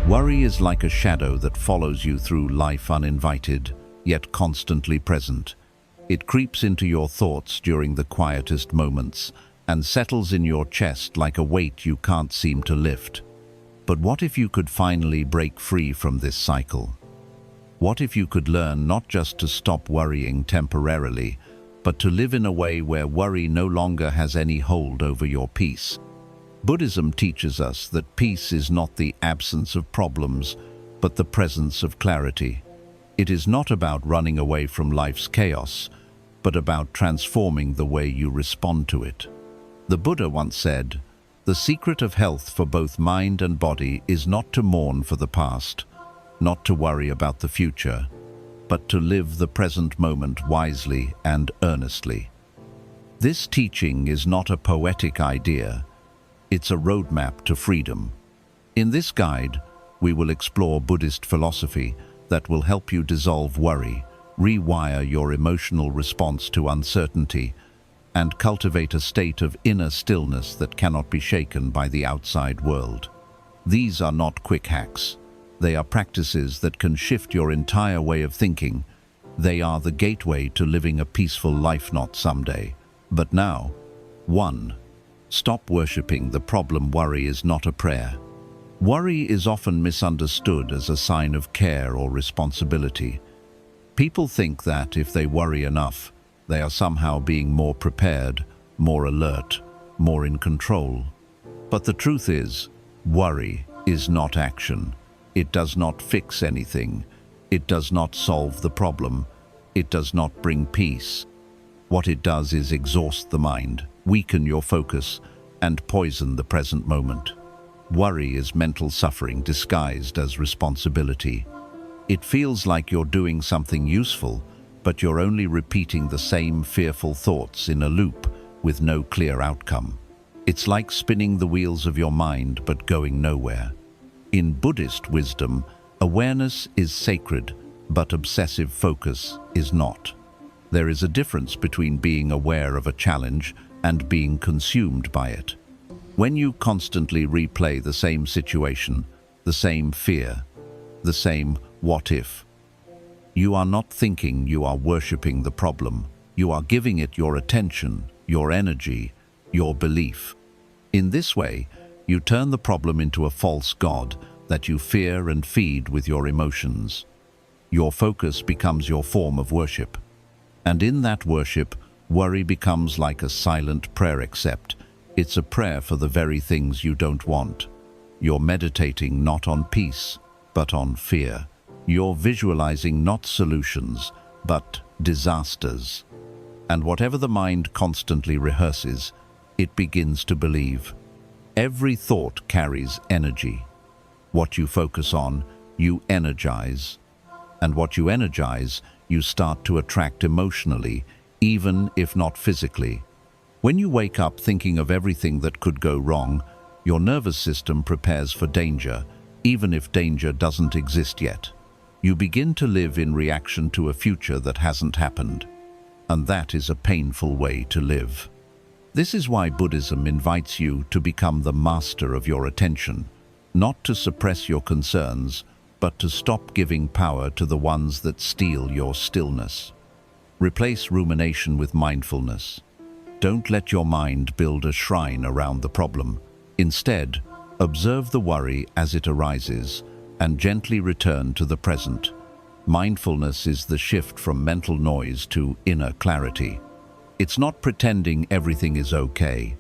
Worry is like a shadow that follows you through life uninvited, yet constantly present. It creeps into your thoughts during the quietest moments and settles in your chest like a weight you can't seem to lift. But what if you could finally break free from this cycle? What if you could learn not just to stop worrying temporarily, but to live in a way where worry no longer has any hold over your peace? Buddhism teaches us that peace is not the absence of problems, but the presence of clarity. It is not about running away from life's chaos, but about transforming the way you respond to it. The Buddha once said, "The secret of health for both mind and body is not to mourn for the past, not to worry about the future, but to live the present moment wisely and earnestly." This teaching is not a poetic idea, it's a roadmap to freedom. In this guide, we will explore Buddhist philosophy that will help you dissolve worry, rewire your emotional response to uncertainty, and cultivate a state of inner stillness that cannot be shaken by the outside world. These are not quick hacks. They are practices that can shift your entire way of thinking. They are the gateway to living a peaceful life, not someday, but now. 1. Stop worshipping the problem. Worry is not a prayer. Worry is often misunderstood as a sign of care or responsibility. People think that if they worry enough, they are somehow being more prepared, more alert, more in control. But the truth is, worry is not action. It does not fix anything. It does not solve the problem. It does not bring peace. What it does is exhaust the mind, weaken your focus, and poison the present moment. Worry is mental suffering disguised as responsibility. It feels like you're doing something useful, but you're only repeating the same fearful thoughts in a loop with no clear outcome. It's like spinning the wheels of your mind but going nowhere. In Buddhist wisdom, awareness is sacred, but obsessive focus is not. There is a difference between being aware of a challenge and being consumed by it. When you constantly replay the same situation, the same fear, the same what if, you are not thinking, you are worshipping the problem. You are giving it your attention, your energy, your belief. In this way, you turn the problem into a false god that you fear and feed with your emotions. Your focus becomes your form of worship. And in that worship, worry becomes like a silent prayer, except it's a prayer for the very things you don't want. You're meditating not on peace, but on fear. You're visualizing not solutions, but disasters. And whatever the mind constantly rehearses, it begins to believe. Every thought carries energy. What you focus on, you energize. And what you energize, you start to attract emotionally, even if not physically. When you wake up thinking of everything that could go wrong, your nervous system prepares for danger, even if danger doesn't exist yet. You begin to live in reaction to a future that hasn't happened. And that is a painful way to live. This is why Buddhism invites you to become the master of your attention, not to suppress your concerns, but to stop giving power to the ones that steal your stillness. Replace rumination with mindfulness. Don't let your mind build a shrine around the problem. Instead, observe the worry as it arises and gently return to the present. Mindfulness is the shift from mental noise to inner clarity. It's not pretending everything is okay.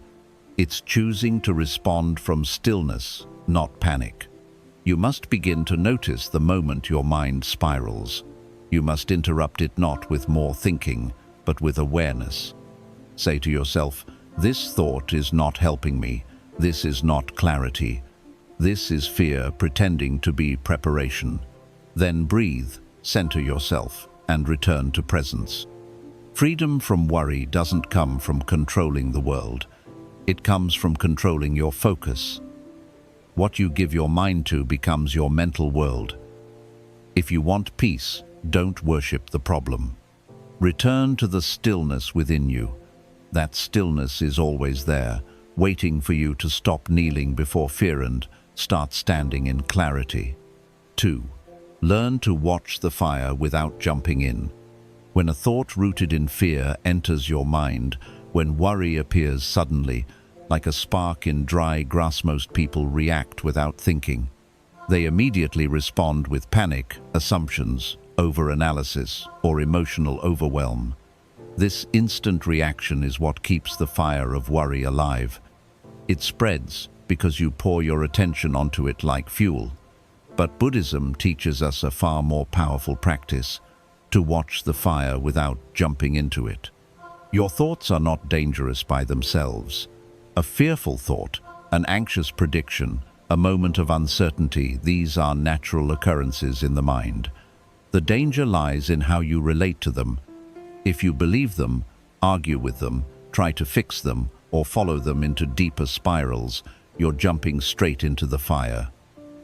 It's choosing to respond from stillness, not panic. You must begin to notice the moment your mind spirals. You must interrupt it not with more thinking, but with awareness. Say to yourself, this thought is not helping me. This is not clarity. This is fear pretending to be preparation. Then breathe, center yourself, and return to presence. Freedom from worry doesn't come from controlling the world. It comes from controlling your focus. What you give your mind to becomes your mental world. If you want peace, don't worship the problem. Return to the stillness within you. That stillness is always there, waiting for you to stop kneeling before fear and Start standing in clarity. 2. Learn to watch the fire without jumping in. When a thought rooted in fear enters your mind, when worry appears suddenly, like a spark in dry grass, most people react without thinking. They immediately respond with panic, assumptions, overanalysis, or emotional overwhelm. This instant reaction is what keeps the fire of worry alive. It spreads because you pour your attention onto it like fuel. But Buddhism teaches us a far more powerful practice: to watch the fire without jumping into it. Your thoughts are not dangerous by themselves. A fearful thought, an anxious prediction, a moment of uncertainty, these are natural occurrences in the mind. The danger lies in how you relate to them. If you believe them, argue with them, try to fix them, or follow them into deeper spirals, you're jumping straight into the fire.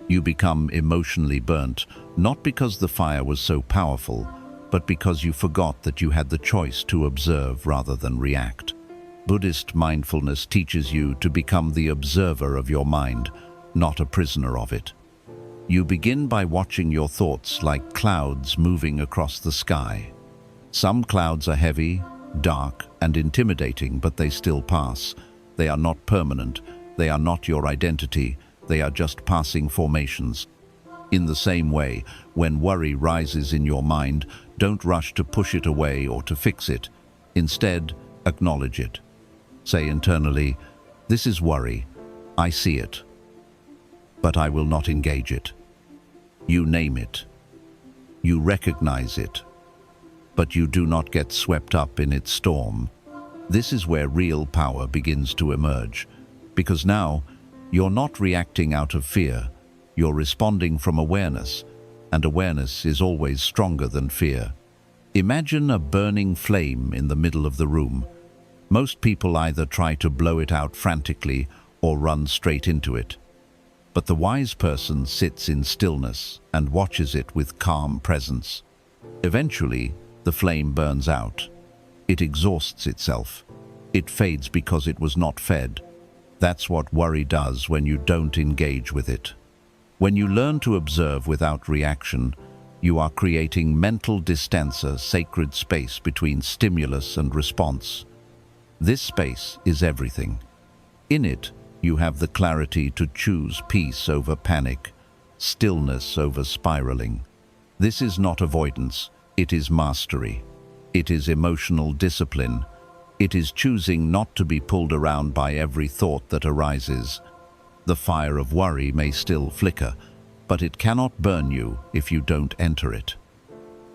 You become emotionally burnt, not because the fire was so powerful, but because you forgot that you had the choice to observe rather than react. Buddhist mindfulness teaches you to become the observer of your mind, not a prisoner of it. You begin by watching your thoughts like clouds moving across the sky. Some clouds are heavy, dark, and intimidating, but they still pass. They are not permanent. They are not your identity. They are just passing formations. In the same way, when worry rises in your mind, don't rush to push it away or to fix it. Instead, acknowledge it. Say internally, "This is worry. I see it. But I will not engage it." You name it. You recognize it. But you do not get swept up in its storm. This is where real power begins to emerge. Because now, you're not reacting out of fear. You're responding from awareness, and awareness is always stronger than fear. Imagine a burning flame in the middle of the room. Most people either try to blow it out frantically or run straight into it. But the wise person sits in stillness and watches it with calm presence. Eventually, the flame burns out. It exhausts itself. It fades because it was not fed. That's what worry does when you don't engage with it. When you learn to observe without reaction, you are creating mental distance, a sacred space between stimulus and response. This space is everything. In it, you have the clarity to choose peace over panic, stillness over spiraling. This is not avoidance, it is mastery. It is emotional discipline. It is choosing not to be pulled around by every thought that arises. The fire of worry may still flicker, but it cannot burn you if you don't enter it.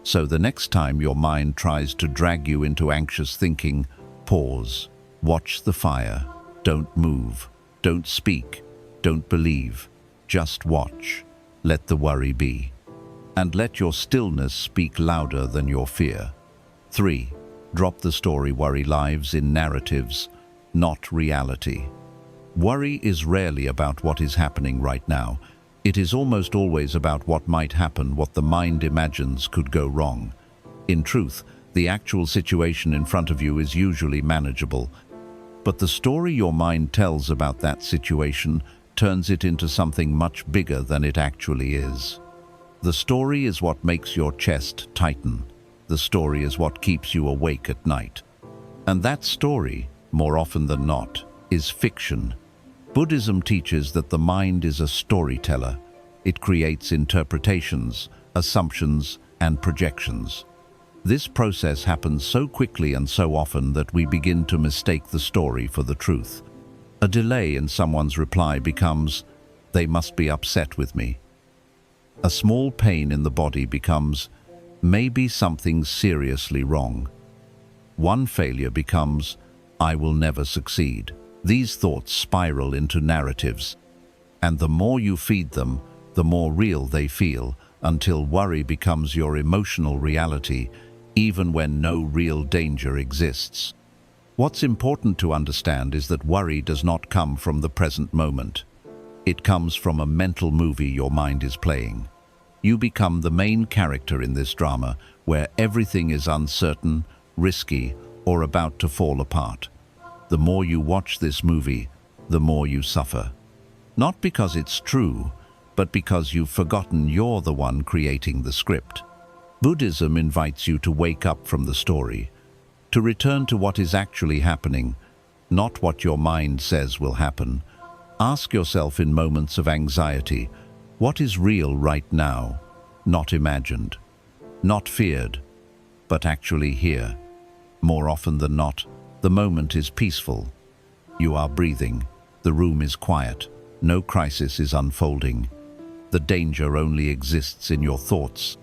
So the next time your mind tries to drag you into anxious thinking, pause, watch the fire, don't move, don't speak, don't believe, just watch. Let the worry be. And let your stillness speak louder than your fear. 3. Drop the story. Worry lives in narratives, not reality. Worry is rarely about what is happening right now. It is almost always about what might happen, what the mind imagines could go wrong. In truth, the actual situation in front of you is usually manageable. But the story your mind tells about that situation turns it into something much bigger than it actually is. The story is what makes your chest tighten. The story is what keeps you awake at night. And that story, more often than not, is fiction. Buddhism teaches that the mind is a storyteller. It creates interpretations, assumptions, and projections. This process happens so quickly and so often that we begin to mistake the story for the truth. A delay in someone's reply becomes, "They must be upset with me." A small pain in the body becomes, "Maybe something's seriously wrong." One failure becomes, "I will never succeed." These thoughts spiral into narratives, and the more you feed them, the more real they feel, until worry becomes your emotional reality, even when no real danger exists. What's important to understand is that worry does not come from the present moment. It comes from a mental movie your mind is playing. You become the main character in this drama, where everything is uncertain, risky, or about to fall apart. The more you watch this movie, the more you suffer. Not because it's true, but because you've forgotten you're the one creating the script. Buddhism invites you to wake up from the story, to return to what is actually happening, not what your mind says will happen. Ask yourself in moments of anxiety, what is real right now, not imagined, not feared, but actually here. More often than not, the moment is peaceful. You are breathing, the room is quiet, no crisis is unfolding. The danger only exists in your thoughts.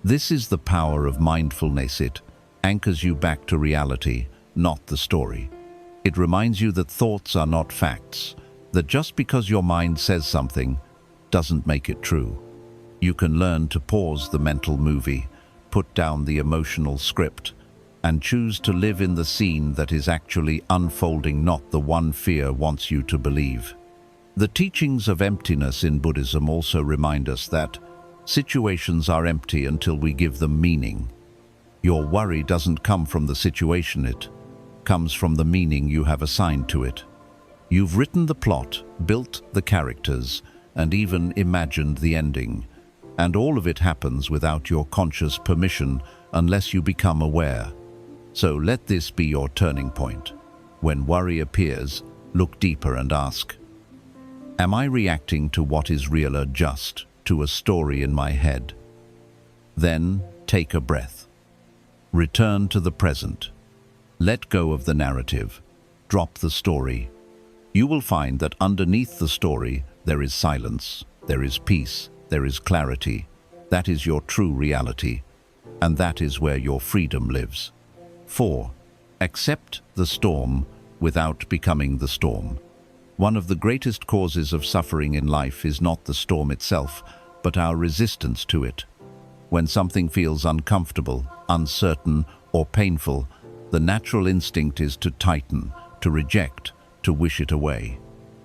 This is the power of mindfulness. It anchors you back to reality, not the story. It reminds you that thoughts are not facts, that just because your mind says something doesn't make it true. You can learn to pause the mental movie, put down the emotional script, and choose to live in the scene that is actually unfolding, not the one fear wants you to believe. The teachings of emptiness in Buddhism also remind us that situations are empty until we give them meaning. Your worry doesn't come from the situation, it comes from the meaning you have assigned to it. You've written the plot, built the characters, and even imagined the ending. And all of it happens without your conscious permission unless you become aware. So let this be your turning point. When worry appears, look deeper and ask, am I reacting to what is real or just to a story in my head? Then take a breath. Return to the present. Let go of the narrative. Drop the story. You will find that underneath the story there is silence, there is peace, there is clarity. That is your true reality, and that is where your freedom lives. 4. Accept the storm without becoming the storm. One of the greatest causes of suffering in life is not the storm itself, but our resistance to it. When something feels uncomfortable, uncertain, or painful, the natural instinct is to tighten, to reject, to wish it away.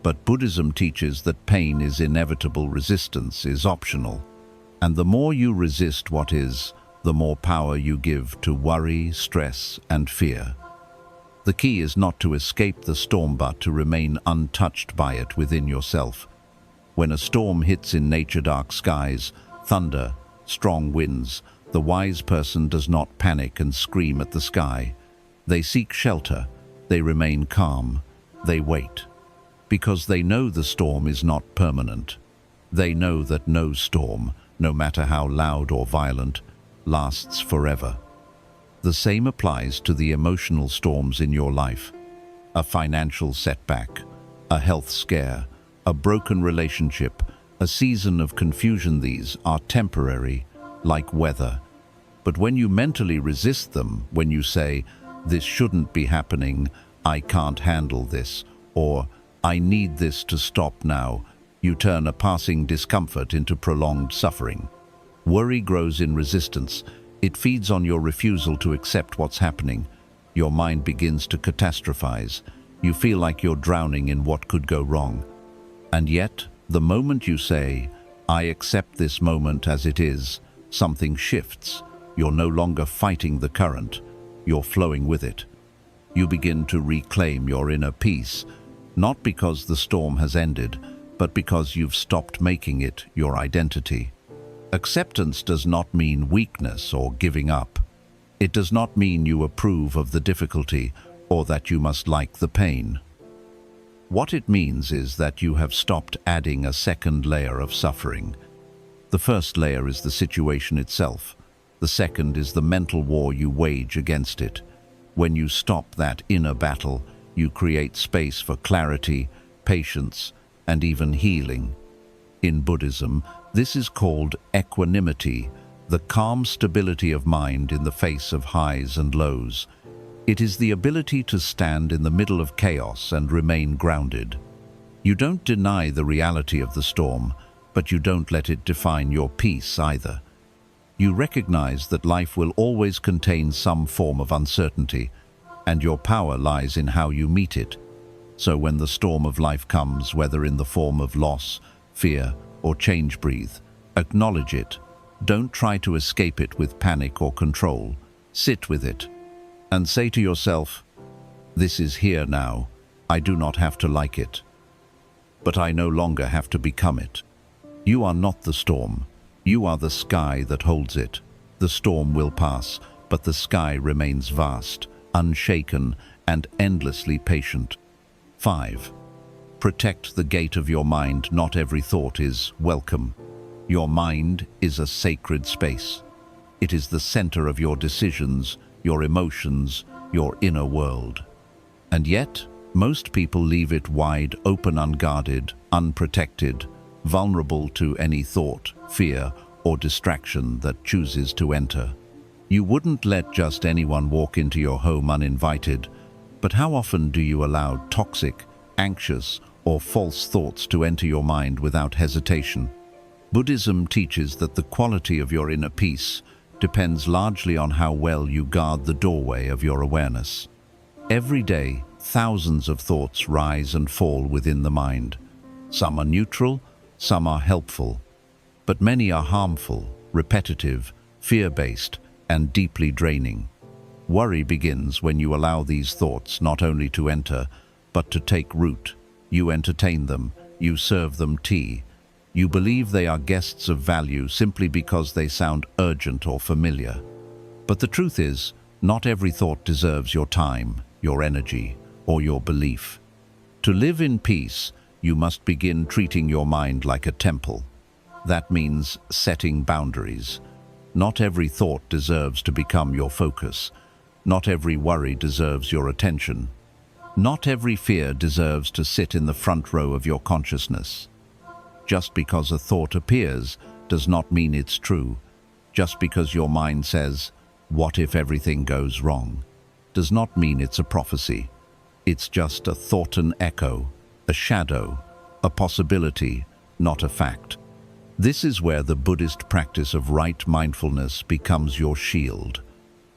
But Buddhism teaches that pain is inevitable, resistance is optional. And the more you resist what is, the more power you give to worry, stress, and fear. The key is not to escape the storm, but to remain untouched by it within yourself. When a storm hits in nature, dark skies, thunder, strong winds, the wise person does not panic and scream at the sky. They seek shelter, they remain calm, they wait. Because they know the storm is not permanent. They know that no storm, no matter how loud or violent, lasts forever. The same applies to the emotional storms in your life. A financial setback, a health scare, a broken relationship, a season of confusion. These are temporary, like weather. But when you mentally resist them, when you say, "This shouldn't be happening, I can't handle this," or "I need this to stop now," you turn a passing discomfort into prolonged suffering. Worry grows in resistance. It feeds on your refusal to accept what's happening. Your mind begins to catastrophize. You feel like you're drowning in what could go wrong. And yet, the moment you say, "I accept this moment as it is," something shifts. You're no longer fighting the current. You're flowing with it. You begin to reclaim your inner peace, not because the storm has ended, but because you've stopped making it your identity. Acceptance does not mean weakness or giving up. It does not mean you approve of the difficulty or that you must like the pain. What it means is that you have stopped adding a second layer of suffering. The first layer is the situation itself. The second is the mental war you wage against it. When you stop that inner battle, you create space for clarity, patience, and even healing. In Buddhism, this is called equanimity, the calm stability of mind in the face of highs and lows. It is the ability to stand in the middle of chaos and remain grounded. You don't deny the reality of the storm, but you don't let it define your peace either. You recognize that life will always contain some form of uncertainty, and your power lies in how you meet it. So when the storm of life comes, whether in the form of loss, fear, or change, breathe. Acknowledge it. Don't try to escape it with panic or control. Sit with it. And say to yourself, "This is here now. I do not have to like it." but I no longer have to become it. You are not the storm. You are the sky that holds it. The storm will pass, but the sky remains vast, unshaken, and endlessly patient. 5. Protect the gate of your mind. Not every thought is welcome. Your mind is a sacred space. It is the center of your decisions, your emotions, your inner world. And yet, most people leave it wide open, unguarded, unprotected, vulnerable to any thought, fear, or distraction that chooses to enter. You wouldn't let just anyone walk into your home uninvited, but how often do you allow toxic, anxious, or false thoughts to enter your mind without hesitation? Buddhism teaches that the quality of your inner peace depends largely on how well you guard the doorway of your awareness. Every day, thousands of thoughts rise and fall within the mind. Some are neutral, some are helpful, but many are harmful, repetitive, fear-based, and deeply draining. Worry begins when you allow these thoughts not only to enter, but to take root. You entertain them, you serve them tea. You believe they are guests of value simply because they sound urgent or familiar. But the truth is, not every thought deserves your time, your energy, or your belief. To live in peace, you must begin treating your mind like a temple. That means setting boundaries. Not every thought deserves to become your focus. Not every worry deserves your attention. Not every fear deserves to sit in the front row of your consciousness. Just because a thought appears does not mean it's true. Just because your mind says, "What if everything goes wrong?" does not mean it's a prophecy. It's just a thought, an echo, a shadow, a possibility, not a fact. This is where the Buddhist practice of right mindfulness becomes your shield.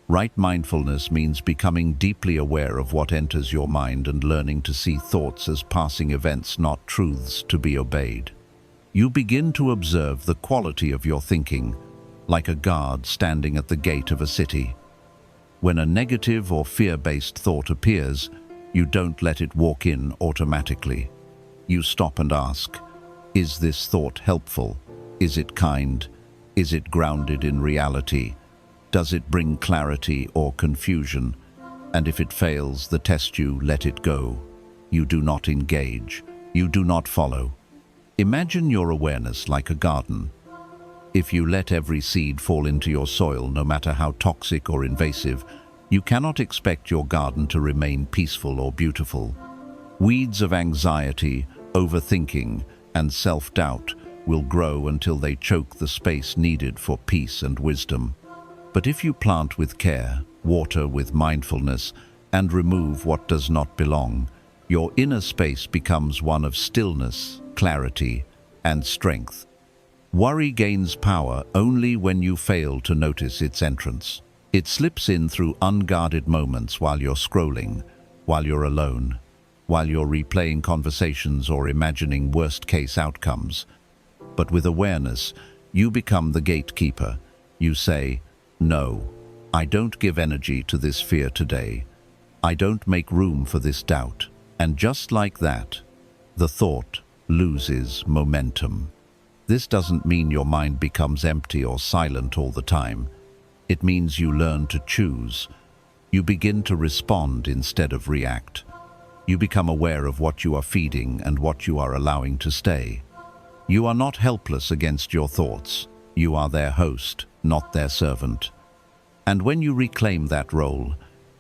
Right mindfulness means becoming deeply aware of what enters your mind and learning to see thoughts as passing events, not truths to be obeyed. You begin to observe the quality of your thinking, like a guard standing at the gate of a city. When a negative or fear-based thought appears, you don't let it walk in automatically. You stop and ask, is this thought helpful? Is it kind? Is it grounded in reality? Does it bring clarity or confusion? And if it fails the test, you let it go. You do not engage. You do not follow. Imagine your awareness like a garden. If you let every seed fall into your soil, no matter how toxic or invasive, you cannot expect your garden to remain peaceful or beautiful. Weeds of anxiety, overthinking, and self-doubt will grow until they choke the space needed for peace and wisdom. But if you plant with care, water with mindfulness, and remove what does not belong, your inner space becomes one of stillness, clarity, and strength. Worry gains power only when you fail to notice its entrance. It slips in through unguarded moments while you're scrolling, while you're alone, while you're replaying conversations or imagining worst-case outcomes. But with awareness, you become the gatekeeper. You say, "No, I don't give energy to this fear today. I don't make room for this doubt." And just like that, the thought loses momentum. This doesn't mean your mind becomes empty or silent all the time. It means you learn to choose. You begin to respond instead of react. You become aware of what you are feeding and what you are allowing to stay. You are not helpless against your thoughts. You are their host, not their servant. And when you reclaim that role,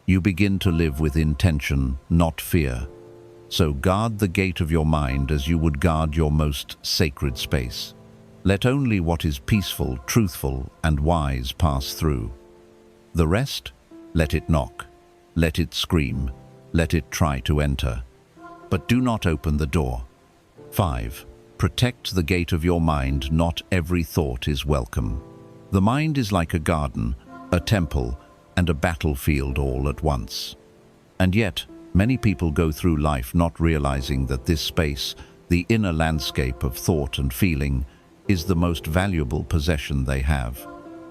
you begin to live with intention, not fear. So guard the gate of your mind as you would guard your most sacred space. Let only what is peaceful, truthful, and wise pass through. The rest, let it knock, let it scream, let it try to enter. But do not open the door. 5. Protect the gate of your mind. Not every thought is welcome. The mind is like a garden, a temple, and a battlefield all at once. And yet, many people go through life not realizing that this space, the inner landscape of thought and feeling, is the most valuable possession they have.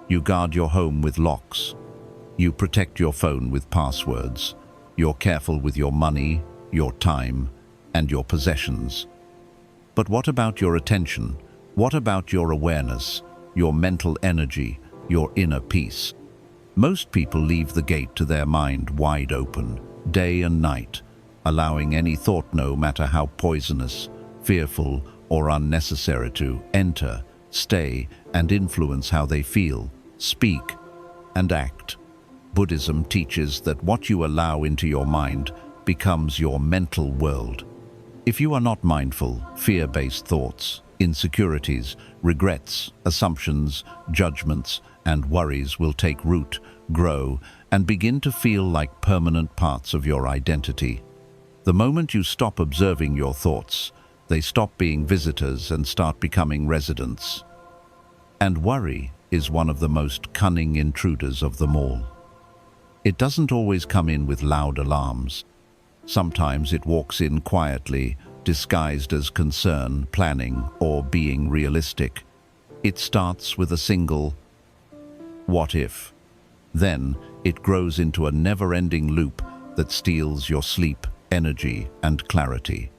You guard your home with locks. You protect your phone with passwords. You're careful with your money, your time, and your possessions. But what about your attention? What about your awareness, your mental energy, your inner peace? Most people leave the gate to their mind wide open, day and night, allowing any thought, no matter how poisonous, fearful, or unnecessary, to enter, stay, and influence how they feel, speak, and act. Buddhism teaches that what you allow into your mind becomes your mental world. If you are not mindful, fear-based thoughts, insecurities, regrets, assumptions, judgments, and worries will take root, grow, and begin to feel like permanent parts of your identity. The moment you stop observing your thoughts, they stop being visitors and start becoming residents. And worry is one of the most cunning intruders of them all. It doesn't always come in with loud alarms. Sometimes it walks in quietly, disguised as concern, planning, or being realistic. It starts with a single "what if?" Then it grows into a never-ending loop that steals your sleep, energy, and clarity.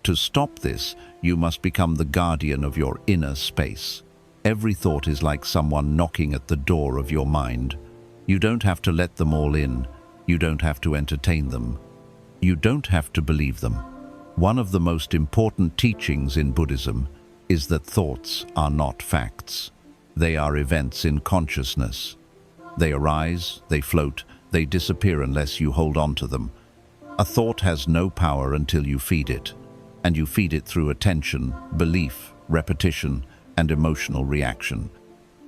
To stop this, you must become the guardian of your inner space. Every thought is like someone knocking at the door of your mind. You don't have to let them all in. You don't have to entertain them. You don't have to believe them. One of the most important teachings in Buddhism is that thoughts are not facts. They are events in consciousness. They arise, they float, they disappear unless you hold on to them. A thought has no power until you feed it, and you feed it through attention, belief, repetition, and emotional reaction.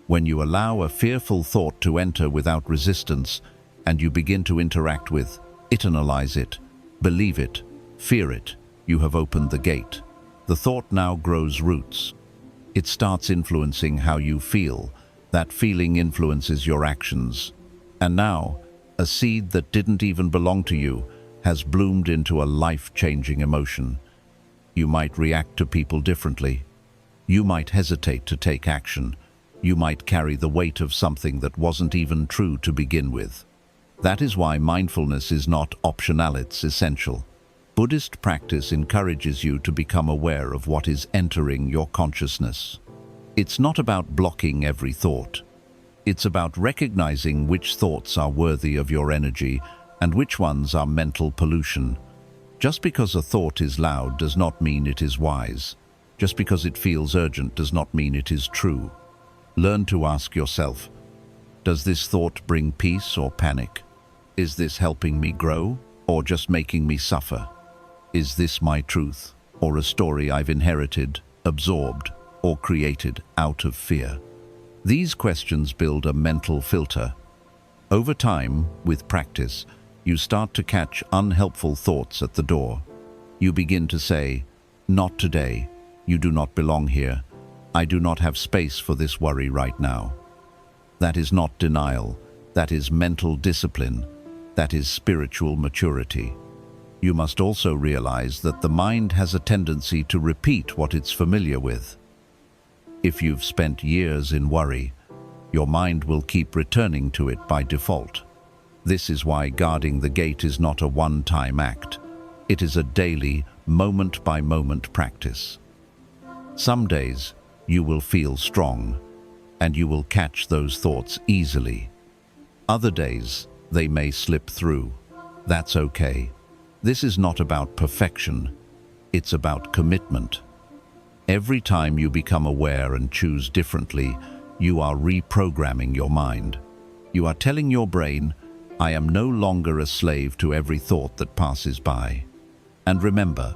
When you allow a fearful thought to enter without resistance, and you begin to interact with, internalize it, believe it, fear it, you have opened the gate. The thought now grows roots. It starts influencing how you feel. That feeling influences your actions. And now, a seed that didn't even belong to you has bloomed into a life-changing emotion. You might react to people differently. You might hesitate to take action. You might carry the weight of something that wasn't even true to begin with. That is why mindfulness is not optional, it's essential. Buddhist practice encourages you to become aware of what is entering your consciousness. It's not about blocking every thought. It's about recognizing which thoughts are worthy of your energy and which ones are mental pollution. Just because a thought is loud does not mean it is wise. Just because it feels urgent does not mean it is true. Learn to ask yourself, does this thought bring peace or panic? Is this helping me grow or just making me suffer? Is this my truth or a story I've inherited, absorbed, or created out of fear? These questions build a mental filter. Over time, with practice, you start to catch unhelpful thoughts at the door. You begin to say, "Not today. You do not belong here. I do not have space for this worry right now." That is not denial. That is mental discipline. That is spiritual maturity. You must also realize that the mind has a tendency to repeat what it's familiar with. If you've spent years in worry, your mind will keep returning to it by default. This is why guarding the gate is not a one-time act. It is a daily, moment-by-moment practice. Some days, you will feel strong, and you will catch those thoughts easily. Other days, they may slip through. That's okay. This is not about perfection. It's about commitment. Every time you become aware and choose differently, you are reprogramming your mind. You are telling your brain, "I am no longer a slave to every thought that passes by." And remember,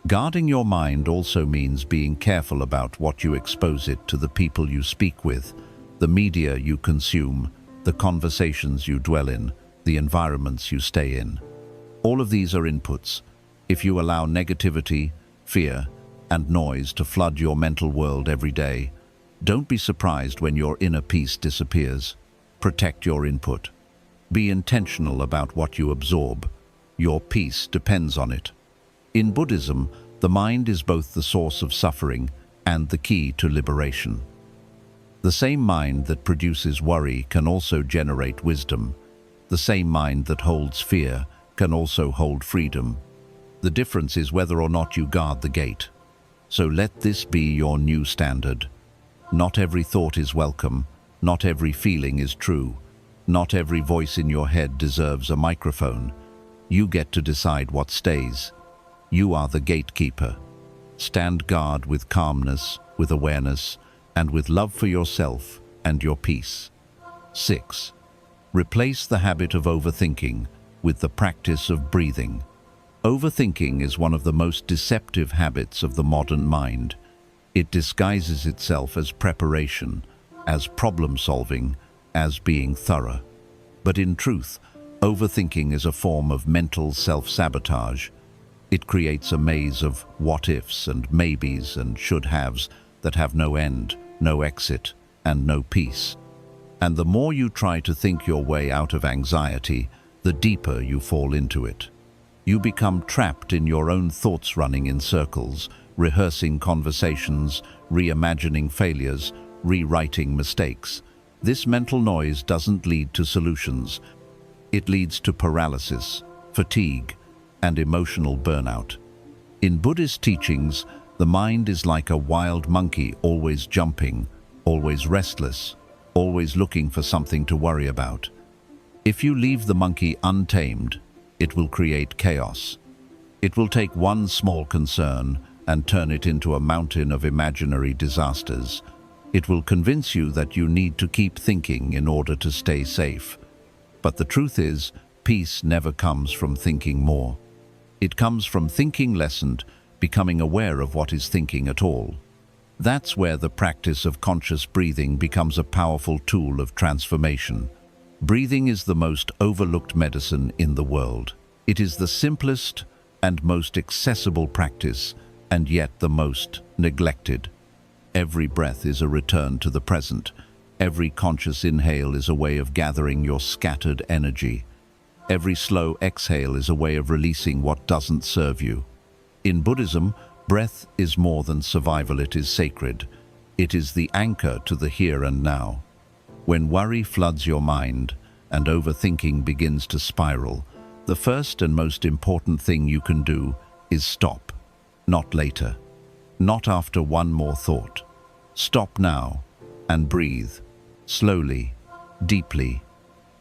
guarding your mind also means being careful about what you expose it to, the people you speak with, the media you consume, the conversations you dwell in, the environments you stay in. All of these are inputs. If you allow negativity, fear, and noise to flood your mental world every day, don't be surprised when your inner peace disappears. Protect your input. Be intentional about what you absorb. Your peace depends on it. In Buddhism, the mind is both the source of suffering and the key to liberation. The same mind that produces worry can also generate wisdom. The same mind that holds fear can also hold freedom. The difference is whether or not you guard the gate. So let this be your new standard. Not every thought is welcome, not every feeling is true, not every voice in your head deserves a microphone. You get to decide what stays. You are the gatekeeper. Stand guard with calmness, with awareness, and with love for yourself and your peace. 6. Replace the habit of overthinking with the practice of breathing. Overthinking is one of the most deceptive habits of the modern mind. It disguises itself as preparation, as problem-solving, as being thorough. But in truth, overthinking is a form of mental self-sabotage. It creates a maze of what-ifs and maybes and should-haves that have no end, no exit, and no peace. And the more you try to think your way out of anxiety, the deeper you fall into it. You become trapped in your own thoughts running in circles, rehearsing conversations, reimagining failures, rewriting mistakes. This mental noise doesn't lead to solutions. It leads to paralysis, fatigue, and emotional burnout. In Buddhist teachings, the mind is like a wild monkey, always jumping, always restless, always looking for something to worry about. If you leave the monkey untamed, it will create chaos. It will take one small concern and turn it into a mountain of imaginary disasters. It will convince you that you need to keep thinking in order to stay safe. But the truth is, peace never comes from thinking more. It comes from thinking less and becoming aware of what is thinking at all. That's where the practice of conscious breathing becomes a powerful tool of transformation. Breathing is the most overlooked medicine in the world. It is the simplest and most accessible practice, and yet the most neglected. Every breath is a return to the present. Every conscious inhale is a way of gathering your scattered energy. Every slow exhale is a way of releasing what doesn't serve you. In Buddhism, breath is more than survival, it is sacred. It is the anchor to the here and now. When worry floods your mind and overthinking begins to spiral, the first and most important thing you can do is stop. Not later. Not after one more thought. Stop now and breathe. Slowly, deeply.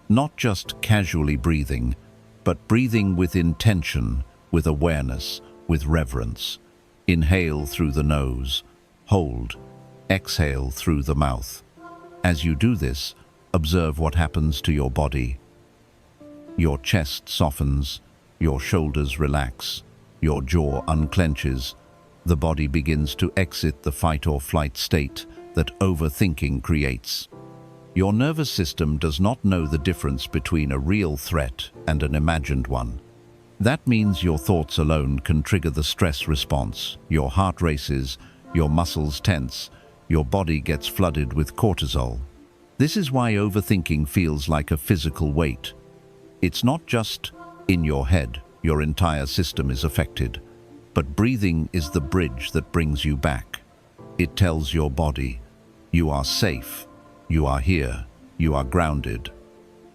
Not just casually breathing, but breathing with intention, with awareness, with reverence. Inhale through the nose. Hold. Exhale through the mouth. As you do this, observe what happens to your body. Your chest softens, your shoulders relax, your jaw unclenches. The body begins to exit the fight or flight state that overthinking creates. Your nervous system does not know the difference between a real threat and an imagined one. That means your thoughts alone can trigger the stress response. Your heart races, your muscles tense, your body gets flooded with cortisol. This is why overthinking feels like a physical weight. It's not just in your head, your entire system is affected. But breathing is the bridge that brings you back. It tells your body, you are safe, you are here, you are grounded.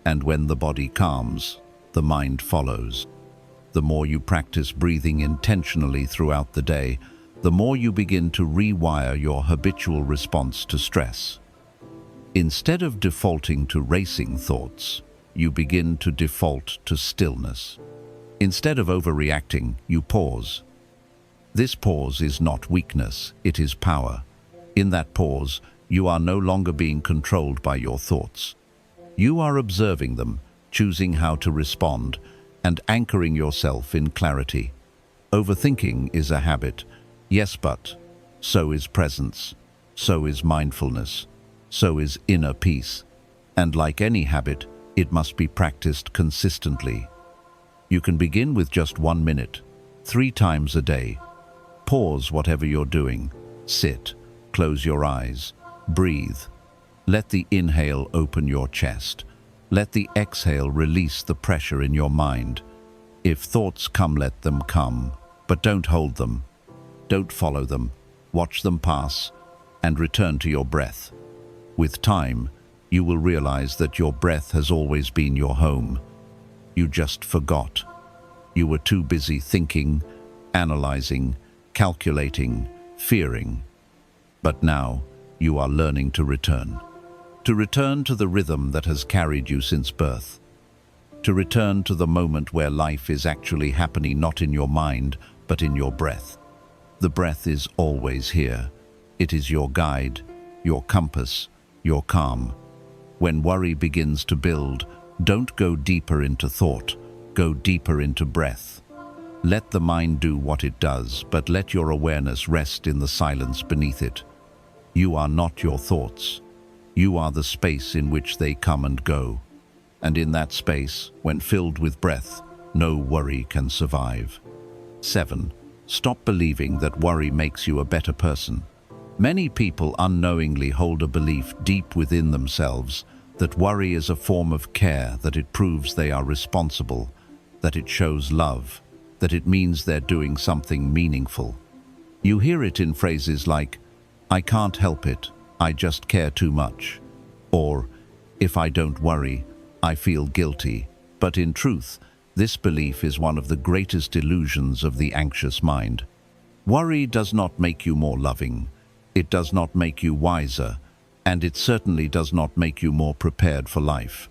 And when the body calms, the mind follows. The more you practice breathing intentionally throughout the day, the more you begin to rewire your habitual response to stress. Instead of defaulting to racing thoughts, you begin to default to stillness. Instead of overreacting, you pause. This pause is not weakness, it is power. In that pause, you are no longer being controlled by your thoughts. You are observing them, choosing how to respond, and anchoring yourself in clarity. Overthinking is a habit, yes, but so is presence, so is mindfulness, so is inner peace. And like any habit, it must be practiced consistently. You can begin with just 1 minute, 3 times a day. Pause whatever you're doing. Sit, close your eyes, breathe. Let the inhale open your chest. Let the exhale release the pressure in your mind. If thoughts come, let them come, but don't hold them. Don't follow them. Watch them pass and return to your breath. With time, you will realize that your breath has always been your home. You just forgot. You were too busy thinking, analyzing, calculating, fearing. But now, you are learning to return. To return to the rhythm that has carried you since birth. To return to the moment where life is actually happening not in your mind, but in your breath. The breath is always here. It is your guide, your compass, your calm. When worry begins to build, don't go deeper into thought, go deeper into breath. Let the mind do what it does, but let your awareness rest in the silence beneath it. You are not your thoughts. You are the space in which they come and go. And in that space, when filled with breath, no worry can survive. 7. Stop believing that worry makes you a better person. Many people unknowingly hold a belief deep within themselves that worry is a form of care, that it proves they are responsible, that it shows love, that it means they're doing something meaningful. You hear it in phrases like, "I can't help it, I just care too much," or, "If I don't worry, I feel guilty." But in truth, this belief is one of the greatest illusions of the anxious mind. Worry does not make you more loving, it does not make you wiser, and it certainly does not make you more prepared for life.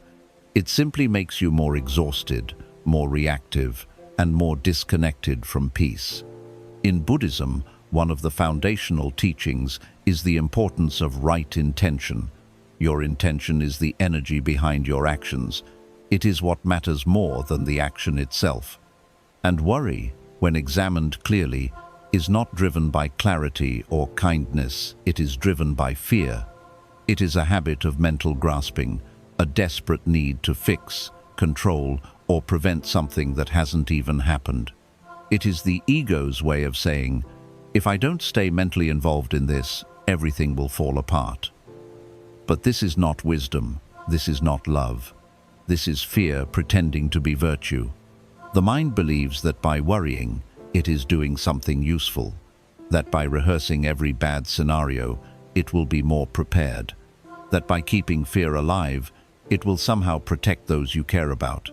It simply makes you more exhausted, more reactive, and more disconnected from peace. In Buddhism, one of the foundational teachings is the importance of right intention. Your intention is the energy behind your actions. It is what matters more than the action itself. And worry, when examined clearly, is not driven by clarity or kindness, it is driven by fear. It is a habit of mental grasping, a desperate need to fix, control, or prevent something that hasn't even happened. It is the ego's way of saying, "If I don't stay mentally involved in this, everything will fall apart." But this is not wisdom, this is not love. This is fear pretending to be virtue. The mind believes that by worrying, it is doing something useful, that by rehearsing every bad scenario, it will be more prepared, that by keeping fear alive, it will somehow protect those you care about.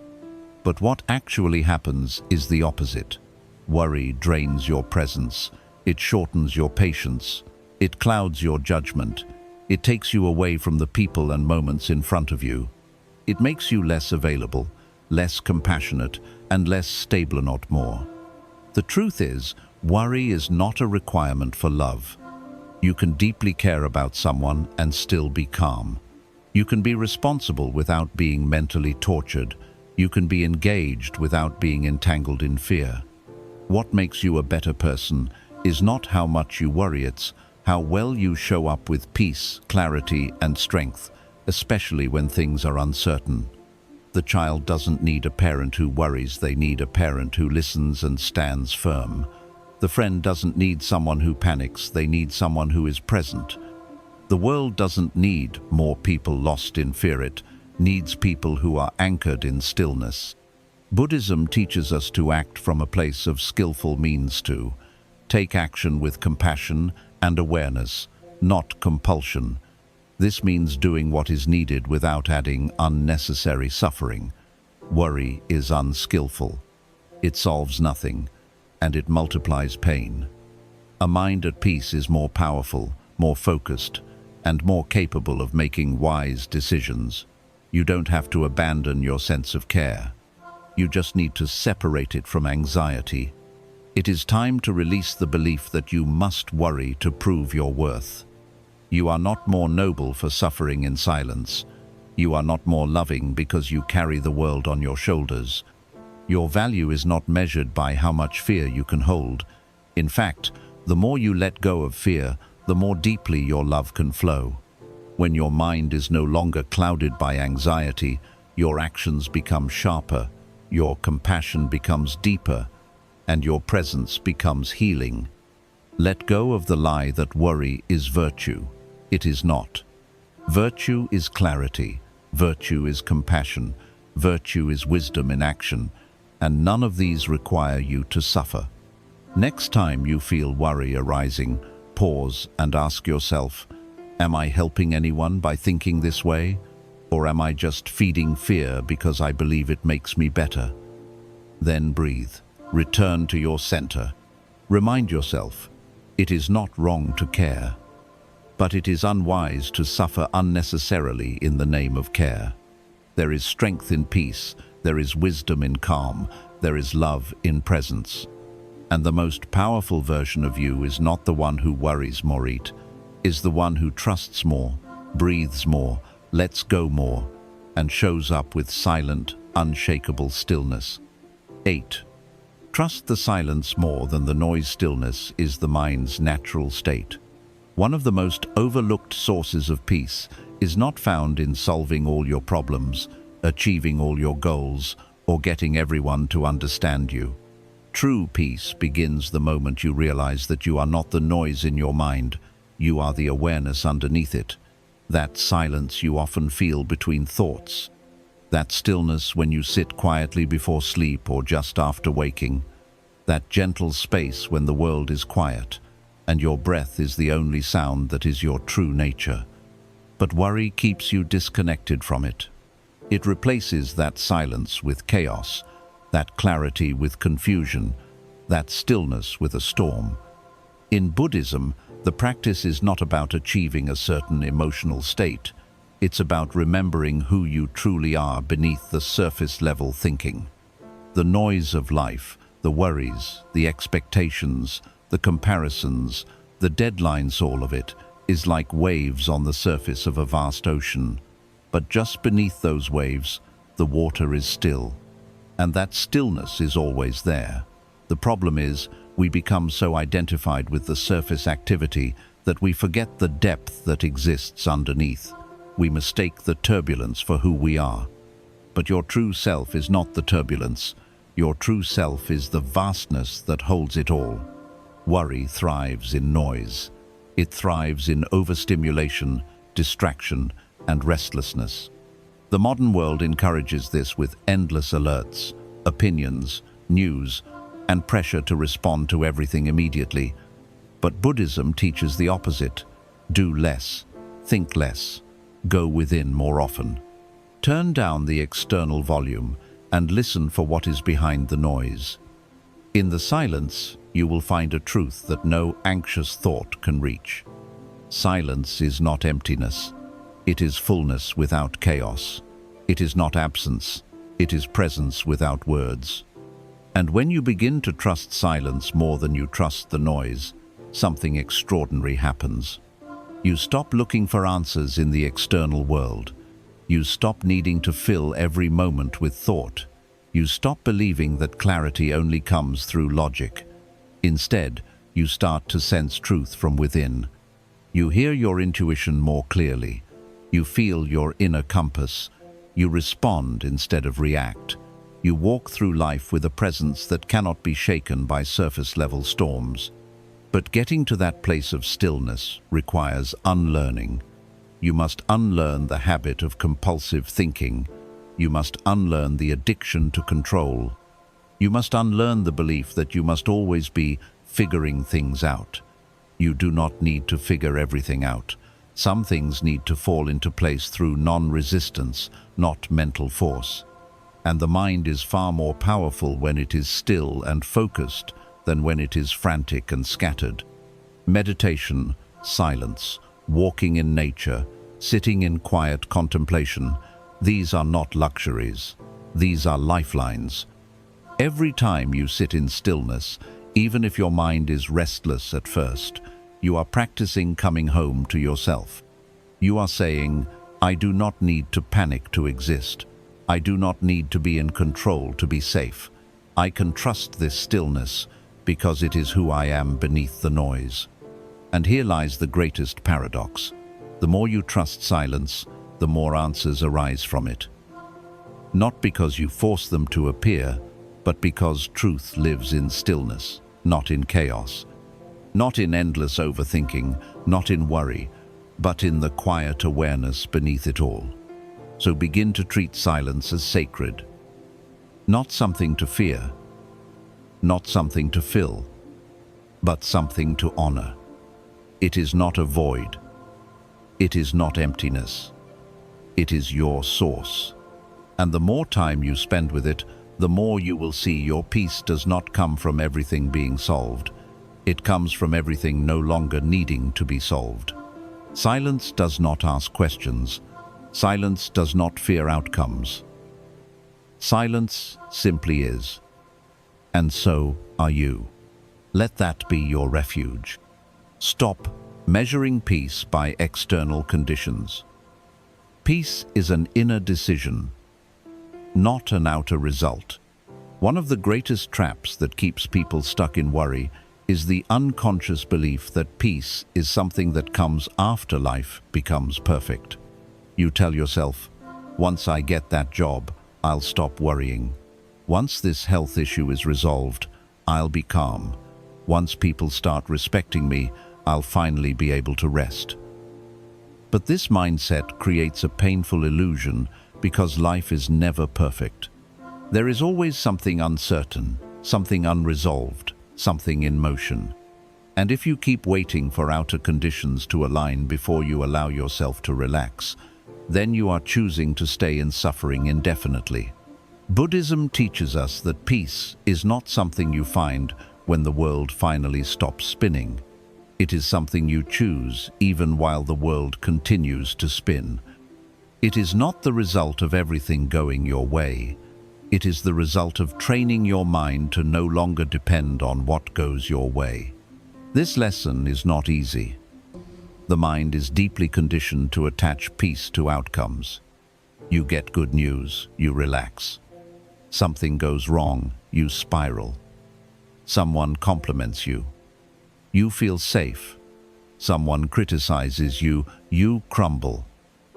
But what actually happens is the opposite. Worry drains your presence, it shortens your patience, it clouds your judgment, it takes you away from the people and moments in front of you. It makes you less available, less compassionate, and less stable, not more. The truth is, worry is not a requirement for love. You can deeply care about someone and still be calm. You can be responsible without being mentally tortured. You can be engaged without being entangled in fear. What makes you a better person is not how much you worry, it's how well you show up with peace, clarity, and strength, especially when things are uncertain. The child doesn't need a parent who worries, they need a parent who listens and stands firm. The friend doesn't need someone who panics, they need someone who is present. The world doesn't need more people lost in fear, it needs people who are anchored in stillness. Buddhism teaches us to act from a place of skillful means, to take action with compassion and awareness, not compulsion. This means doing what is needed without adding unnecessary suffering. Worry is unskillful. It solves nothing, and it multiplies pain. A mind at peace is more powerful, more focused, and more capable of making wise decisions. You don't have to abandon your sense of care. You just need to separate it from anxiety. It is time to release the belief that you must worry to prove your worth. You are not more noble for suffering in silence. You are not more loving because you carry the world on your shoulders. Your value is not measured by how much fear you can hold. In fact, the more you let go of fear, the more deeply your love can flow. When your mind is no longer clouded by anxiety, your actions become sharper, your compassion becomes deeper, and your presence becomes healing. Let go of the lie that worry is virtue. It is not. Virtue is clarity, virtue is compassion, virtue is wisdom in action, and none of these require you to suffer. Next time you feel worry arising, pause and ask yourself, am I helping anyone by thinking this way? Or am I just feeding fear because I believe it makes me better? Then breathe. Return to your center. Remind yourself, It is not wrong to care, but it is unwise to suffer unnecessarily in the name of care. There is strength in peace, there is wisdom in calm, there is love in presence. And the most powerful version of you is not the one who worries more, is the one who trusts more, breathes more, lets go more, and shows up with silent, unshakable stillness. 8. Trust the silence more than the noise. Stillness is the mind's natural state. One of the most overlooked sources of peace is not found in solving all your problems, achieving all your goals, or getting everyone to understand you. True peace begins the moment you realize that you are not the noise in your mind, you are the awareness underneath it. That silence you often feel between thoughts. That stillness when you sit quietly before sleep or just after waking. That gentle space when the world is quiet, and your breath is the only sound that is your true nature. But worry keeps you disconnected from it. It replaces that silence with chaos, that clarity with confusion, that stillness with a storm. In Buddhism, the practice is not about achieving a certain emotional state. It's about remembering who you truly are beneath the surface-level thinking. The noise of life, the worries, the expectations, the comparisons, the deadlines, all of it is like waves on the surface of a vast ocean. But just beneath those waves, the water is still. And that stillness is always there. The problem is, we become so identified with the surface activity that we forget the depth that exists underneath. We mistake the turbulence for who we are. But your true self is not the turbulence. Your true self is the vastness that holds it all. Worry thrives in noise. It thrives in overstimulation, distraction, and restlessness. The modern world encourages this with endless alerts, opinions, news, and pressure to respond to everything immediately. But Buddhism teaches the opposite. Do less, think less, go within more often. Turn down the external volume and listen for what is behind the noise. In the silence, you will find a truth that no anxious thought can reach. Silence is not emptiness. It is fullness without chaos. It is not absence. It is presence without words. And when you begin to trust silence more than you trust the noise, something extraordinary happens. You stop looking for answers in the external world. You stop needing to fill every moment with thought. You stop believing that clarity only comes through logic. Instead, you start to sense truth from within. You hear your intuition more clearly. You feel your inner compass. You respond instead of react. You walk through life with a presence that cannot be shaken by surface-level storms. But getting to that place of stillness requires unlearning. You must unlearn the habit of compulsive thinking. You must unlearn the addiction to control. You must unlearn the belief that you must always be figuring things out. You do not need to figure everything out. Some things need to fall into place through non-resistance, not mental force. And the mind is far more powerful when it is still and focused than when it is frantic and scattered. Meditation, silence, walking in nature, sitting in quiet contemplation, these are not luxuries. These are lifelines. Every time you sit in stillness, even if your mind is restless at first, you are practicing coming home to yourself. You are saying, I do not need to panic to exist. I do not need to be in control to be safe. I can trust this stillness because it is who I am beneath the noise. And here lies the greatest paradox. The more you trust silence, the more answers arise from it. Not because you force them to appear, but because truth lives in stillness, not in chaos. Not in endless overthinking, not in worry, but in the quiet awareness beneath it all. So begin to treat silence as sacred. Not something to fear, not something to fill, but something to honor. It is not a void. It is not emptiness. It is your source. And the more time you spend with it, the more you will see your peace does not come from everything being solved. It comes from everything no longer needing to be solved. Silence does not ask questions. Silence does not fear outcomes. Silence simply is. And so are you. Let that be your refuge. Stop measuring peace by external conditions. Peace is an inner decision, not an outer result. One of the greatest traps that keeps people stuck in worry is the unconscious belief that peace is something that comes after life becomes perfect. You tell yourself, once I get that job, I'll stop worrying. Once this health issue is resolved, I'll be calm. Once people start respecting me, I'll finally be able to rest. But this mindset creates a painful illusion because life is never perfect. There is always something uncertain, something unresolved, something in motion. And if you keep waiting for outer conditions to align before you allow yourself to relax, then you are choosing to stay in suffering indefinitely. Buddhism teaches us that peace is not something you find when the world finally stops spinning. It is something you choose even while the world continues to spin. It is not the result of everything going your way. It is the result of training your mind to no longer depend on what goes your way. This lesson is not easy. The mind is deeply conditioned to attach peace to outcomes. You get good news, you relax. Something goes wrong, you spiral. Someone compliments you. You feel safe. Someone criticizes you, you crumble.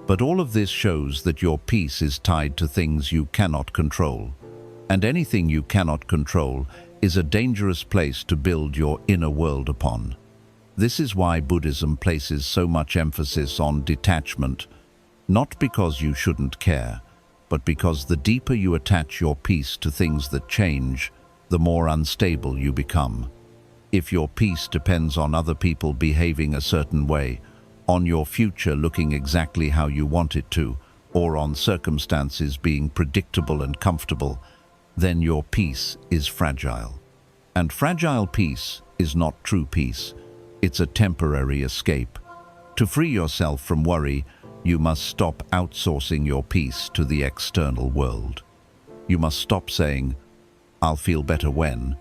But all of this shows that your peace is tied to things you cannot control. And anything you cannot control is a dangerous place to build your inner world upon. This is why Buddhism places so much emphasis on detachment, not because you shouldn't care, but because the deeper you attach your peace to things that change, the more unstable you become. If your peace depends on other people behaving a certain way, on your future looking exactly how you want it to, or on circumstances being predictable and comfortable, then your peace is fragile. And fragile peace is not true peace. It's a temporary escape. To free yourself from worry, you must stop outsourcing your peace to the external world. You must stop saying, "I'll feel better when,"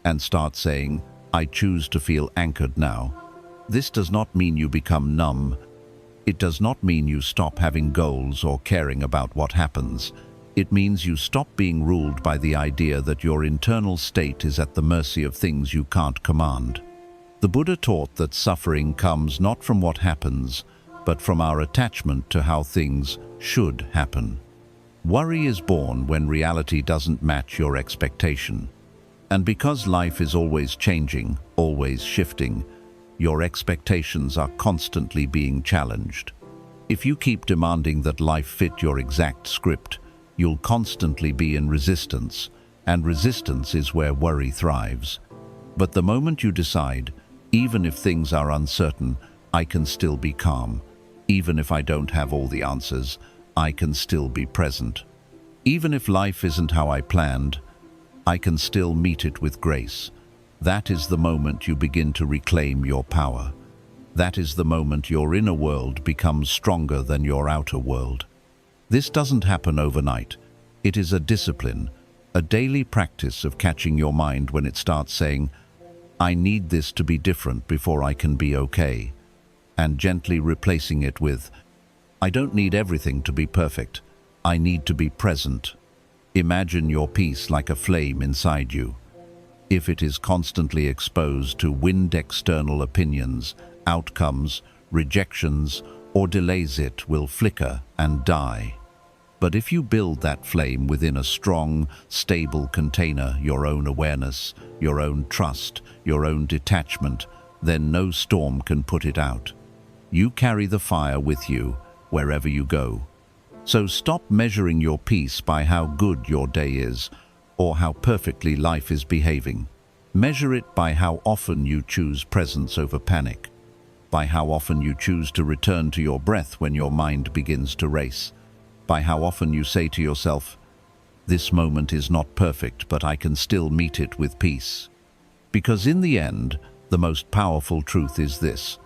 and start saying, "I choose to feel anchored now." This does not mean you become numb. It does not mean you stop having goals or caring about what happens. It means you stop being ruled by the idea that your internal state is at the mercy of things you can't command. The Buddha taught that suffering comes not from what happens, but from our attachment to how things should happen. Worry is born when reality doesn't match your expectation. And because life is always changing, always shifting, your expectations are constantly being challenged. If you keep demanding that life fit your exact script, you'll constantly be in resistance, and resistance is where worry thrives. But the moment you decide, even if things are uncertain, I can still be calm. Even if I don't have all the answers, I can still be present. Even if life isn't how I planned, I can still meet it with grace. That is the moment you begin to reclaim your power. That is the moment your inner world becomes stronger than your outer world. This doesn't happen overnight. It is a discipline, a daily practice of catching your mind when it starts saying, "I need this to be different before I can be okay," and gently replacing it with, "I don't need everything to be perfect. I need to be present." Imagine your peace like a flame inside you. If it is constantly exposed to wind external opinions, outcomes, rejections, or delays, it will flicker and die. But if you build that flame within a strong, stable container, your own awareness, your own trust, your own detachment, then no storm can put it out. You carry the fire with you wherever you go. So stop measuring your peace by how good your day is or how perfectly life is behaving. Measure it by how often you choose presence over panic, by how often you choose to return to your breath when your mind begins to race, by how often you say to yourself, "This moment is not perfect, but I can still meet it with peace." Because in the end, The most powerful truth is this: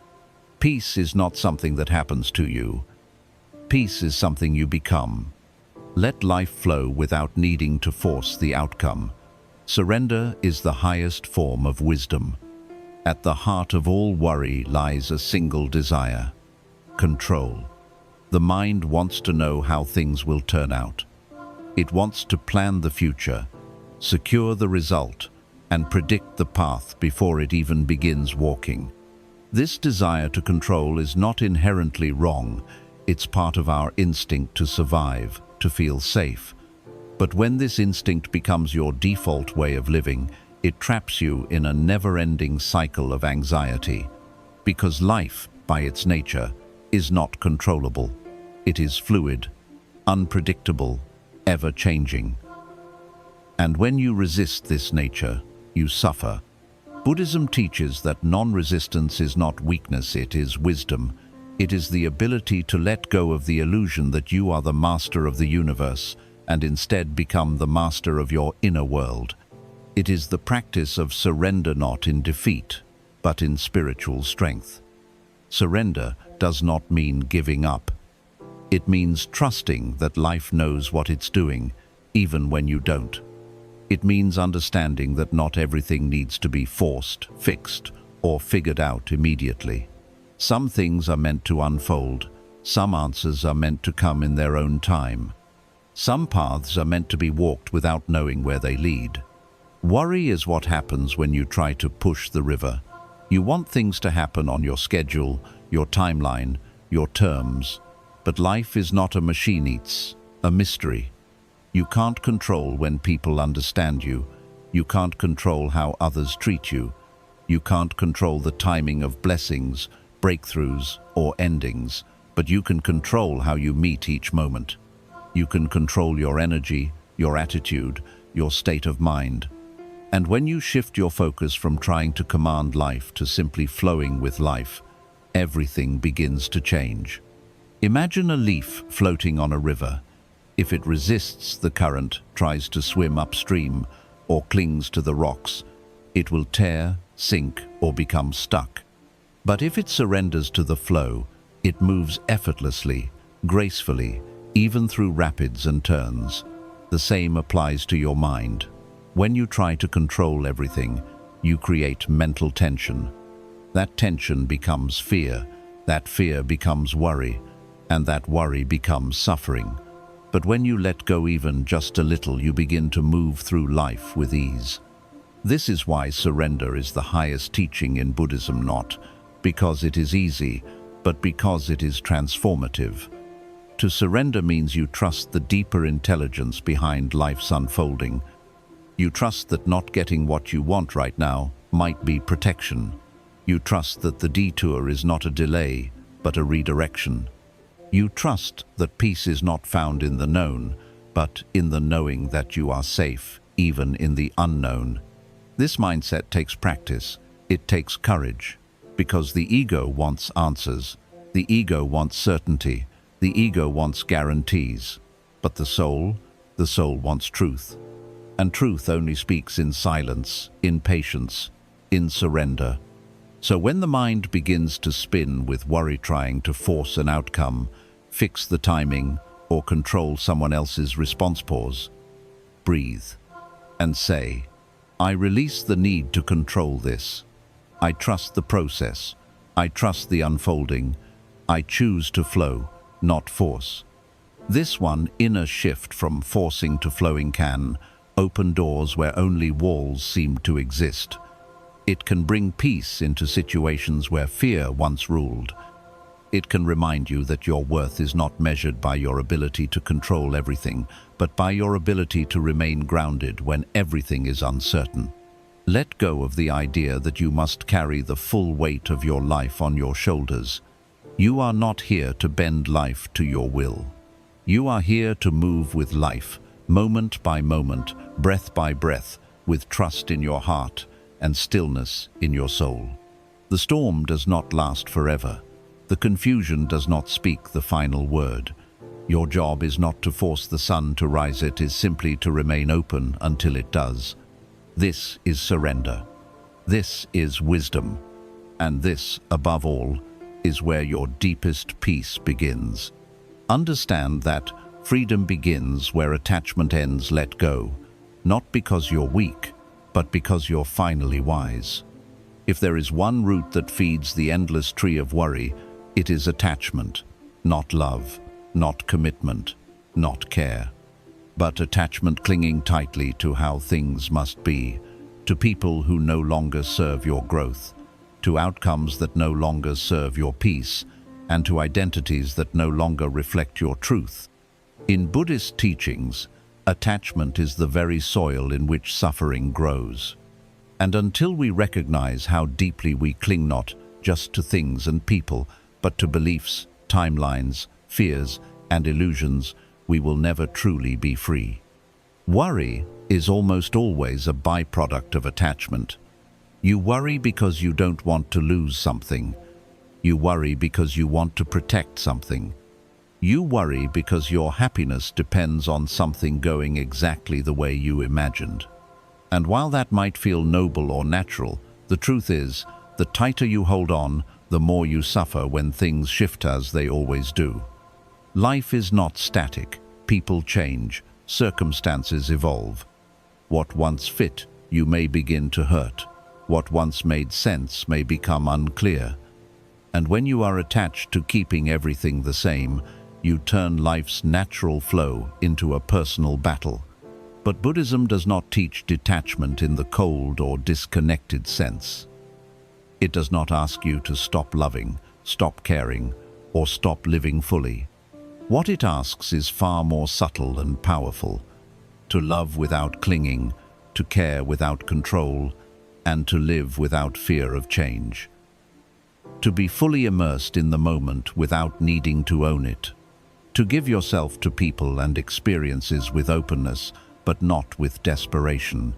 peace is not something that happens to you. Peace is something you become. Let life flow without needing to force the outcome. Surrender is the highest form of wisdom. At the heart of all worry lies a single desire: control. The mind wants to know how things will turn out. It wants to plan the future, secure the result, and predict the path before it even begins walking. This desire to control is not inherently wrong. It's part of our instinct to survive, to feel safe. But when this instinct becomes your default way of living, it traps you in a never-ending cycle of anxiety. Because life, by its nature, is not controllable. It is fluid, unpredictable, ever-changing. And when you resist this nature, you suffer. Buddhism teaches that non-resistance is not weakness, it is wisdom. It is the ability to let go of the illusion that you are the master of the universe and instead become the master of your inner world. It is the practice of surrender, not in defeat, but in spiritual strength. Surrender does not mean giving up. It means trusting that life knows what it's doing, even when you don't. It means understanding that not everything needs to be forced, fixed, or figured out immediately. Some things are meant to unfold. Some answers are meant to come in their own time. Some paths are meant to be walked without knowing where they lead. Worry is what happens when you try to push the river. You want things to happen on your schedule, your timeline, your terms. But life is not a machine, it's a mystery. You can't control when people understand you. You can't control how others treat you. You can't control the timing of blessings, breakthroughs, or endings, but you can control how you meet each moment. You can control your energy, your attitude, your state of mind. And when you shift your focus from trying to command life to simply flowing with life, everything begins to change. Imagine a leaf floating on a river. If it resists the current, tries to swim upstream, or clings to the rocks, it will tear, sink, or become stuck. But if it surrenders to the flow, it moves effortlessly, gracefully, even through rapids and turns. The same applies to your mind. When you try to control everything, you create mental tension. That tension becomes fear, that fear becomes worry, and that worry becomes suffering. But when you let go even just a little, you begin to move through life with ease. This is why surrender is the highest teaching in Buddhism, not because it is easy, but because it is transformative. To surrender means you trust the deeper intelligence behind life's unfolding. You trust that not getting what you want right now might be protection. You trust that the detour is not a delay, but a redirection. You trust that peace is not found in the known, but in the knowing that you are safe, even in the unknown. This mindset takes practice. It takes courage, because the ego wants answers. The ego wants certainty. The ego wants guarantees. But the soul wants truth. And truth only speaks in silence, in patience, in surrender. So when the mind begins to spin with worry, trying to force an outcome, fix the timing, or control someone else's response, pause, breathe, and say, I release the need to control this. I trust the process. I trust the unfolding. I choose to flow, not force. This one inner shift from forcing to flowing can open doors where only walls seem to exist. It can bring peace into situations where fear once ruled. It can remind you that your worth is not measured by your ability to control everything, but by your ability to remain grounded when everything is uncertain. Let go of the idea that you must carry the full weight of your life on your shoulders. You are not here to bend life to your will. You are here to move with life, moment by moment, breath by breath, with trust in your heart and stillness in your soul. The storm does not last forever. The confusion does not speak the final word. Your job is not to force the sun to rise, it is simply to remain open until it does. This is surrender. This is wisdom, and this, above all, is where your deepest peace begins. Understand that freedom begins where attachment ends. Let go, not because you're weak, but because you're finally wise. If there is one root that feeds the endless tree of worry, it is attachment, not love, not commitment, not care, but attachment clinging tightly to how things must be, to people who no longer serve your growth, to outcomes that no longer serve your peace, and to identities that no longer reflect your truth. In Buddhist teachings, attachment is the very soil in which suffering grows. And until we recognize how deeply we cling not just to things and people, but to beliefs, timelines, fears, and illusions, we will never truly be free. Worry is almost always a byproduct of attachment. You worry because you don't want to lose something. You worry because you want to protect something. You worry because your happiness depends on something going exactly the way you imagined. And while that might feel noble or natural, the truth is, the tighter you hold on, the more you suffer when things shift, as they always do. Life is not static. People change. Circumstances evolve. What once fit you may begin to hurt. What once made sense may become unclear. And when you are attached to keeping everything the same, you turn life's natural flow into a personal battle. But Buddhism does not teach detachment in the cold or disconnected sense. It does not ask you to stop loving, stop caring, or stop living fully. What it asks is far more subtle and powerful: to love without clinging, to care without control, and to live without fear of change. To be fully immersed in the moment without needing to own it. To give yourself to people and experiences with openness, but not with desperation.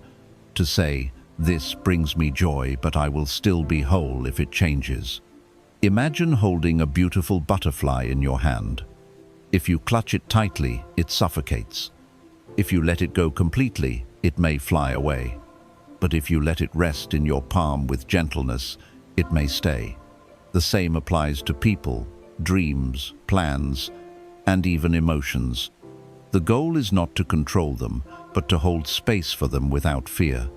To say, "This brings me joy, but I will still be whole if it changes." Imagine holding a beautiful butterfly in your hand. If you clutch it tightly, it suffocates. If you let it go completely, it may fly away. But if you let it rest in your palm with gentleness, it may stay. The same applies to people, dreams, plans, and even emotions. The goal is not to control them, but to hold space for them without fear.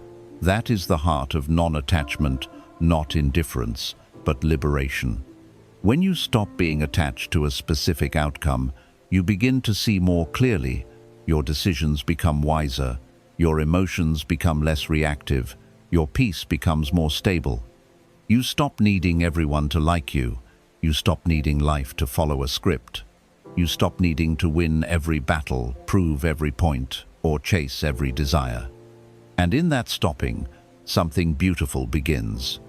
That is the heart of non-attachment, not indifference, but liberation. When you stop being attached to a specific outcome, you begin to see more clearly. Your decisions become wiser, your emotions become less reactive, your peace becomes more stable. You stop needing everyone to like you. You stop needing life to follow a script. You stop needing to win every battle, prove every point, or chase every desire. And in that stopping, something beautiful begins: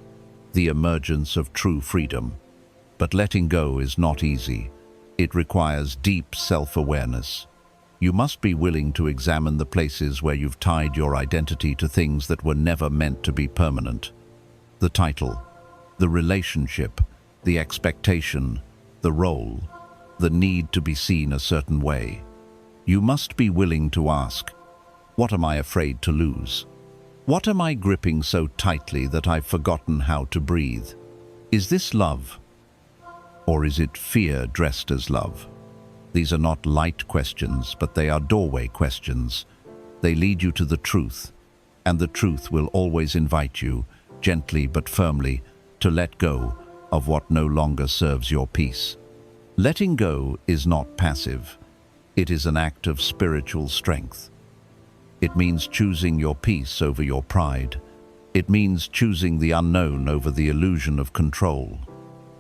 the emergence of true freedom. But letting go is not easy. It requires deep self-awareness. You must be willing to examine the places where you've tied your identity to things that were never meant to be permanent. The title, the relationship, the expectation, the role, the need to be seen a certain way. You must be willing to ask, what am I afraid to lose? What am I gripping so tightly that I've forgotten how to breathe? Is this love? Or is it fear dressed as love? These are not light questions, but they are doorway questions. They lead you to the truth, and the truth will always invite you, gently but firmly, to let go of what no longer serves your peace. Letting go is not passive. It is an act of spiritual strength. It means choosing your peace over your pride. It means choosing the unknown over the illusion of control.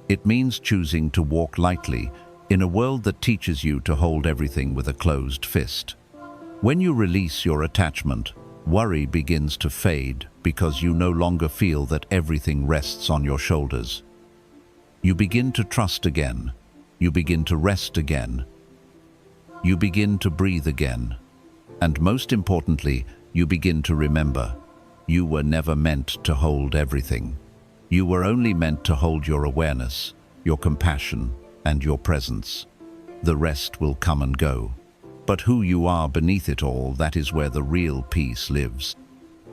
It means choosing to walk lightly in a world that teaches you to hold everything with a closed fist. When you release your attachment, worry begins to fade because you no longer feel that everything rests on your shoulders. You begin to trust again. You begin to rest again. You begin to breathe again. And most importantly, you begin to remember, you were never meant to hold everything. You were only meant to hold your awareness, your compassion, and your presence. The rest will come and go. But who you are beneath it all, that is where the real peace lives.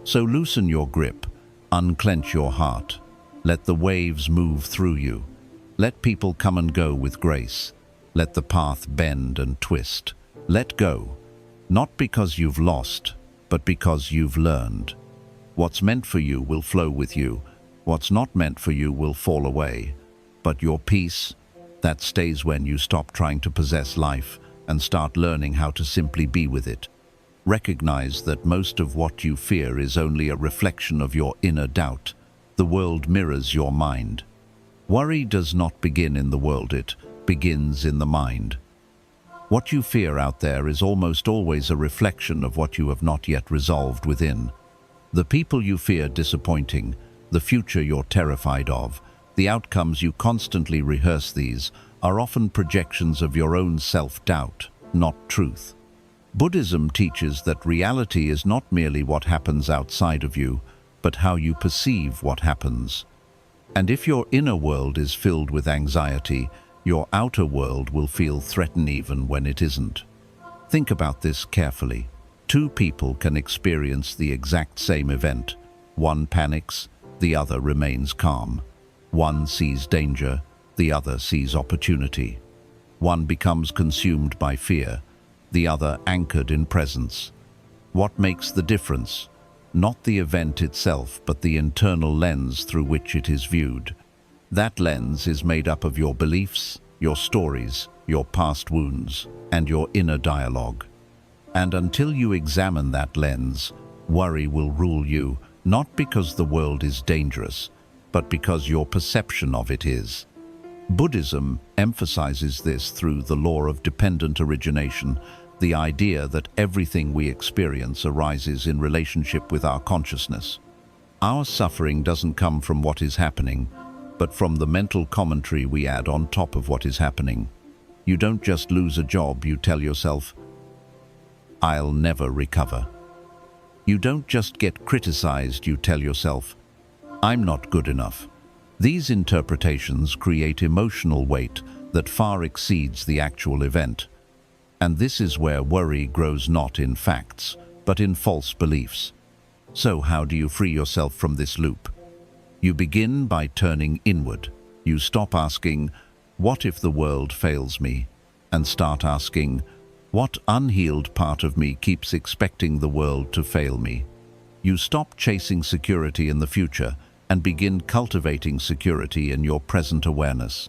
So loosen your grip, Unclench your heart. Let the waves move through you. Let people come and go with grace. Let the path bend and twist. Let go, not because you've lost, but because you've learned. What's meant for you will flow with you. What's not meant for you will fall away. But your peace, that stays when you stop trying to possess life and start learning how to simply be with it. Recognize that most of what you fear is only a reflection of your inner doubt. The world mirrors your mind. Worry does not begin in the world, it begins in the mind. What you fear out there is almost always a reflection of what you have not yet resolved within. The people you fear disappointing, the future you're terrified of, the outcomes you constantly rehearse, these are often projections of your own self-doubt, not truth. Buddhism teaches that reality is not merely what happens outside of you, but how you perceive what happens. And if your inner world is filled with anxiety, your outer world will feel threatened even when it isn't. Think about this carefully. Two people can experience the exact same event. One panics, the other remains calm. One sees danger, the other sees opportunity. One becomes consumed by fear, the other anchored in presence. What makes the difference? Not the event itself, but the internal lens through which it is viewed. That lens is made up of your beliefs, your stories, your past wounds, and your inner dialogue. And until you examine that lens, worry will rule you, not because the world is dangerous, but because your perception of it is. Buddhism emphasizes this through the law of dependent origination, the idea that everything we experience arises in relationship with our consciousness. Our suffering doesn't come from what is happening, but from the mental commentary we add on top of what is happening. You don't just lose a job, you tell yourself, "I'll never recover." You don't just get criticized, you tell yourself, "I'm not good enough." These interpretations create emotional weight that far exceeds the actual event. And this is where worry grows not in facts, but in false beliefs. So how do you free yourself from this loop? You begin by turning inward. You stop asking, "What if the world fails me?" and start asking, "What unhealed part of me keeps expecting the world to fail me?" You stop chasing security in the future and begin cultivating security in your present awareness.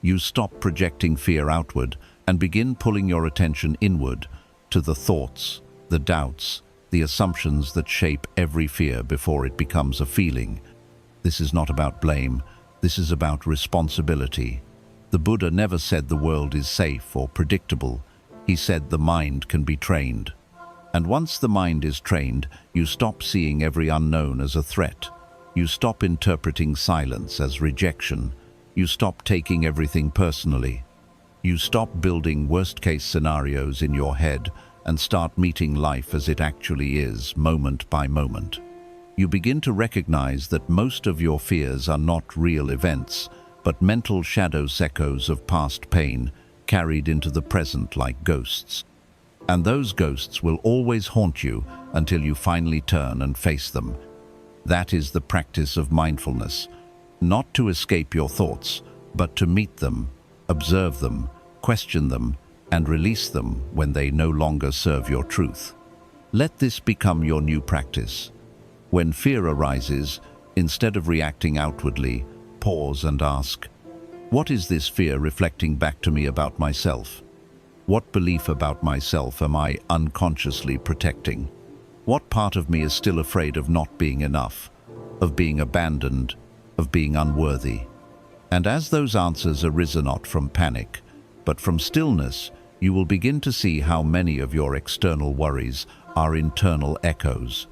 You stop projecting fear outward and begin pulling your attention inward to the thoughts, the doubts, the assumptions that shape every fear before it becomes a feeling. This is not about blame, this is about responsibility. The Buddha never said the world is safe or predictable. He said the mind can be trained. And once the mind is trained, you stop seeing every unknown as a threat. You stop interpreting silence as rejection. You stop taking everything personally. You stop building worst-case scenarios in your head and start meeting life as it actually is, moment by moment. You begin to recognize that most of your fears are not real events, but mental shadow echoes of past pain carried into the present like ghosts. And those ghosts will always haunt you until you finally turn and face them. That is the practice of mindfulness, not to escape your thoughts, but to meet them, observe them, question them, and release them when they no longer serve your truth. Let this become your new practice. When fear arises, instead of reacting outwardly, pause and ask, "What is this fear reflecting back to me about myself? What belief about myself am I unconsciously protecting? What part of me is still afraid of not being enough, of being abandoned, of being unworthy?" And as those answers arise not from panic, but from stillness, you will begin to see how many of your external worries are internal echoes.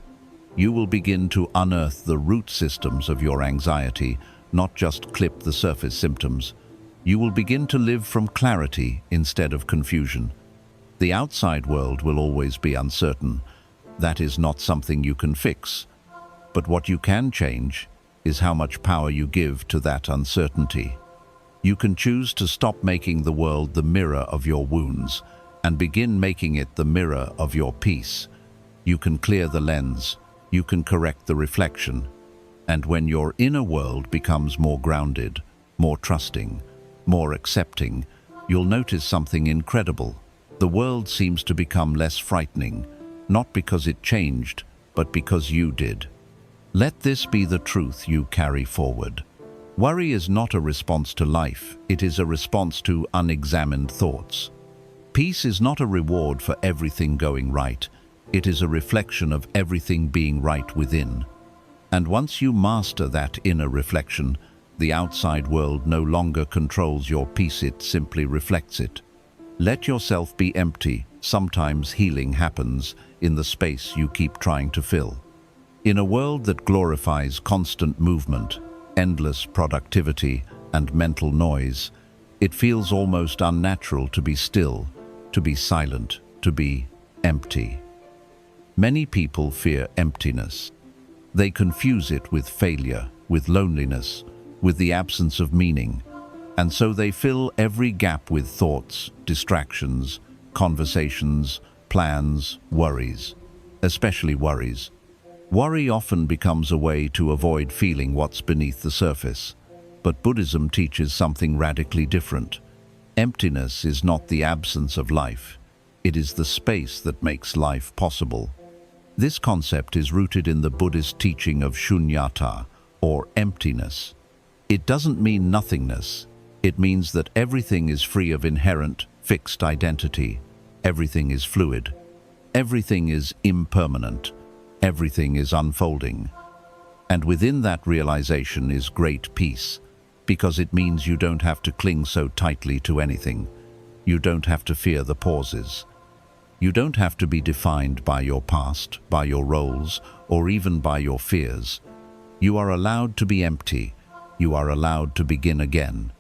You will begin to unearth the root systems of your anxiety, not just clip the surface symptoms. You will begin to live from clarity instead of confusion. The outside world will always be uncertain. That is not something you can fix. But what you can change is how much power you give to that uncertainty. You can choose to stop making the world the mirror of your wounds and begin making it the mirror of your peace. You can clear the lens. You can correct the reflection. And when your inner world becomes more grounded, more trusting, more accepting, you'll notice something incredible. The world seems to become less frightening, not because it changed, but because you did. Let this be the truth you carry forward. Worry is not a response to life, it is a response to unexamined thoughts. Peace is not a reward for everything going right, it is a reflection of everything being right within. And once you master that inner reflection, the outside world no longer controls your peace, it simply reflects it. Let yourself be empty. Sometimes healing happens in the space you keep trying to fill. In a world that glorifies constant movement, endless productivity, and mental noise, it feels almost unnatural to be still, to be silent, to be empty. Many people fear emptiness. They confuse it with failure, with loneliness, with the absence of meaning, and so they fill every gap with thoughts, distractions, conversations, plans, worries, especially worries. Worry often becomes a way to avoid feeling what's beneath the surface, but Buddhism teaches something radically different. Emptiness is not the absence of life, it is the space that makes life possible. This concept is rooted in the Buddhist teaching of shunyata, or emptiness. It doesn't mean nothingness. It means that everything is free of inherent, fixed identity. Everything is fluid. Everything is impermanent. Everything is unfolding. And within that realization is great peace, because it means you don't have to cling so tightly to anything. You don't have to fear the pauses. You don't have to be defined by your past, by your roles, or even by your fears. You are allowed to be empty. You are allowed to begin again.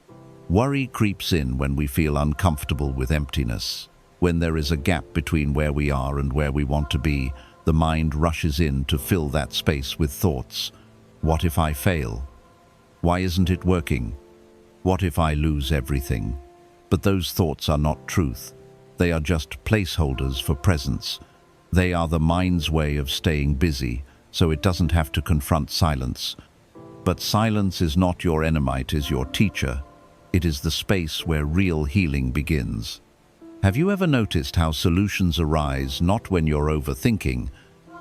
Worry creeps in when we feel uncomfortable with emptiness. When there is a gap between where we are and where we want to be, the mind rushes in to fill that space with thoughts. What if I fail? Why isn't it working? What if I lose everything? But those thoughts are not truth. They are just placeholders for presence. They are the mind's way of staying busy, so it doesn't have to confront silence. But silence is not your enemy, it is your teacher. It is the space where real healing begins. Have you ever noticed how solutions arise not when you're overthinking,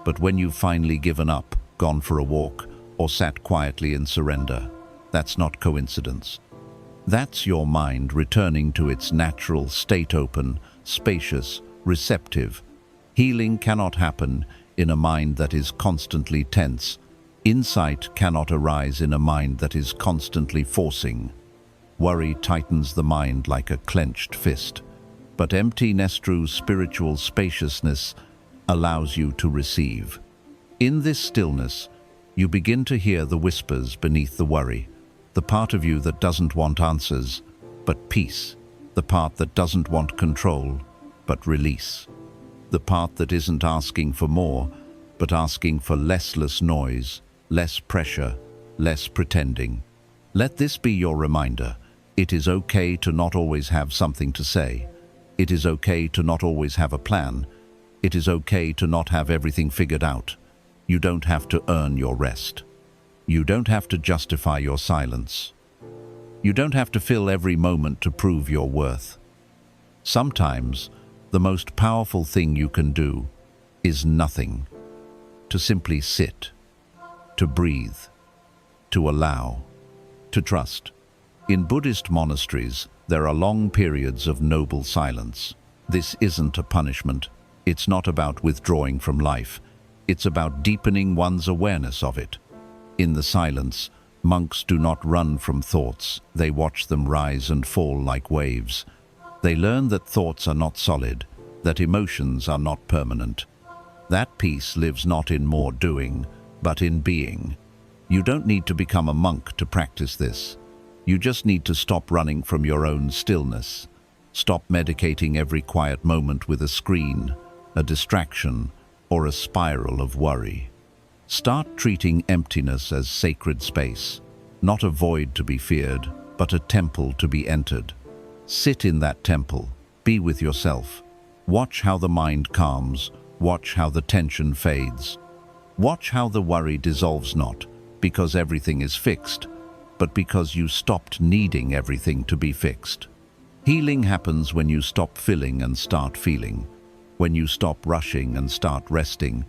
but when you've finally given up, gone for a walk, or sat quietly in surrender? That's not coincidence. That's your mind returning to its natural state, open, spacious, receptive. Healing cannot happen in a mind that is constantly tense. Insight cannot arise in a mind that is constantly forcing. Worry tightens the mind like a clenched fist, but emptiness through spiritual spaciousness allows you to receive. In this stillness, you begin to hear the whispers beneath the worry, the part of you that doesn't want answers, but peace, the part that doesn't want control, but release, the part that isn't asking for more, but asking for less noise, less pressure, less pretending. Let this be your reminder. It is okay to not always have something to say. It is okay to not always have a plan. It is okay to not have everything figured out. You don't have to earn your rest. You don't have to justify your silence. You don't have to fill every moment to prove your worth. Sometimes, the most powerful thing you can do is nothing. To simply sit, to breathe, to allow, to trust. In Buddhist monasteries, there are long periods of noble silence. This isn't a punishment. It's not about withdrawing from life. It's about deepening one's awareness of it. In the silence, monks do not run from thoughts. They watch them rise and fall like waves. They learn that thoughts are not solid, that emotions are not permanent. That peace lives not in more doing, but in being. You don't need to become a monk to practice this. You just need to stop running from your own stillness. Stop medicating every quiet moment with a screen, a distraction, or a spiral of worry. Start treating emptiness as sacred space, not a void to be feared, but a temple to be entered. Sit in that temple, be with yourself. Watch how the mind calms, watch how the tension fades. Watch how the worry dissolves not, because everything is fixed, but because you stopped needing everything to be fixed. Healing happens when you stop feeling and start feeling, when you stop rushing and start resting,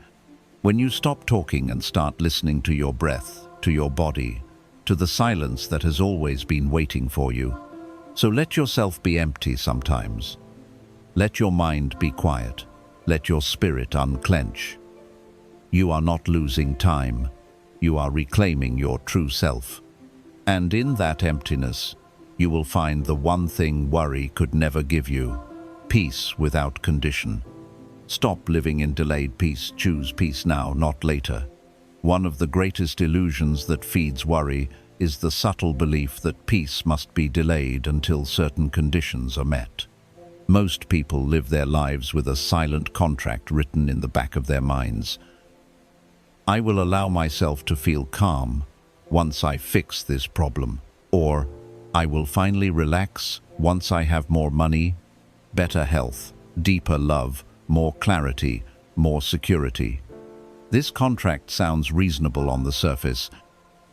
when you stop talking and start listening to your breath, to your body, to the silence that has always been waiting for you. So let yourself be empty sometimes. Let your mind be quiet. Let your spirit unclench. You are not losing time. You are reclaiming your true self. And in that emptiness, you will find the one thing worry could never give you: peace without condition. Stop living in delayed peace. Choose peace now, not later. One of the greatest illusions that feeds worry is the subtle belief that peace must be delayed until certain conditions are met. Most people live their lives with a silent contract written in the back of their minds. I will allow myself to feel calm once I fix this problem, or I will finally relax once I have more money, better health, deeper love, more clarity, more security. This contract sounds reasonable on the surface,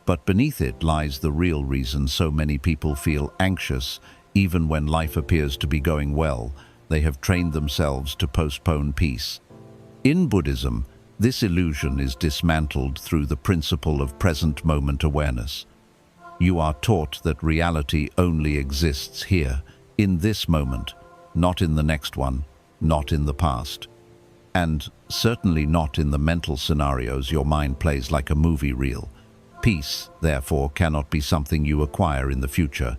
but beneath it lies the real reason so many people feel anxious even when life appears to be going well. They have trained themselves to postpone peace. In Buddhism, this illusion is dismantled through the principle of present moment awareness. You are taught that reality only exists here, in this moment, not in the next one, not in the past, and certainly not in the mental scenarios your mind plays like a movie reel. Peace, therefore, cannot be something you acquire in the future.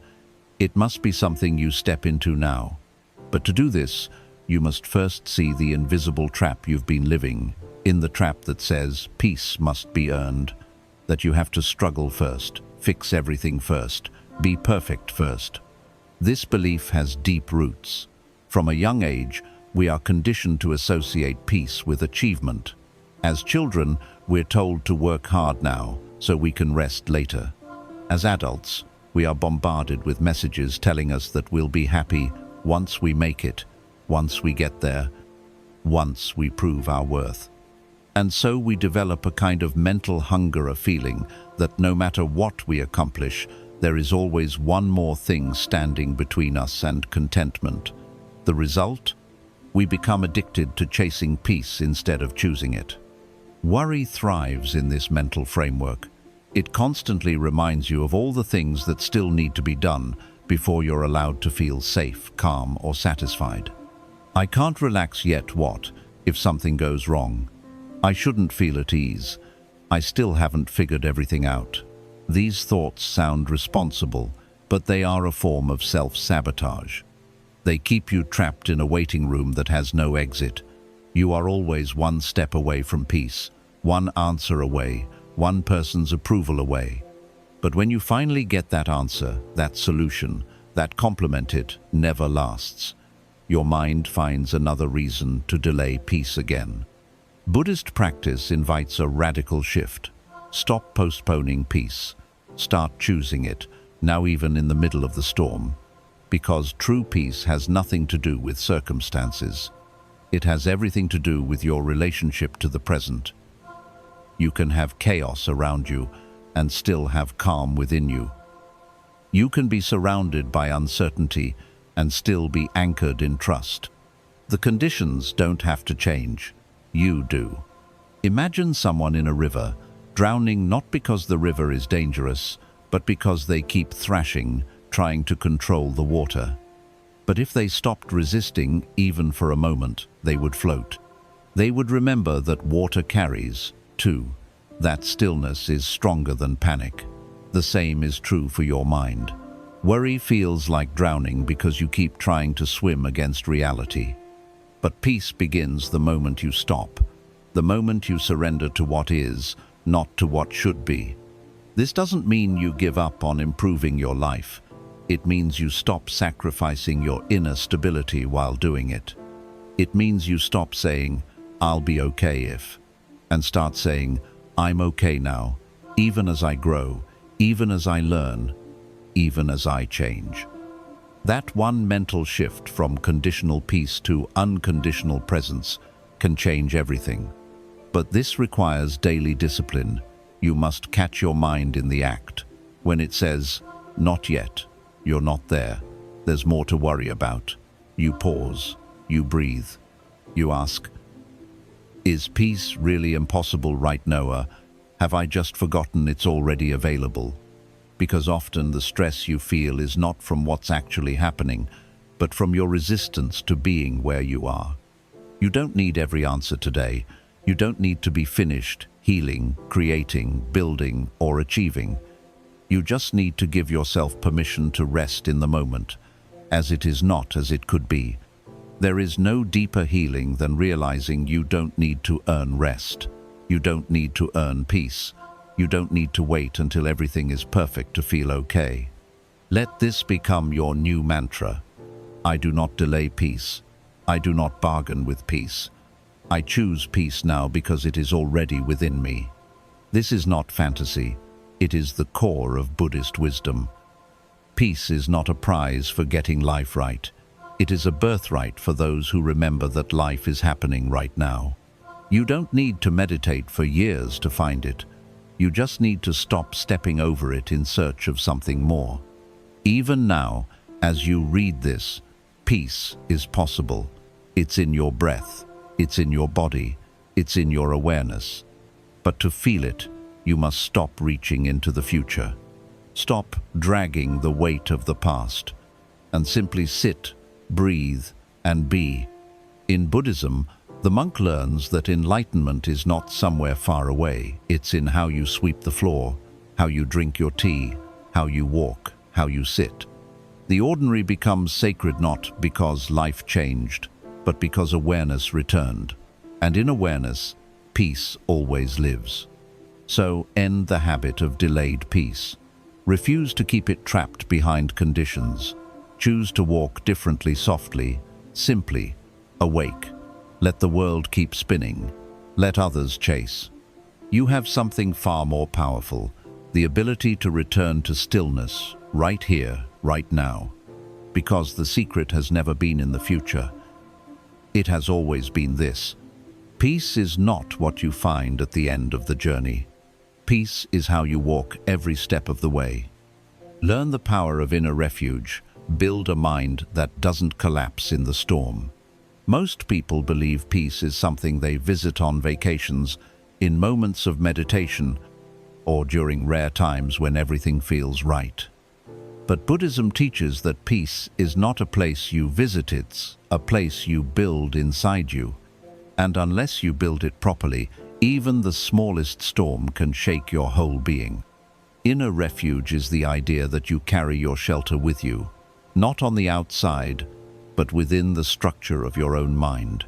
It must be something you step into now. But to do this, you must first see the invisible trap you've been living in, the trap that says peace must be earned, that you have to struggle first, fix everything first, be perfect first. This belief has deep roots. From a young age, we are conditioned to associate peace with achievement. As children, we're told to work hard now so we can rest later. As adults, we are bombarded with messages telling us that we'll be happy once we make it, once we get there, once we prove our worth. And so we develop a kind of mental hunger, a feeling that no matter what we accomplish, there is always one more thing standing between us and contentment. The result? We become addicted to chasing peace instead of choosing it. Worry thrives in this mental framework. It constantly reminds you of all the things that still need to be done before you're allowed to feel safe, calm, or satisfied. I can't relax yet. What if something goes wrong? I shouldn't feel at ease. I still haven't figured everything out. These thoughts sound responsible, but they are a form of self-sabotage. They keep you trapped in a waiting room that has no exit. You are always one step away from peace, one answer away, one person's approval away. But when you finally get that answer, that solution, that compliment, it never lasts. Your mind finds another reason to delay peace again. Buddhist practice invites a radical shift. Stop postponing peace. Start choosing it, now even in the middle of the storm. Because true peace has nothing to do with circumstances. It has everything to do with your relationship to the present. You can have chaos around you and still have calm within you. You can be surrounded by uncertainty and still be anchored in trust. The conditions don't have to change. You do. Imagine someone in a river, drowning not because the river is dangerous, but because they keep thrashing, trying to control the water. But if they stopped resisting, even for a moment, they would float. They would remember that water carries, too. That stillness is stronger than panic. The same is true for your mind. Worry feels like drowning because you keep trying to swim against reality. But peace begins the moment you stop, the moment you surrender to what is, not to what should be. This doesn't mean you give up on improving your life. It means you stop sacrificing your inner stability while doing it. It means you stop saying, "I'll be okay if," and start saying, "I'm okay now, even as I grow, even as I learn, even as I change." That one mental shift from conditional peace to unconditional presence can change everything. But this requires daily discipline. You must catch your mind in the act. When it says, "Not yet," you're not there. There's more to worry about. You pause. You breathe. You ask, "Is peace really impossible right now? Have I just forgotten it's already available?" Because often the stress you feel is not from what's actually happening, but from your resistance to being where you are. You don't need every answer today. You don't need to be finished, healing, creating, building, or achieving. You just need to give yourself permission to rest in the moment, as it is not as it could be. There is no deeper healing than realizing you don't need to earn rest. You don't need to earn peace. You don't need to wait until everything is perfect to feel okay. Let this become your new mantra. I do not delay peace. I do not bargain with peace. I choose peace now because it is already within me. This is not fantasy. It is the core of Buddhist wisdom. Peace is not a prize for getting life right. It is a birthright for those who remember that life is happening right now. You don't need to meditate for years to find it. You just need to stop stepping over it in search of something more. Even now, as you read this, peace is possible. It's in your breath. It's in your body. It's in your awareness. But to feel it, you must stop reaching into the future. Stop dragging the weight of the past, and simply sit, breathe, and be. In Buddhism, the monk learns that enlightenment is not somewhere far away. It's in how you sweep the floor, how you drink your tea, how you walk, how you sit. The ordinary becomes sacred not because life changed, but because awareness returned. And in awareness, peace always lives. So end the habit of delayed peace. Refuse to keep it trapped behind conditions. Choose to walk differently, softly, simply, awake. Let the world keep spinning. Let others chase. You have something far more powerful, the ability to return to stillness, right here, right now. Because the secret has never been in the future. It has always been this. Peace is not what you find at the end of the journey. Peace is how you walk every step of the way. Learn the power of inner refuge. Build a mind that doesn't collapse in the storm. Most people believe peace is something they visit on vacations, in moments of meditation, or during rare times when everything feels right. But Buddhism teaches that peace is not a place you visit, it's a place you build inside you. And unless you build it properly, even the smallest storm can shake your whole being. Inner refuge is the idea that you carry your shelter with you, not on the outside, but within the structure of your own mind.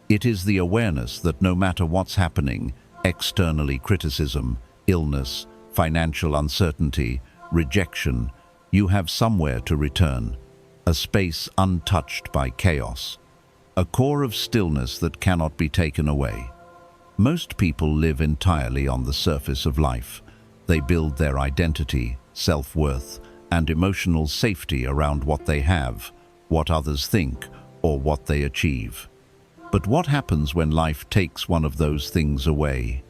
It is the awareness that no matter what's happening, externally criticism, illness, financial uncertainty, rejection, you have somewhere to return, a space untouched by chaos, a core of stillness that cannot be taken away. Most people live entirely on the surface of life. They build their identity, self-worth, and emotional safety around what they have, what others think, or what they achieve. But what happens when life takes one of those things away?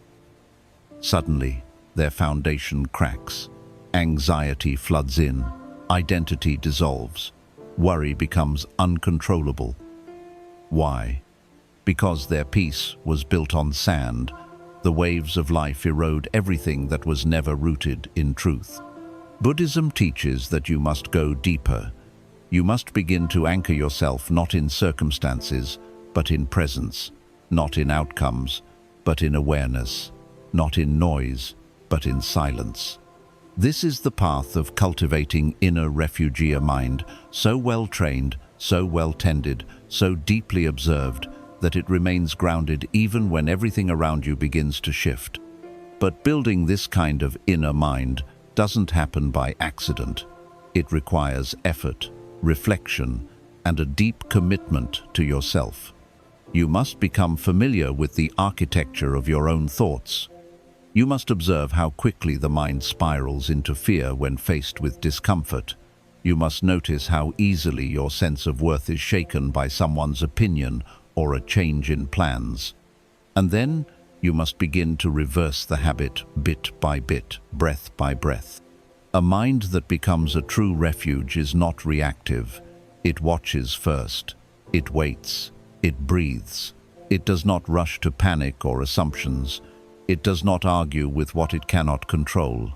Suddenly, their foundation cracks. Anxiety floods in. Identity dissolves. Worry becomes uncontrollable. Why? Because their peace was built on sand. The waves of life erode everything that was never rooted in truth. Buddhism teaches that you must go deeper. You must begin to anchor yourself not in circumstances, but in presence, not in outcomes, but in awareness, not in noise, but in silence. This is the path of cultivating inner refugee mind, so well trained, so well tended, so deeply observed, that it remains grounded even when everything around you begins to shift. But building this kind of inner mind doesn't happen by accident. It requires effort, reflection, and a deep commitment to yourself. You must become familiar with the architecture of your own thoughts. You must observe how quickly the mind spirals into fear when faced with discomfort. You must notice how easily your sense of worth is shaken by someone's opinion or a change in plans. And then You must begin to reverse the habit bit by bit, breath by breath. A mind that becomes a true refuge is not reactive. It watches first. It waits. It breathes. It does not rush to panic or assumptions. It does not argue with what it cannot control.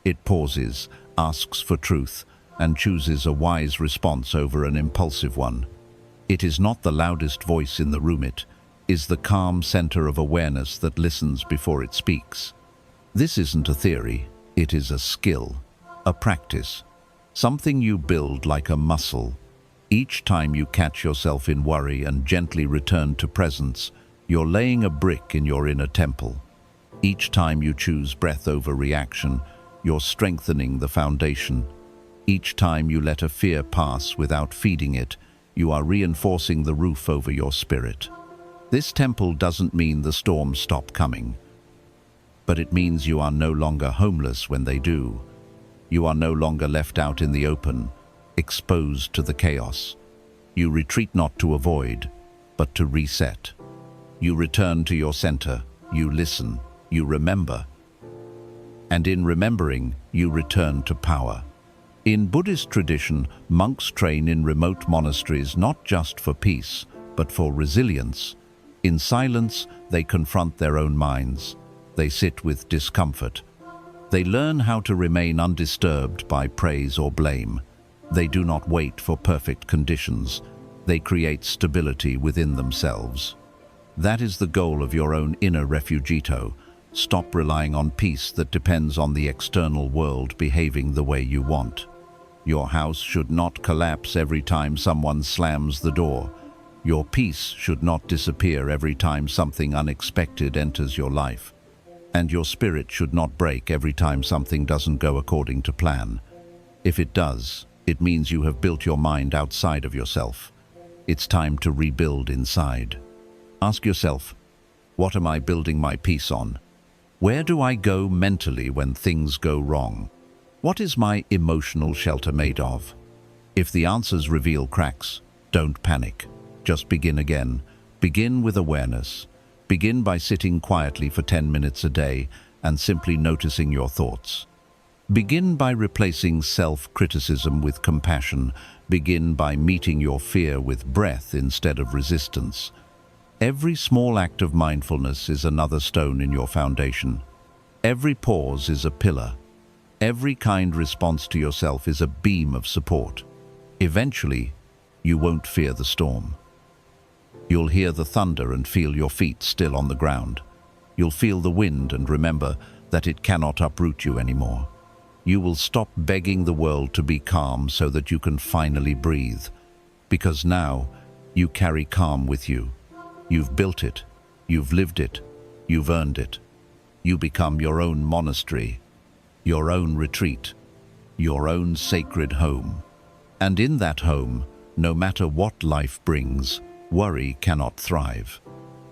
It pauses, asks for truth, and chooses a wise response over an impulsive one. It is not the loudest voice in the room, it is the calm center of awareness that listens before it speaks. This isn't a theory, it is a skill, a practice, something you build like a muscle. Each time you catch yourself in worry and gently return to presence, you're laying a brick in your inner temple. Each time you choose breath over reaction, you're strengthening the foundation. Each time you let a fear pass without feeding it, you are reinforcing the roof over your spirit. This temple doesn't mean the storms stop coming, but it means you are no longer homeless when they do. You are no longer left out in the open, exposed to the chaos. You retreat not to avoid, but to reset. You return to your center, you listen, you remember. And in remembering, you return to power. In Buddhist tradition, monks train in remote monasteries not just for peace, but for resilience. In silence, they confront their own minds. They sit with discomfort. They learn how to remain undisturbed by praise or blame. They do not wait for perfect conditions. They create stability within themselves. That is the goal of your own inner refugito. Stop relying on peace that depends on the external world behaving the way you want. Your house should not collapse every time someone slams the door. Your peace should not disappear every time something unexpected enters your life. And your spirit should not break every time something doesn't go according to plan. If it does, it means you have built your mind outside of yourself. It's time to rebuild inside. Ask yourself, what am I building my peace on? Where do I go mentally when things go wrong? What is my emotional shelter made of? If the answers reveal cracks, don't panic. Just begin again. Begin with awareness. Begin by sitting quietly for 10 minutes a day and simply noticing your thoughts. Begin by replacing self-criticism with compassion. Begin by meeting your fear with breath instead of resistance. Every small act of mindfulness is another stone in your foundation. Every pause is a pillar. Every kind response to yourself is a beam of support. Eventually, you won't fear the storm. You'll hear the thunder and feel your feet still on the ground. You'll feel the wind and remember that it cannot uproot you anymore. You will stop begging the world to be calm so that you can finally breathe. Because now, you carry calm with you. You've built it. You've lived it. You've earned it. You become your own monastery, your own retreat, your own sacred home. And in that home, no matter what life brings, worry cannot thrive.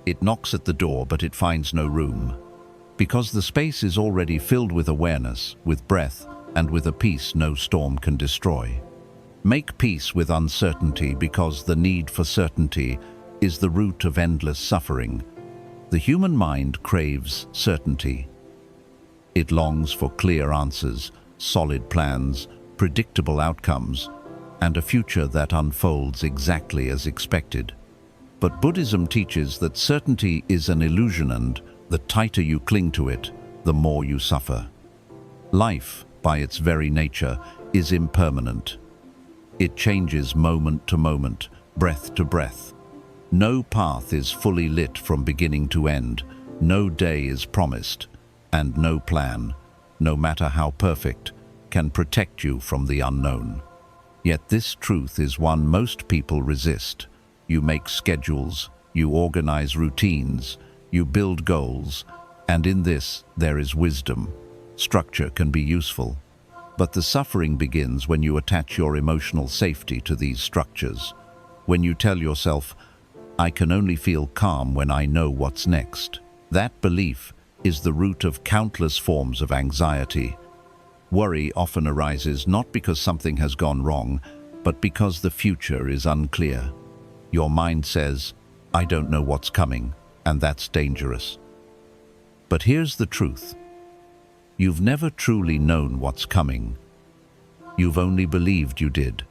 It knocks at the door, but it finds no room. Because the space is already filled with awareness, with breath, and with a peace no storm can destroy. Make peace with uncertainty, because the need for certainty is the root of endless suffering. The human mind craves certainty. It longs for clear answers, solid plans, predictable outcomes, and a future that unfolds exactly as expected. But Buddhism teaches that certainty is an illusion, and the tighter you cling to it, the more you suffer. Life, by its very nature, is impermanent. It changes moment to moment, breath to breath. No path is fully lit from beginning to end, no day is promised, and no plan, no matter how perfect, can protect you from the unknown. Yet this truth is one most people resist. You make schedules, you organize routines, you build goals, and in this there is wisdom. Structure can be useful, but the suffering begins when you attach your emotional safety to these structures. When you tell yourself, I can only feel calm when I know what's next. That belief is the root of countless forms of anxiety. Worry often arises not because something has gone wrong, but because the future is unclear. Your mind says, I don't know what's coming, and that's dangerous. But here's the truth. You've never truly known what's coming. You've only believed you did.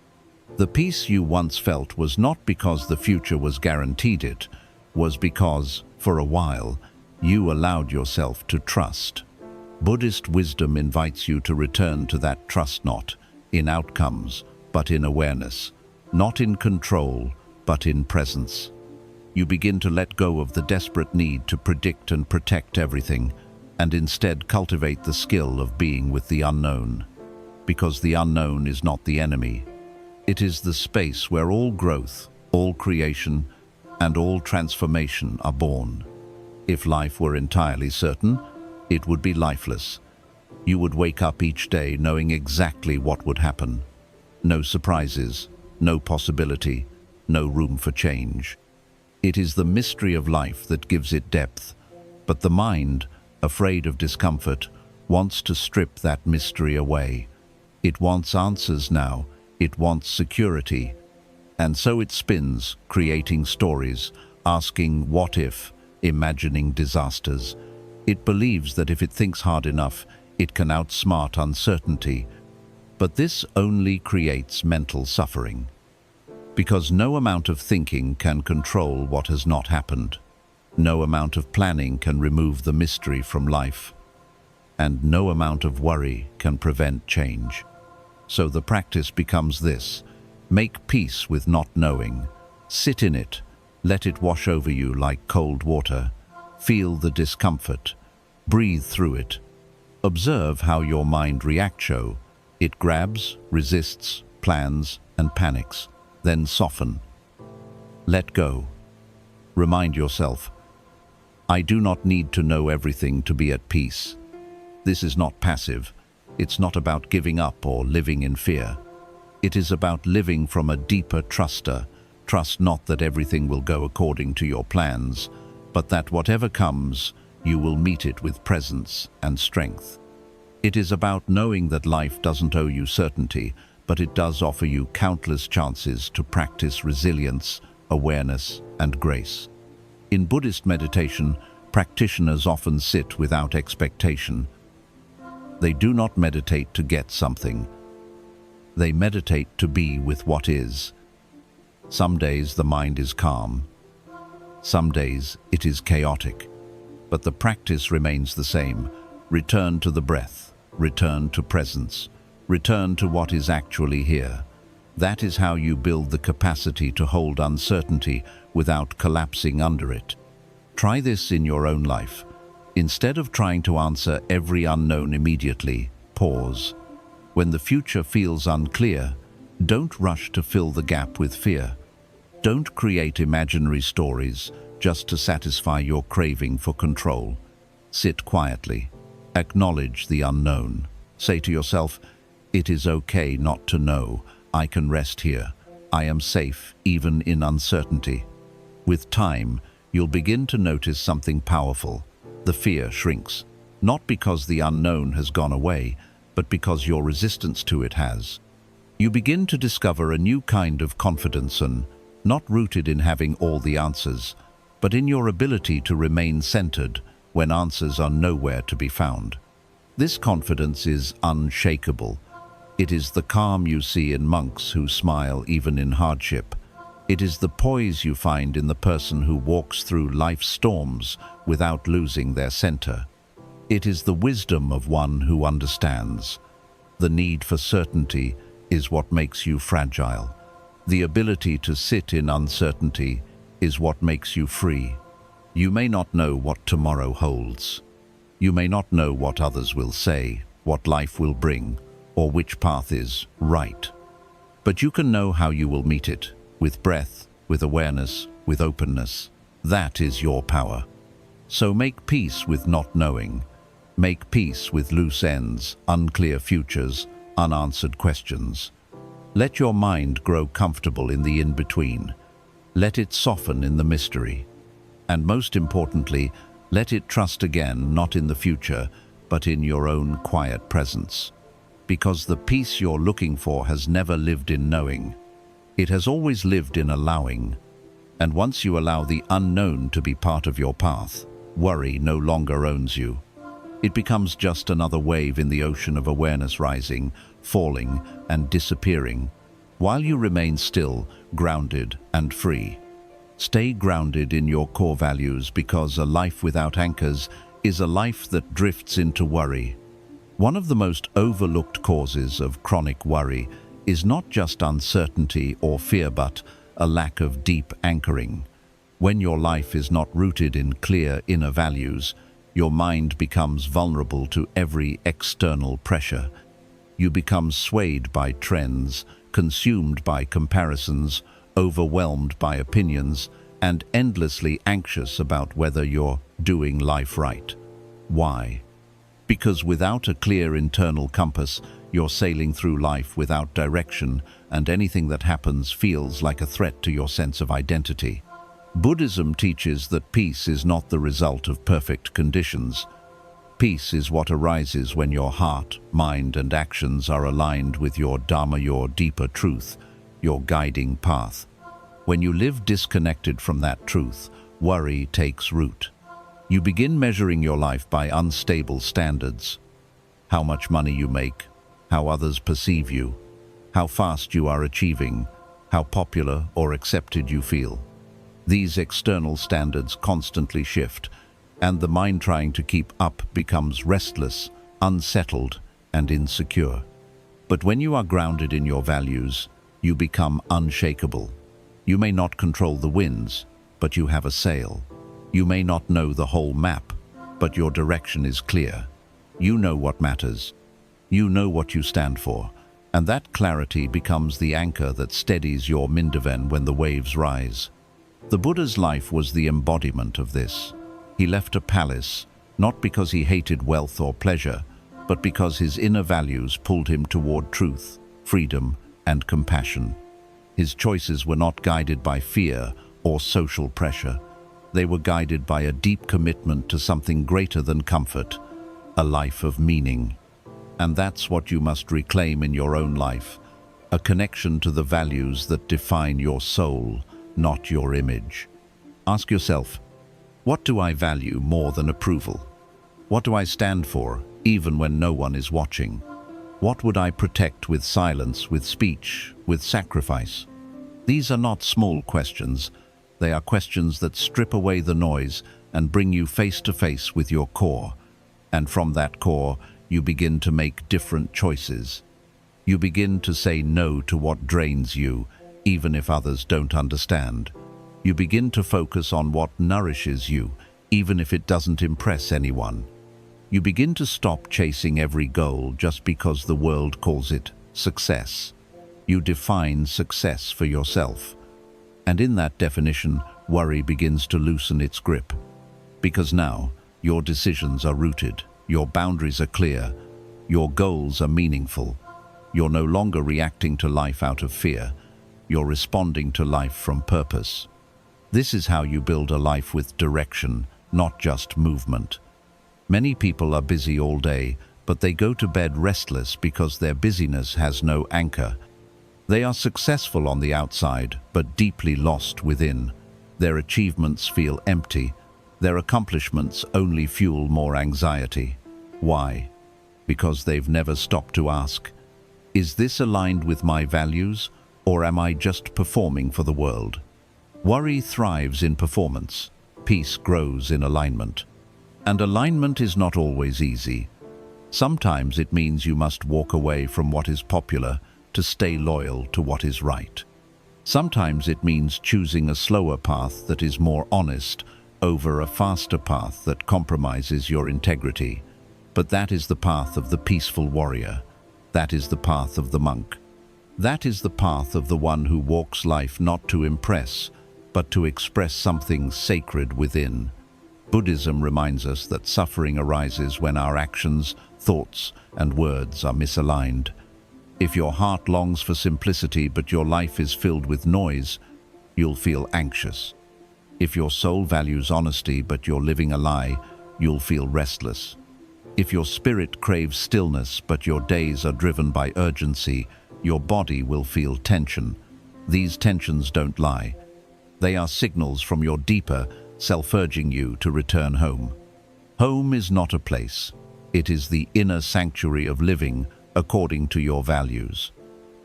The peace you once felt was not because the future was guaranteed, it was because, for a while, you allowed yourself to trust. Buddhist wisdom invites you to return to that trust, not in outcomes, but in awareness, not in control, but in presence. You begin to let go of the desperate need to predict and protect everything, and instead cultivate the skill of being with the unknown. Because the unknown is not the enemy. It is the space where all growth, all creation, and all transformation are born. If life were entirely certain, it would be lifeless. You would wake up each day knowing exactly what would happen. No surprises, no possibility, no room for change. It is the mystery of life that gives it depth, but the mind, afraid of discomfort, wants to strip that mystery away. It wants answers now, it wants security, and so it spins, creating stories, asking what if, imagining disasters. It believes that if it thinks hard enough, it can outsmart uncertainty. But this only creates mental suffering. Because no amount of thinking can control what has not happened. No amount of planning can remove the mystery from life. And no amount of worry can prevent change. So the practice becomes this: make peace with not knowing. Sit in it, let it wash over you like cold water. Feel the discomfort, breathe through it. Observe how your mind reacts. It grabs, resists, plans, and panics. Then soften. Let go. Remind yourself, I do not need to know everything to be at peace. This is not passive. It's not about giving up or living in fear. It is about living from a deeper truster. Trust not that everything will go according to your plans, but that whatever comes, you will meet it with presence and strength. It is about knowing that life doesn't owe you certainty, but it does offer you countless chances to practice resilience, awareness, and grace. In Buddhist meditation, practitioners often sit without expectation. They do not meditate to get something. They meditate to be with what is. Some days the mind is calm. Some days it is chaotic. But the practice remains the same. Return to the breath. Return to presence. Return to what is actually here. That is how you build the capacity to hold uncertainty without collapsing under it. Try this in your own life. Instead of trying to answer every unknown immediately, pause. When the future feels unclear, don't rush to fill the gap with fear. Don't create imaginary stories just to satisfy your craving for control. Sit quietly. Acknowledge the unknown. Say to yourself, it is okay not to know. I can rest here. I am safe even in uncertainty. With time, you'll begin to notice something powerful. The fear shrinks, not because the unknown has gone away, but because your resistance to it has. You begin to discover a new kind of confidence, and not rooted in having all the answers, but in your ability to remain centered when answers are nowhere to be found. This confidence is unshakable. It is the calm you see in monks who smile even in hardship. It is the poise you find in the person who walks through life's storms without losing their center. It is the wisdom of one who understands. The need for certainty is what makes you fragile. The ability to sit in uncertainty is what makes you free. You may not know what tomorrow holds. You may not know what others will say, what life will bring, or which path is right. But you can know how you will meet it, with breath, with awareness, with openness. That is your power. So make peace with not knowing. Make peace with loose ends, unclear futures, unanswered questions. Let your mind grow comfortable in the in-between. Let it soften in the mystery. And most importantly, let it trust again, not in the future, but in your own quiet presence. Because the peace you're looking for has never lived in knowing. It has always lived in allowing. And once you allow the unknown to be part of your path, worry no longer owns you. It becomes just another wave in the ocean of awareness, rising, falling, and disappearing, while you remain still, grounded, and free. Stay grounded in your core values, because a life without anchors is a life that drifts into worry. One of the most overlooked causes of chronic worry is not just uncertainty or fear, but a lack of deep anchoring. When your life is not rooted in clear inner values, your mind becomes vulnerable to every external pressure. You become swayed by trends, consumed by comparisons, overwhelmed by opinions, and endlessly anxious about whether you're doing life right. Why? Because without a clear internal compass, you're sailing through life without direction, and anything that happens feels like a threat to your sense of identity. Buddhism teaches that peace is not the result of perfect conditions. Peace is what arises when your heart, mind, and actions are aligned with your Dharma, your deeper truth, your guiding path. When you live disconnected from that truth, worry takes root. You begin measuring your life by unstable standards. How much money you make, how others perceive you, how fast you are achieving, how popular or accepted you feel. These external standards constantly shift, and the mind trying to keep up becomes restless, unsettled, and insecure. But when you are grounded in your values, you become unshakable. You may not control the winds, but you have a sail. You may not know the whole map, but your direction is clear. You know what matters. You know what you stand for, and that clarity becomes the anchor that steadies your mindaven when the waves rise. The Buddha's life was the embodiment of this. He left a palace, not because he hated wealth or pleasure, but because his inner values pulled him toward truth, freedom, and compassion. His choices were not guided by fear or social pressure. They were guided by a deep commitment to something greater than comfort, a life of meaning. And that's what you must reclaim in your own life, a connection to the values that define your soul, not your image. Ask yourself, what do I value more than approval? What do I stand for, even when no one is watching? What would I protect with silence, with speech, with sacrifice? These are not small questions. They are questions that strip away the noise and bring you face to face with your core. And from that core, you begin to make different choices. You begin to say no to what drains you, even if others don't understand. You begin to focus on what nourishes you, even if it doesn't impress anyone. You begin to stop chasing every goal just because the world calls it success. You define success for yourself. And in that definition, worry begins to loosen its grip. Because now, your decisions are rooted, your boundaries are clear, your goals are meaningful. You're no longer reacting to life out of fear. You're responding to life from purpose. This is how you build a life with direction, not just movement. Many people are busy all day, but they go to bed restless because their busyness has no anchor. They are successful on the outside, but deeply lost within. Their achievements feel empty. Their accomplishments only fuel more anxiety. Why? Because they've never stopped to ask, is this aligned with my values, or am I just performing for the world? Worry thrives in performance. Peace grows in alignment. And alignment is not always easy. Sometimes it means you must walk away from what is popular to stay loyal to what is right. Sometimes it means choosing a slower path that is more honest over a faster path that compromises your integrity. But that is the path of the peaceful warrior. That is the path of the monk. That is the path of the one who walks life not to impress, but to express something sacred within. Buddhism reminds us that suffering arises when our actions, thoughts, and words are misaligned. If your heart longs for simplicity but your life is filled with noise, you'll feel anxious. If your soul values honesty but you're living a lie, you'll feel restless. If your spirit craves stillness but your days are driven by urgency, your body will feel tension. These tensions don't lie. They are signals from your deeper, self-urging you to return home. Home is not a place. It is the inner sanctuary of living according to your values.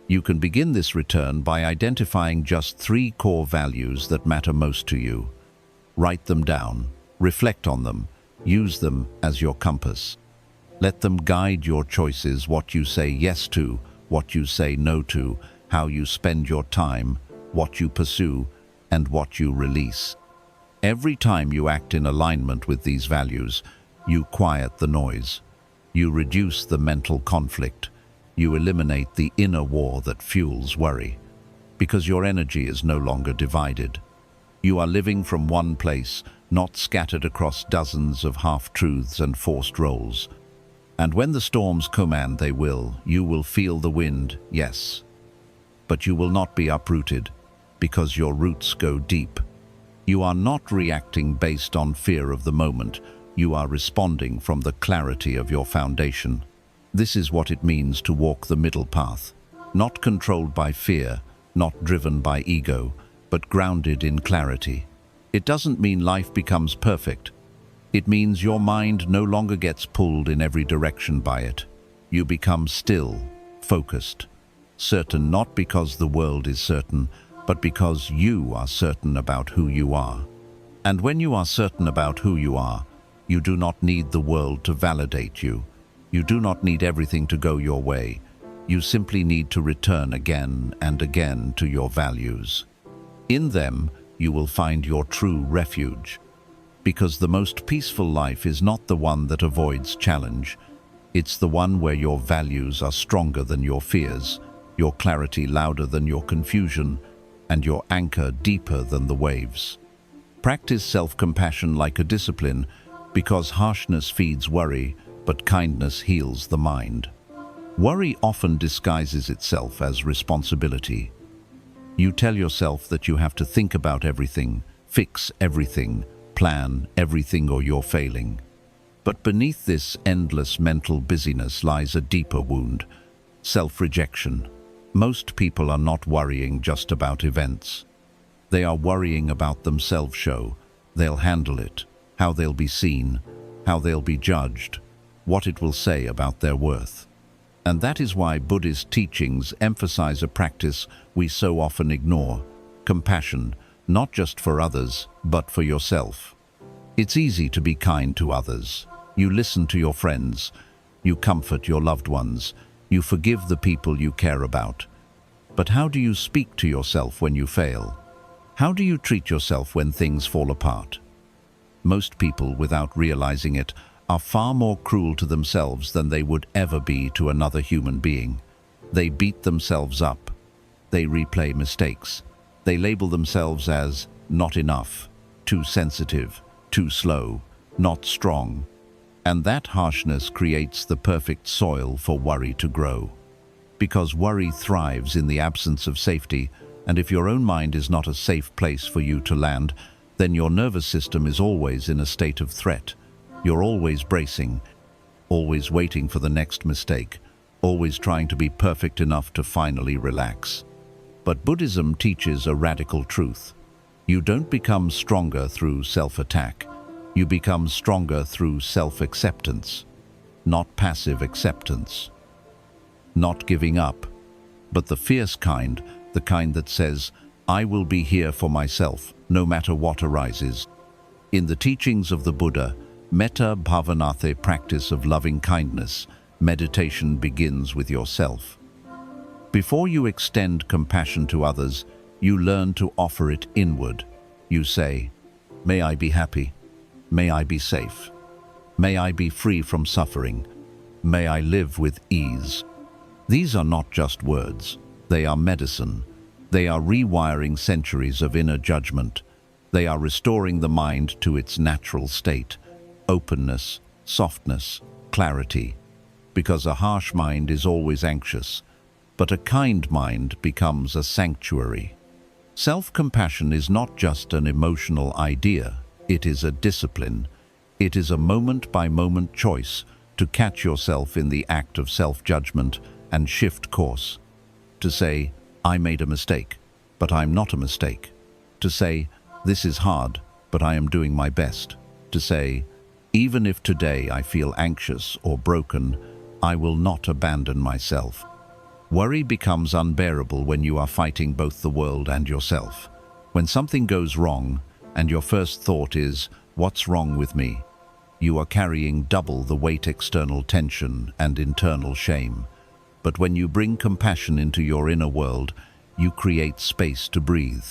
You can begin this return by identifying just 3 core values that matter most to you. Write them down, reflect on them, use them as your compass. Let them guide your choices, what you say yes to, what you say no to, how you spend your time, what you pursue, and what you release. Every time you act in alignment with these values, you quiet the noise. You reduce the mental conflict. You eliminate the inner war that fuels worry, because your energy is no longer divided. You are living from one place, not scattered across dozens of half-truths and forced roles. And when the storms come, and they will, you will feel the wind, yes. But you will not be uprooted, because your roots go deep. You are not reacting based on fear of the moment. You are responding from the clarity of your foundation. This is what it means to walk the middle path, not controlled by fear, not driven by ego, but grounded in clarity. It doesn't mean life becomes perfect. It means your mind no longer gets pulled in every direction by it. You become still, focused, certain not because the world is certain, but because you are certain about who you are. And when you are certain about who you are, you do not need the world to validate you. You do not need everything to go your way. You simply need to return again and again to your values. In them, you will find your true refuge. Because the most peaceful life is not the one that avoids challenge. It's the one where your values are stronger than your fears, your clarity louder than your confusion, and your anchor deeper than the waves. Practice self-compassion like a discipline, because harshness feeds worry, but kindness heals the mind. Worry often disguises itself as responsibility. You tell yourself that you have to think about everything, fix everything, plan everything, or you're failing. But beneath this endless mental busyness lies a deeper wound: self-rejection. Most people are not worrying just about events. They are worrying about themselves. They'll handle it, how they'll be seen, how they'll be judged, what it will say about their worth. And that is why Buddhist teachings emphasize a practice we so often ignore: compassion, not just for others, but for yourself. It's easy to be kind to others. You listen to your friends, you comfort your loved ones, you forgive the people you care about. But how do you speak to yourself when you fail? How do you treat yourself when things fall apart? Most people, without realizing it, are far more cruel to themselves than they would ever be to another human being. They beat themselves up. They replay mistakes. They label themselves as not enough, too sensitive, too slow, not strong. And that harshness creates the perfect soil for worry to grow. Because worry thrives in the absence of safety, and if your own mind is not a safe place for you to land, then your nervous system is always in a state of threat. You're always bracing, always waiting for the next mistake, always trying to be perfect enough to finally relax. But Buddhism teaches a radical truth. You don't become stronger through self-attack. You become stronger through self-acceptance, not passive acceptance. Not giving up, but the fierce kind, the kind that says, I will be here for myself, no matter what arises. In the teachings of the Buddha, Metta Bhavanathe, practice of loving kindness, meditation begins with yourself. Before you extend compassion to others, you learn to offer it inward. You say, may I be happy. May I be safe. May I be free from suffering. May I live with ease. These are not just words. They are medicine. They are rewiring centuries of inner judgment. They are restoring the mind to its natural state: openness, softness, clarity. Because a harsh mind is always anxious, but a kind mind becomes a sanctuary. Self-compassion is not just an emotional idea. It is a discipline. It is a moment-by-moment choice to catch yourself in the act of self-judgment and shift course. To say, I made a mistake, but I'm not a mistake. To say, this is hard, but I am doing my best. To say, even if today I feel anxious or broken, I will not abandon myself. Worry becomes unbearable when you are fighting both the world and yourself. When something goes wrong, and your first thought is, "What's wrong with me?" you are carrying double the weight external tension and internal shame. But when you bring compassion into your inner world, you create space to breathe.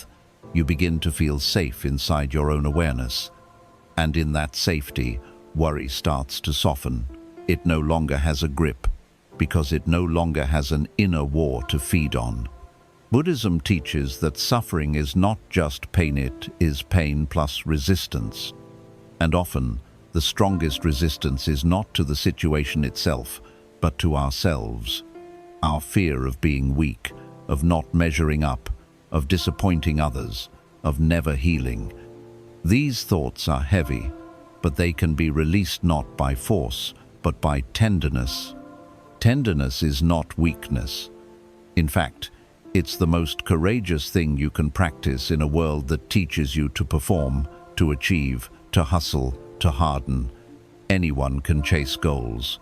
You begin to feel safe inside your own awareness. And in that safety, worry starts to soften. It no longer has a grip, because it no longer has an inner war to feed on. Buddhism teaches that suffering is not just pain, it is pain plus resistance. And often, the strongest resistance is not to the situation itself, but to ourselves. Our fear of being weak, of not measuring up, of disappointing others, of never healing. These thoughts are heavy, but they can be released not by force, but by tenderness. Tenderness is not weakness. In fact, it's the most courageous thing you can practice in a world that teaches you to perform, to achieve, to hustle, to harden. Anyone can chase goals.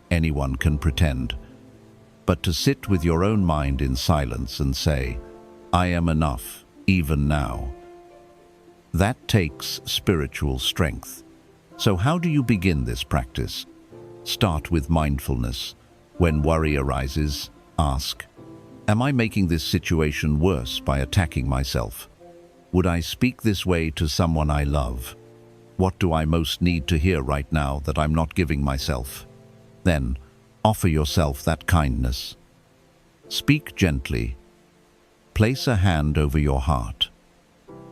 Anyone can pretend. But to sit with your own mind in silence and say, "I am enough, even now." That takes spiritual strength. So how do you begin this practice? Start with mindfulness. When worry arises, ask, "Am I making this situation worse by attacking myself? Would I speak this way to someone I love? What do I most need to hear right now that I'm not giving myself?" Then, offer yourself that kindness. Speak gently. Place a hand over your heart.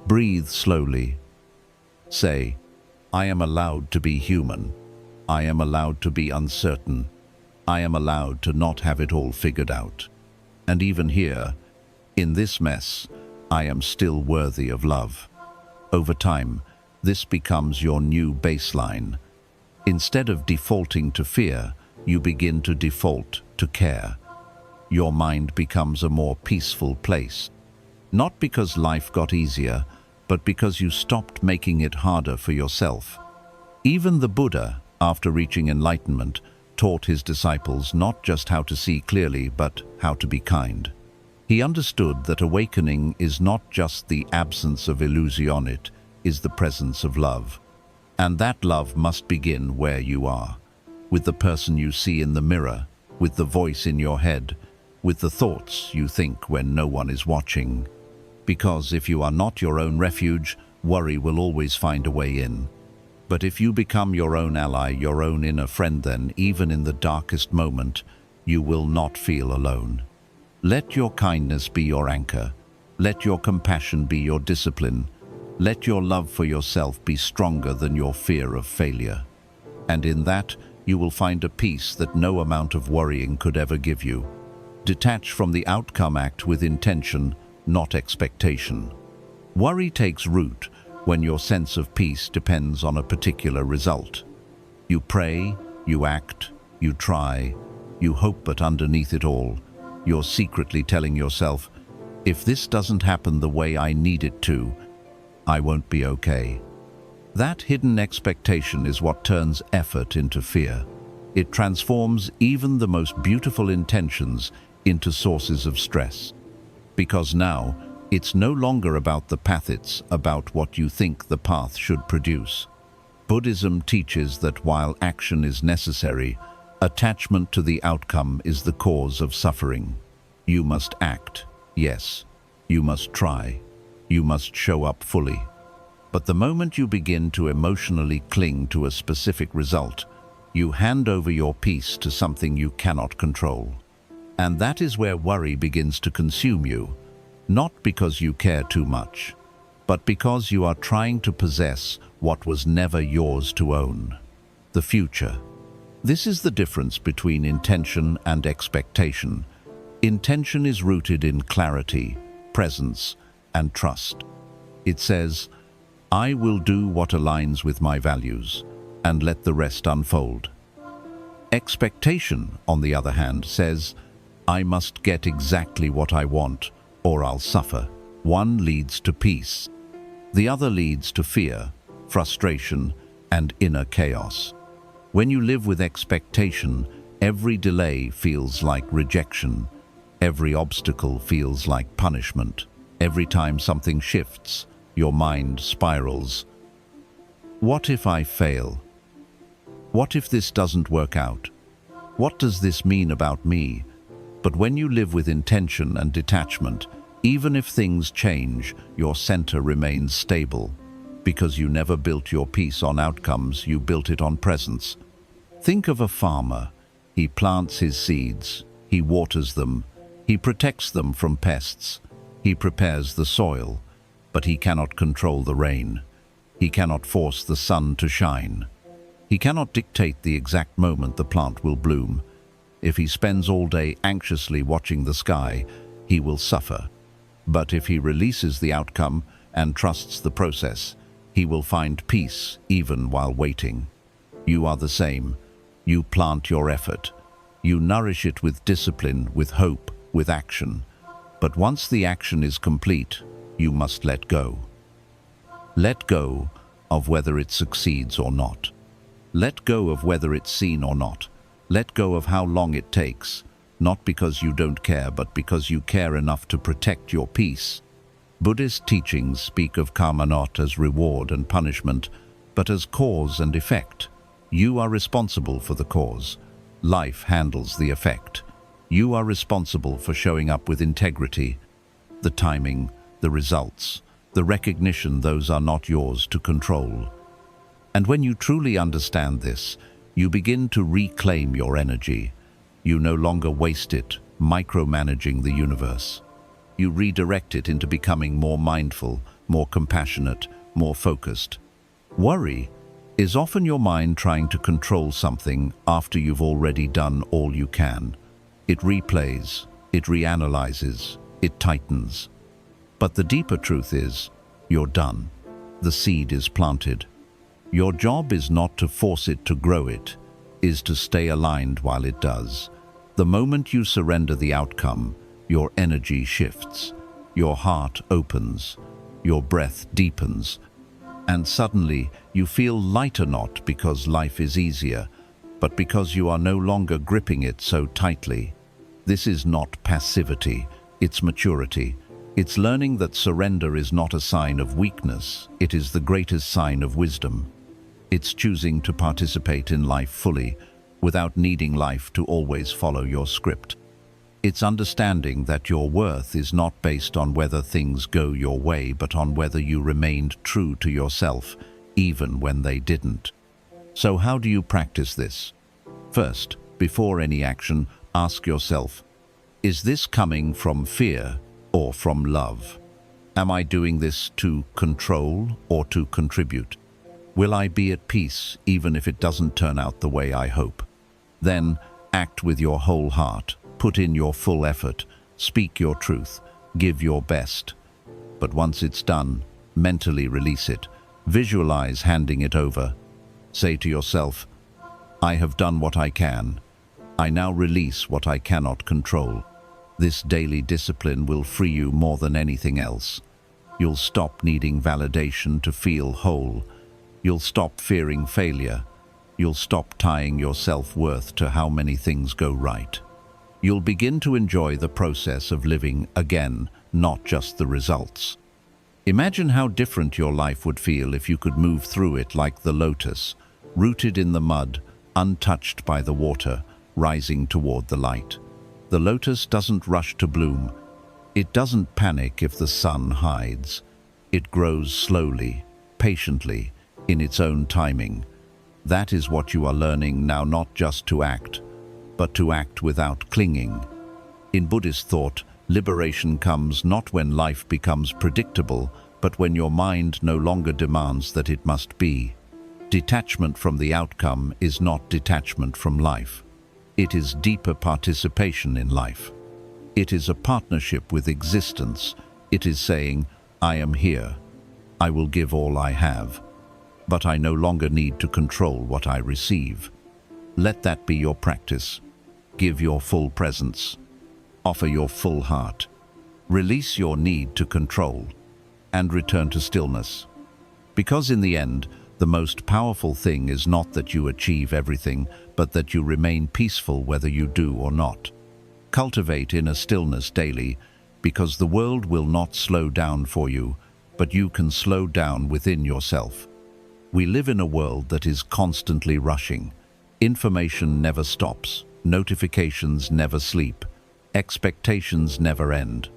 Breathe slowly. Say, "I am allowed to be human. I am allowed to be uncertain. I am allowed to not have it all figured out. And even here, in this mess, I am still worthy of love." Over time, this becomes your new baseline. Instead of defaulting to fear, you begin to default to care. Your mind becomes a more peaceful place. Not because life got easier, but because you stopped making it harder for yourself. Even the Buddha, after reaching enlightenment, taught his disciples not just how to see clearly, but how to be kind. He understood that awakening is not just the absence of illusion, it is the presence of love. And that love must begin where you are, with the person you see in the mirror, with the voice in your head, with the thoughts you think when no one is watching. Because if you are not your own refuge, worry will always find a way in. But if you become your own ally, your own inner friend, then even in the darkest moment, you will not feel alone. Let your kindness be your anchor. Let your compassion be your discipline. Let your love for yourself be stronger than your fear of failure. And in that, you will find a peace that no amount of worrying could ever give you. Detach from the outcome, act with intention, not expectation. Worry takes root when your sense of peace depends on a particular result. You pray, you act, you try, you hope, but underneath it all, you're secretly telling yourself, "If this doesn't happen the way I need it to, I won't be okay." That hidden expectation is what turns effort into fear. It transforms even the most beautiful intentions into sources of stress. Because now, it's no longer about the path, it's about what you think the path should produce. Buddhism teaches that while action is necessary, attachment to the outcome is the cause of suffering. You must act, yes. You must try. You must show up fully. But the moment you begin to emotionally cling to a specific result, you hand over your peace to something you cannot control. And that is where worry begins to consume you, not because you care too much, but because you are trying to possess what was never yours to own: the future. This is the difference between intention and expectation. Intention is rooted in clarity, presence, and trust. It says, "I will do what aligns with my values, and let the rest unfold." Expectation, on the other hand, says, "I must get exactly what I want, or I'll suffer." One leads to peace. The other leads to fear, frustration, and inner chaos. When you live with expectation, every delay feels like rejection. Every obstacle feels like punishment. Every time something shifts, your mind spirals. What if I fail? What if this doesn't work out? What does this mean about me? But when you live with intention and detachment, even if things change, your center remains stable. Because you never built your peace on outcomes, you built it on presence. Think of a farmer. He plants his seeds, he waters them, he protects them from pests, he prepares the soil, but he cannot control the rain. He cannot force the sun to shine. He cannot dictate the exact moment the plant will bloom. If he spends all day anxiously watching the sky, he will suffer. But if he releases the outcome and trusts the process, he will find peace even while waiting. You are the same. You plant your effort. You nourish it with discipline, with hope, with action. But once the action is complete, you must let go. Let go of whether it succeeds or not. Let go of whether it's seen or not. Let go of how long it takes, not because you don't care, but because you care enough to protect your peace. Buddhist teachings speak of karma not as reward and punishment, but as cause and effect. You are responsible for the cause. Life handles the effect. You are responsible for showing up with integrity. The timing, the results, the recognition, those are not yours to control. And when you truly understand this, you begin to reclaim your energy. You no longer waste it, micromanaging the universe. You redirect it into becoming more mindful, more compassionate, more focused. Worry is often your mind trying to control something after you've already done all you can. It replays, it reanalyzes, it tightens. But the deeper truth is, you're done. The seed is planted. Your job is not to force it to grow, it is to stay aligned while it does. The moment you surrender the outcome, your energy shifts, your heart opens, your breath deepens, and suddenly you feel lighter, not because life is easier, but because you are no longer gripping it so tightly. This is not passivity, it's maturity. It's learning that surrender is not a sign of weakness, it is the greatest sign of wisdom. It's choosing to participate in life fully, without needing life to always follow your script. It's understanding that your worth is not based on whether things go your way, but on whether you remained true to yourself, even when they didn't. So how do you practice this? First, before any action, ask yourself, is this coming from fear or from love? Am I doing this to control or to contribute? Will I be at peace even if it doesn't turn out the way I hope? Then act with your whole heart, put in your full effort, speak your truth, give your best. But once it's done, mentally release it, visualize handing it over. Say to yourself, I have done what I can. I now release what I cannot control. This daily discipline will free you more than anything else. You'll stop needing validation to feel whole. You'll stop fearing failure. You'll stop tying your self-worth to how many things go right. You'll begin to enjoy the process of living again, not just the results. Imagine how different your life would feel if you could move through it like the lotus, rooted in the mud, untouched by the water, rising toward the light. The lotus doesn't rush to bloom. It doesn't panic if the sun hides. It grows slowly, patiently, in its own timing. That is what you are learning now, not just to act, but to act without clinging. In Buddhist thought, liberation comes not when life becomes predictable, but when your mind no longer demands that it must be. Detachment from the outcome is not detachment from life. It is deeper participation in life. It is a partnership with existence. It is saying, I am here. I will give all I have. But I no longer need to control what I receive. Let that be your practice. Give your full presence. Offer your full heart. Release your need to control. and return to stillness. Because in the end, the most powerful thing is not that you achieve everything, but that you remain peaceful whether you do or not. Cultivate inner stillness daily, because the world will not slow down for you, but you can slow down within yourself. We live in a world that is constantly rushing. Information never stops, notifications never sleep, expectations never end.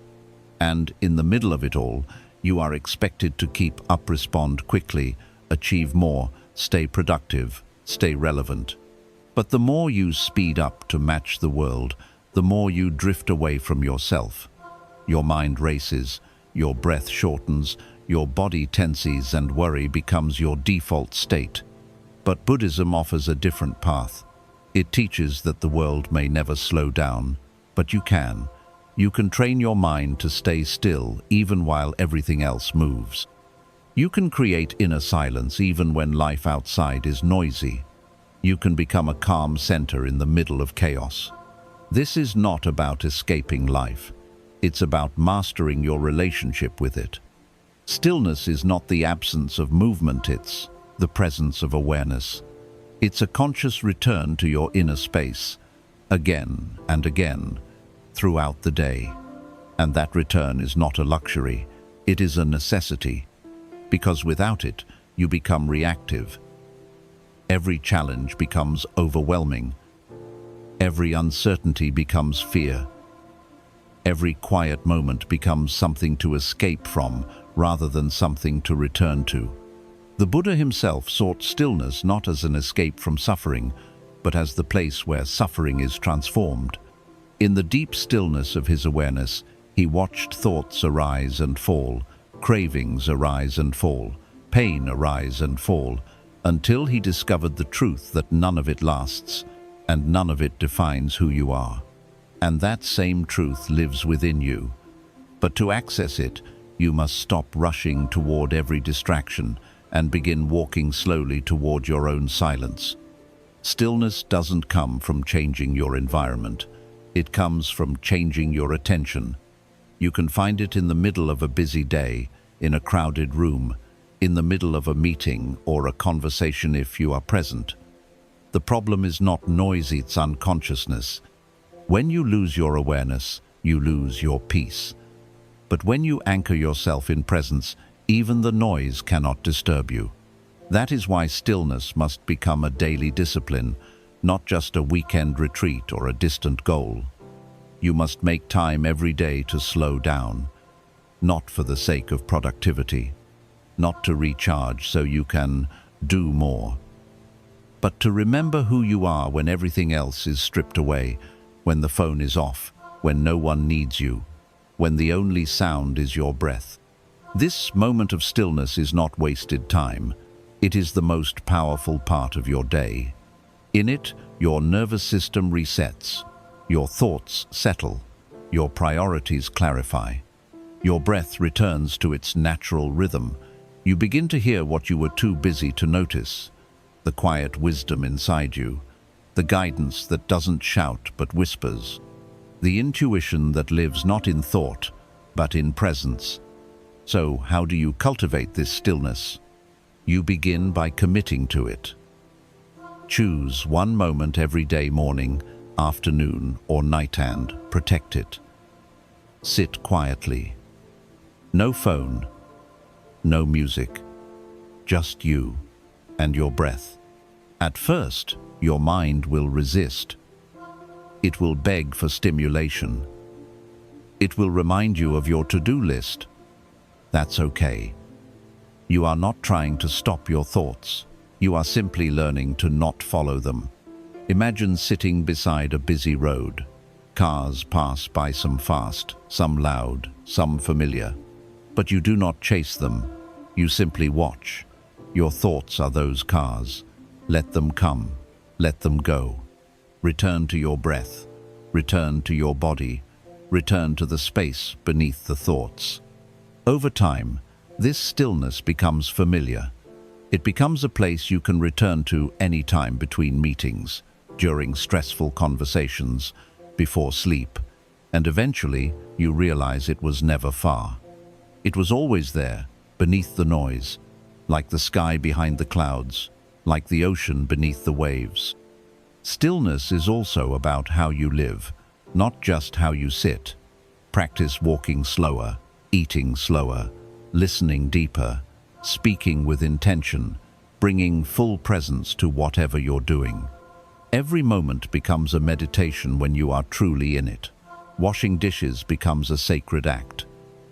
And in the middle of it all, you are expected to keep up, respond quickly, achieve more, stay productive, stay relevant. But the more you speed up to match the world, the more you drift away from yourself. Your mind races, your breath shortens, your body tenses, and worry becomes your default state. But Buddhism offers a different path. It teaches that the world may never slow down, but you can. You can train your mind to stay still even while everything else moves. You can create inner silence even when life outside is noisy. You can become a calm center in the middle of chaos. This is not about escaping life. It's about mastering your relationship with it. Stillness is not the absence of movement, it's the presence of awareness. It's a conscious return to your inner space, again and again, throughout the day. And that return is not a luxury, it is a necessity. Because without it, you become reactive. Every challenge becomes overwhelming. Every uncertainty becomes fear. Every quiet moment becomes something to escape from rather than something to return to. The Buddha himself sought stillness not as an escape from suffering, but as the place where suffering is transformed. In the deep stillness of his awareness, he watched thoughts arise and fall, cravings arise and fall, pain arise and fall, until he discovered the truth that none of it lasts, and none of it defines who you are. And that same truth lives within you. But to access it, you must stop rushing toward every distraction and begin walking slowly toward your own silence. Stillness doesn't come from changing your environment. It comes from changing your attention. You can find it in the middle of a busy day, in a crowded room, in the middle of a meeting or a conversation if you are present. The problem is not noise, it's unconsciousness. When you lose your awareness, you lose your peace. But when you anchor yourself in presence, even the noise cannot disturb you. That is why stillness must become a daily discipline, not just a weekend retreat or a distant goal. You must make time every day to slow down, not for the sake of productivity, not to recharge so you can do more, but to remember who you are when everything else is stripped away, when the phone is off, when no one needs you, when the only sound is your breath. This moment of stillness is not wasted time. It is the most powerful part of your day. In it, your nervous system resets, your thoughts settle, your priorities clarify. Your breath returns to its natural rhythm. You begin to hear what you were too busy to notice, the quiet wisdom inside you, the guidance that doesn't shout but whispers, the intuition that lives not in thought, but in presence. So, how do you cultivate this stillness? You begin by committing to it. Choose one moment every day, morning, afternoon, or night, and protect it. Sit quietly. No phone, no music, just you and your breath. At first, your mind will resist. It will beg for stimulation. It will remind you of your to-do list. That's okay. You are not trying to stop your thoughts. You are simply learning to not follow them. Imagine sitting beside a busy road. Cars pass by, some fast, some loud, some familiar. But you do not chase them. You simply watch. Your thoughts are those cars. Let them come. Let them go. Return to your breath. Return to your body. Return to the space beneath the thoughts. Over time, this stillness becomes familiar. It becomes a place you can return to any time between meetings, during stressful conversations, before sleep, and eventually you realize it was never far. It was always there, beneath the noise, like the sky behind the clouds, like the ocean beneath the waves. Stillness is also about how you live, not just how you sit. Practice walking slower, eating slower, listening deeper, speaking with intention, bringing full presence to whatever you're doing. Every moment becomes a meditation when you are truly in it. Washing dishes becomes a sacred act.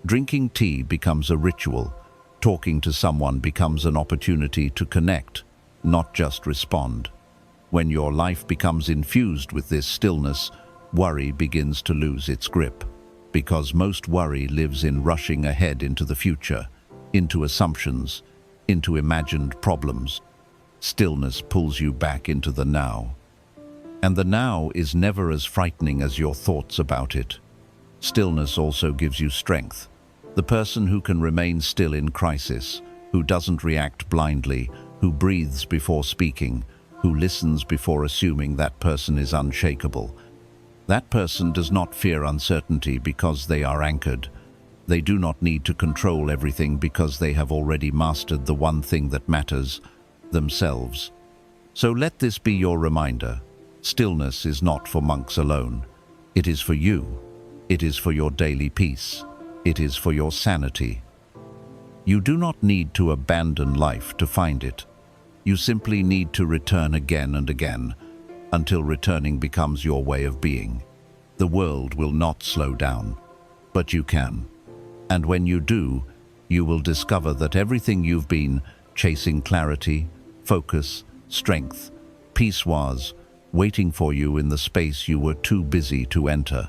Drinking tea becomes a ritual. Talking to someone becomes an opportunity to connect, not just respond. When your life becomes infused with this stillness, worry begins to lose its grip. Because most worry lives in rushing ahead into the future, into assumptions, into imagined problems. Stillness pulls you back into the now. And the now is never as frightening as your thoughts about it. Stillness also gives you strength. The person who can remain still in crisis, who doesn't react blindly, who breathes before speaking, who listens before assuming that person is unshakable. That person does not fear uncertainty because they are anchored. They do not need to control everything because they have already mastered the one thing that matters, themselves. So let this be your reminder. Stillness is not for monks alone. It is for you. It is for your daily peace. It is for your sanity. You do not need to abandon life to find it. You simply need to return again and again, until returning becomes your way of being. The world will not slow down, but you can. And when you do, you will discover that everything you've been chasing, clarity, focus, strength, peace, was waiting for you in the space you were too busy to enter.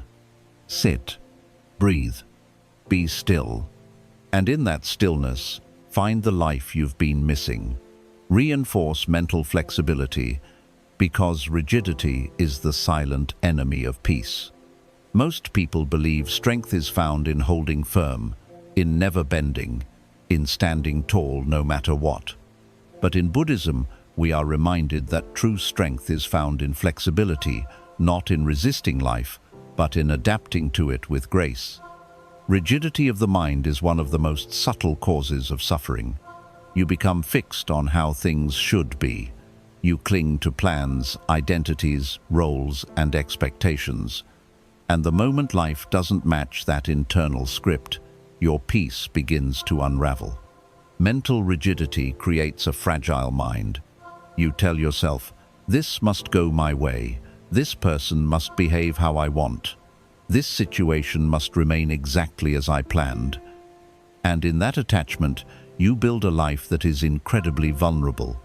Sit, breathe, be still, and in that stillness, find the life you've been missing. Reinforce mental flexibility, because rigidity is the silent enemy of peace. Most people believe strength is found in holding firm, in never bending, in standing tall no matter what. But in Buddhism, we are reminded that true strength is found in flexibility, not in resisting life, but in adapting to it with grace. Rigidity of the mind is one of the most subtle causes of suffering. You become fixed on how things should be. You cling to plans, identities, roles, and expectations. And the moment life doesn't match that internal script, your peace begins to unravel. Mental rigidity creates a fragile mind. You tell yourself, this must go my way, this person must behave how I want, this situation must remain exactly as I planned. And in that attachment, you build a life that is incredibly vulnerable.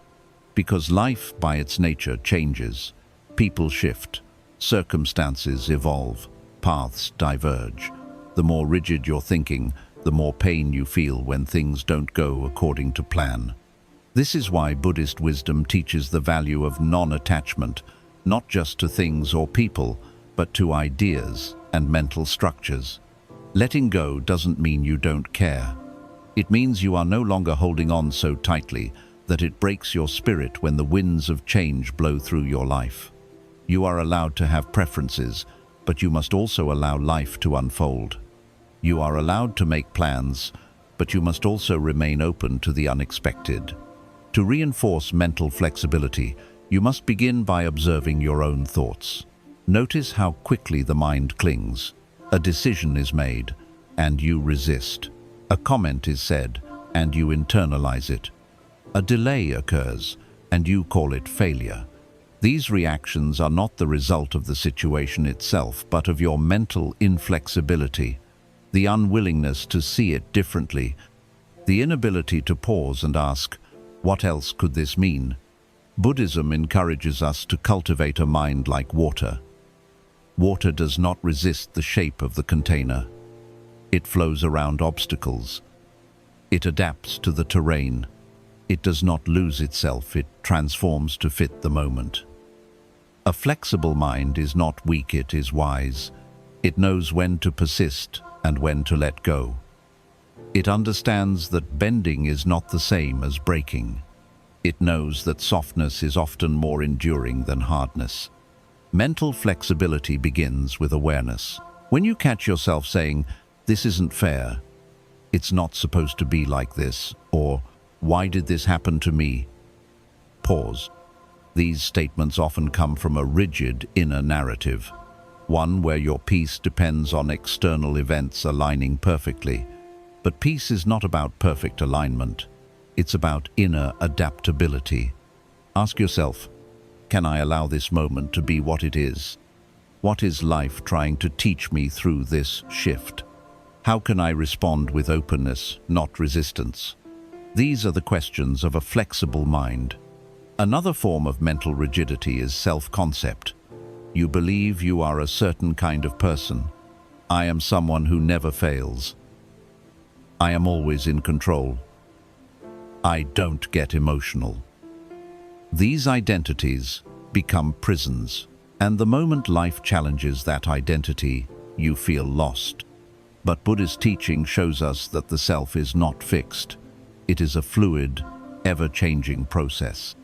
Because life, by its nature, changes. People shift, circumstances evolve, paths diverge. The more rigid your thinking, the more pain you feel when things don't go according to plan. This is why Buddhist wisdom teaches the value of non-attachment, not just to things or people, but to ideas and mental structures. Letting go doesn't mean you don't care. It means you are no longer holding on so tightly that it breaks your spirit when the winds of change blow through your life. You are allowed to have preferences, but you must also allow life to unfold. You are allowed to make plans, but you must also remain open to the unexpected. To reinforce mental flexibility, you must begin by observing your own thoughts. Notice how quickly the mind clings. A decision is made, and you resist. A comment is said, and you internalize it. A delay occurs, and you call it failure. These reactions are not the result of the situation itself, but of your mental inflexibility, the unwillingness to see it differently, the inability to pause and ask, what else could this mean? Buddhism encourages us to cultivate a mind like water. Water does not resist the shape of the container. It flows around obstacles. It adapts to the terrain. It does not lose itself, it transforms to fit the moment. A flexible mind is not weak, it is wise. It knows when to persist and when to let go. It understands that bending is not the same as breaking. It knows that softness is often more enduring than hardness. Mental flexibility begins with awareness. When you catch yourself saying, "This isn't fair," "It's not supposed to be like this," or "Why did this happen to me?" Pause. These statements often come from a rigid inner narrative, one where your peace depends on external events aligning perfectly. But peace is not about perfect alignment. It's about inner adaptability. Ask yourself, can I allow this moment to be what it is? What is life trying to teach me through this shift? How can I respond with openness, not resistance? These are the questions of a flexible mind. Another form of mental rigidity is self-concept. You believe you are a certain kind of person. I am someone who never fails. I am always in control. I don't get emotional. These identities become prisons, and the moment life challenges that identity, you feel lost. But Buddhist teaching shows us that the self is not fixed. It is a fluid, ever-changing process.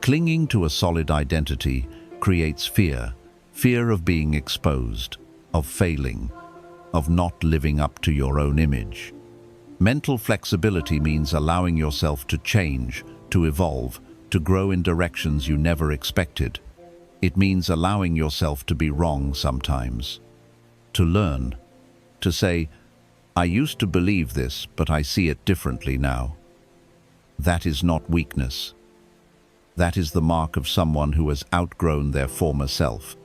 Clinging to a solid identity creates fear, fear of being exposed, of failing, of not living up to your own image. Mental flexibility means allowing yourself to change, to evolve, to grow in directions you never expected. It means allowing yourself to be wrong sometimes, to learn, to say, "I used to believe this, but I see it differently now." That is not weakness. That is the mark of someone who has outgrown their former self.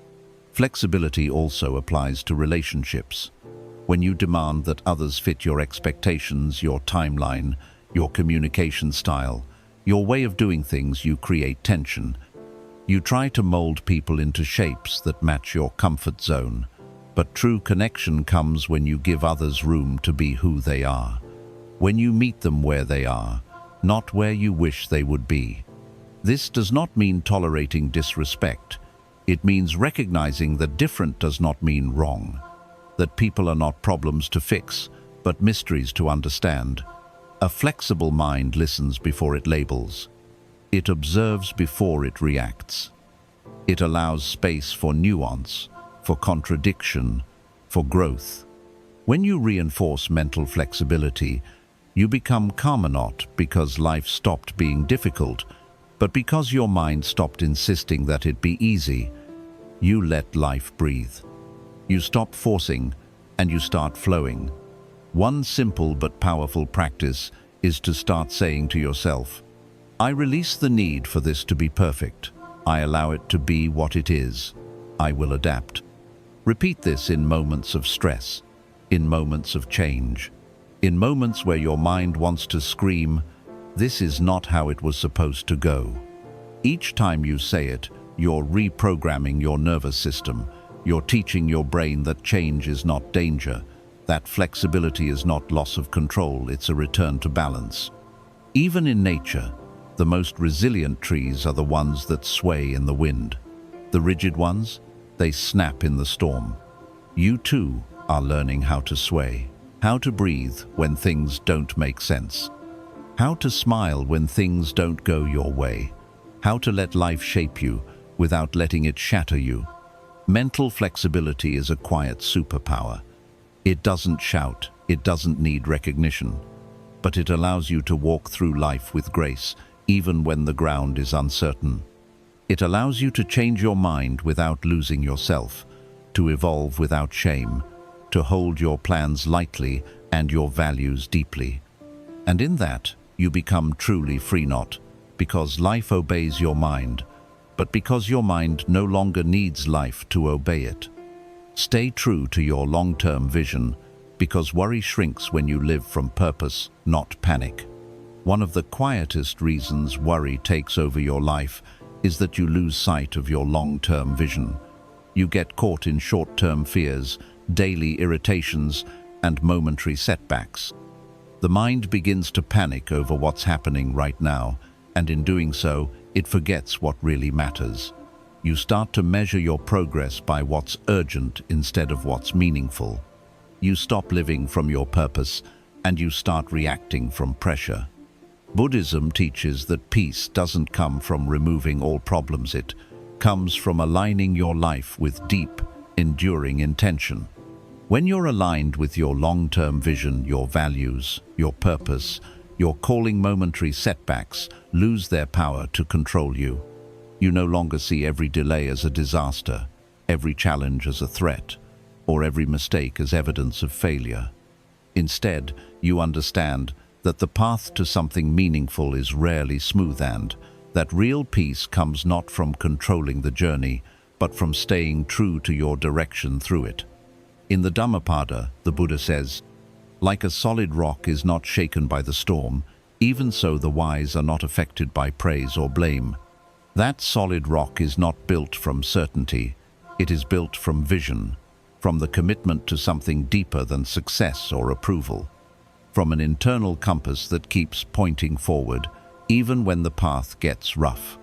Flexibility also applies to relationships. When you demand that others fit your expectations, your timeline, your communication style, your way of doing things, you create tension. You try to mold people into shapes that match your comfort zone. But true connection comes when you give others room to be who they are. When you meet them where they are, not where you wish they would be. This does not mean tolerating disrespect. It means recognizing that different does not mean wrong. That people are not problems to fix, but mysteries to understand. A flexible mind listens before it labels. It observes before it reacts. It allows space for nuance, for contradiction, for growth. When you reinforce mental flexibility, you become calmer, not because life stopped being difficult, but because your mind stopped insisting that it be easy. You let life breathe. You stop forcing and you start flowing. One simple but powerful practice is to start saying to yourself, "I release the need for this to be perfect. I allow it to be what it is. I will adapt." Repeat this in moments of stress, in moments of change, in moments where your mind wants to scream, "This is not how it was supposed to go." Each time you say it, you're reprogramming your nervous system. You're teaching your brain that change is not danger, that flexibility is not loss of control, it's a return to balance. Even in nature, the most resilient trees are the ones that sway in the wind. The rigid ones, they snap in the storm. You too are learning how to sway, how to breathe when things don't make sense, how to smile when things don't go your way, how to let life shape you without letting it shatter you. Mental flexibility is a quiet superpower. It doesn't shout, it doesn't need recognition, but it allows you to walk through life with grace, even when the ground is uncertain. It allows you to change your mind without losing yourself, to evolve without shame, to hold your plans lightly and your values deeply. And in that, you become truly free, not because life obeys your mind, but because your mind no longer needs life to obey it. Stay true to your long-term vision, because worry shrinks when you live from purpose, not panic. One of the quietest reasons worry takes over your life is that you lose sight of your long-term vision. You get caught in short-term fears, daily irritations, and momentary setbacks. The mind begins to panic over what's happening right now, and in doing so, it forgets what really matters. You start to measure your progress by what's urgent instead of what's meaningful. You stop living from your purpose, and you start reacting from pressure. Buddhism teaches that peace doesn't come from removing all problems, it comes from aligning your life with deep, enduring intention. When you're aligned with your long-term vision, your values, your purpose, your calling, momentary setbacks lose their power to control you. You no longer see every delay as a disaster, every challenge as a threat, or every mistake as evidence of failure. Instead, you understand that the path to something meaningful is rarely smooth and that real peace comes not from controlling the journey, but from staying true to your direction through it. In the Dhammapada, the Buddha says, "Like a solid rock is not shaken by the storm, even so the wise are not affected by praise or blame." That solid rock is not built from certainty, it is built from vision, from the commitment to something deeper than success or approval, from an internal compass that keeps pointing forward, even when the path gets rough.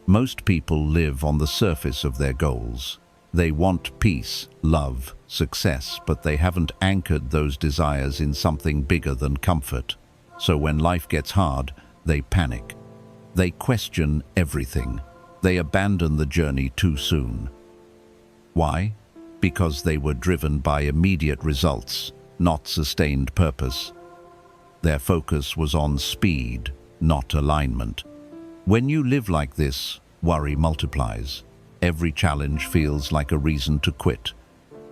Most people live on the surface of their goals. They want peace, love, success, but they haven't anchored those desires in something bigger than comfort. So when life gets hard, they panic. They question everything. They abandon the journey too soon. Why? Because they were driven by immediate results, not sustained purpose. Their focus was on speed, not alignment. When you live like this, worry multiplies. Every challenge feels like a reason to quit.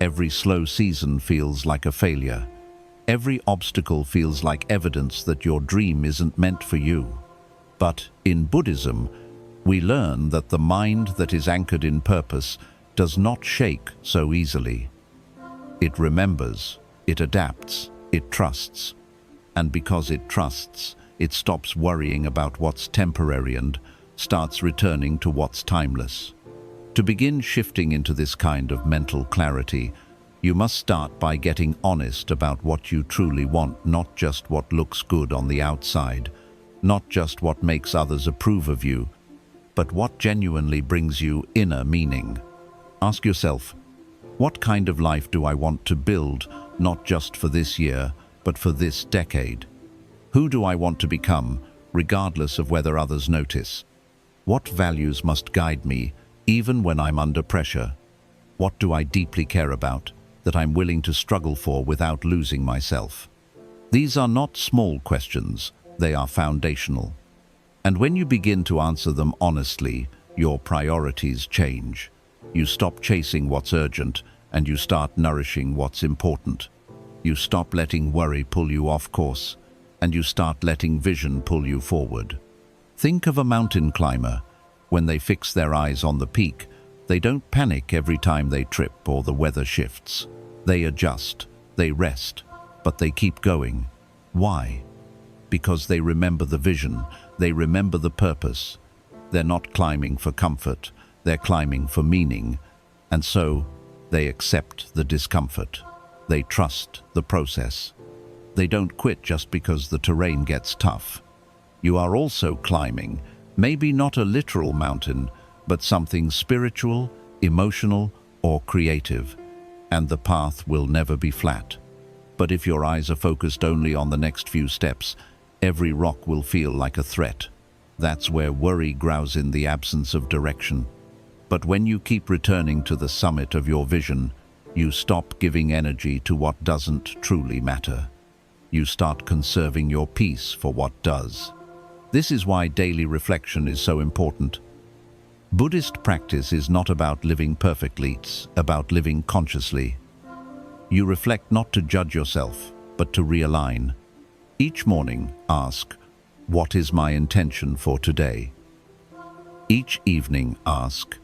Every slow season feels like a failure. Every obstacle feels like evidence that your dream isn't meant for you. But in Buddhism, we learn that the mind that is anchored in purpose does not shake so easily. It remembers, it adapts, it trusts. And because it trusts, it stops worrying about what's temporary and starts returning to what's timeless. To begin shifting into this kind of mental clarity, you must start by getting honest about what you truly want, not just what looks good on the outside, not just what makes others approve of you, but what genuinely brings you inner meaning. Ask yourself, what kind of life do I want to build, not just for this year, but for this decade? Who do I want to become, regardless of whether others notice? What values must guide me, even when I'm under pressure? What do I deeply care about, that I'm willing to struggle for without losing myself? These are not small questions, they are foundational. And when you begin to answer them honestly, your priorities change. You stop chasing what's urgent, and you start nourishing what's important. You stop letting worry pull you off course, and you start letting vision pull you forward. Think of a mountain climber. When they fix their eyes on the peak, they don't panic every time they trip or the weather shifts. They adjust, they rest, but they keep going. Why? Because they remember the vision, they remember the purpose. They're not climbing for comfort, they're climbing for meaning. And so, they accept the discomfort. They trust the process. They don't quit just because the terrain gets tough. You are also climbing, maybe not a literal mountain, but something spiritual, emotional, or creative. And the path will never be flat. But if your eyes are focused only on the next few steps, every rock will feel like a threat. That's where worry grows in the absence of direction. But when you keep returning to the summit of your vision, you stop giving energy to what doesn't truly matter. You start conserving your peace for what does. This is why daily reflection is so important. Buddhist practice is not about living perfectly, it's about living consciously. You reflect not to judge yourself, but to realign. Each morning, ask, what is my intention for today? Each evening, ask,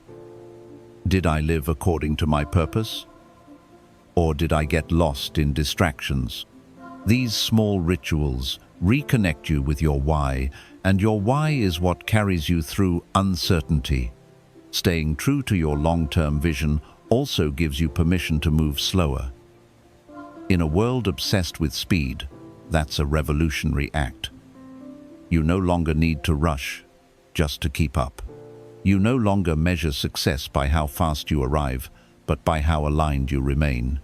did I live according to my purpose? Or did I get lost in distractions? These small rituals reconnect you with your why, and your why is what carries you through uncertainty. Staying true to your long-term vision also gives you permission to move slower. In a world obsessed with speed, that's a revolutionary act. You no longer need to rush just to keep up. You no longer measure success by how fast you arrive, but by how aligned you remain.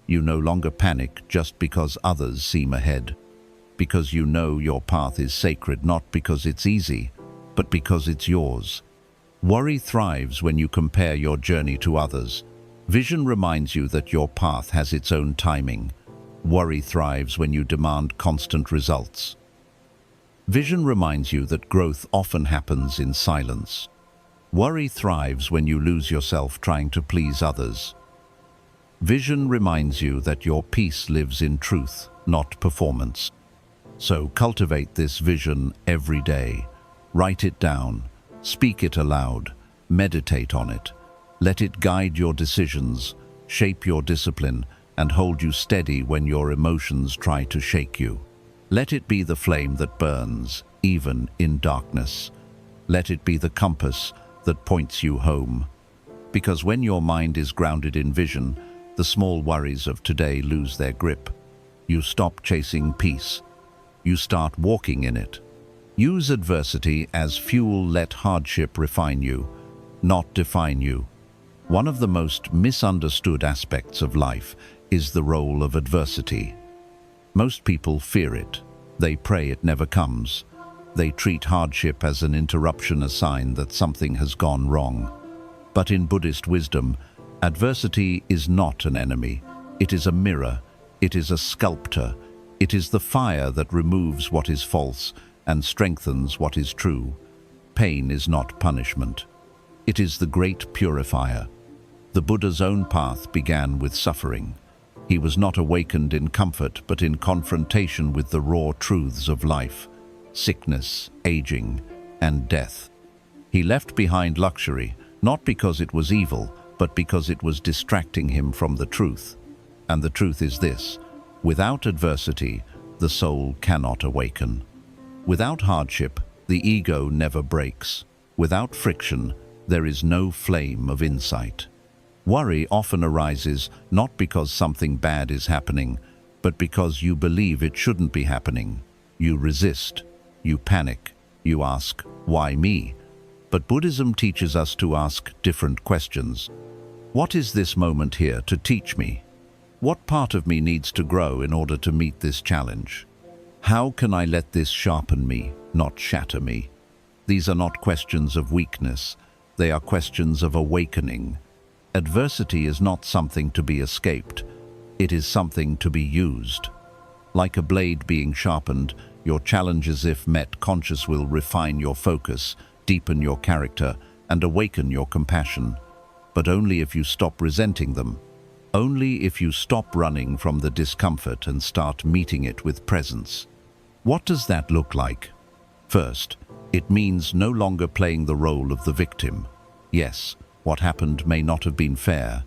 You no longer panic just because others seem ahead, because you know your path is sacred not because it's easy, but because it's yours. Worry thrives when you compare your journey to others. Vision reminds you that your path has its own timing. Worry thrives when you demand constant results. Vision reminds you that growth often happens in silence. Worry thrives when you lose yourself trying to please others. Vision reminds you that your peace lives in truth, not performance. So cultivate this vision every day. Write it down, speak it aloud, meditate on it. Let it guide your decisions, shape your discipline, and hold you steady when your emotions try to shake you. Let it be the flame that burns, even in darkness. Let it be the compass that points you home. Because when your mind is grounded in vision, the small worries of today lose their grip. You stop chasing peace. You start walking in it. Use adversity as fuel. Let hardship refine you, not define you. One of the most misunderstood aspects of life is the role of adversity. Most people fear it. They pray it never comes. They treat hardship as an interruption, a sign that something has gone wrong. But in Buddhist wisdom, adversity is not an enemy. It is a mirror. It is a sculptor. It is the fire that removes what is false and strengthens what is true. Pain is not punishment. It is the great purifier. The Buddha's own path began with suffering. He was not awakened in comfort, but in confrontation with the raw truths of life, sickness, aging, and death. He left behind luxury, not because it was evil, but because it was distracting him from the truth. And the truth is this: without adversity, the soul cannot awaken. Without hardship, the ego never breaks. Without friction, there is no flame of insight. Worry often arises not because something bad is happening, but because you believe it shouldn't be happening. You resist, you panic, you ask, "Why me?" But Buddhism teaches us to ask different questions. What is this moment here to teach me? What part of me needs to grow in order to meet this challenge? How can I let this sharpen me, not shatter me? These are not questions of weakness. They are questions of awakening. Adversity is not something to be escaped. It is something to be used. Like a blade being sharpened, your challenges, if met conscious, will refine your focus, deepen your character, and awaken your compassion. But only if you stop resenting them. Only if you stop running from the discomfort and start meeting it with presence. What does that look like? First, it means no longer playing the role of the victim. Yes, what happened may not have been fair.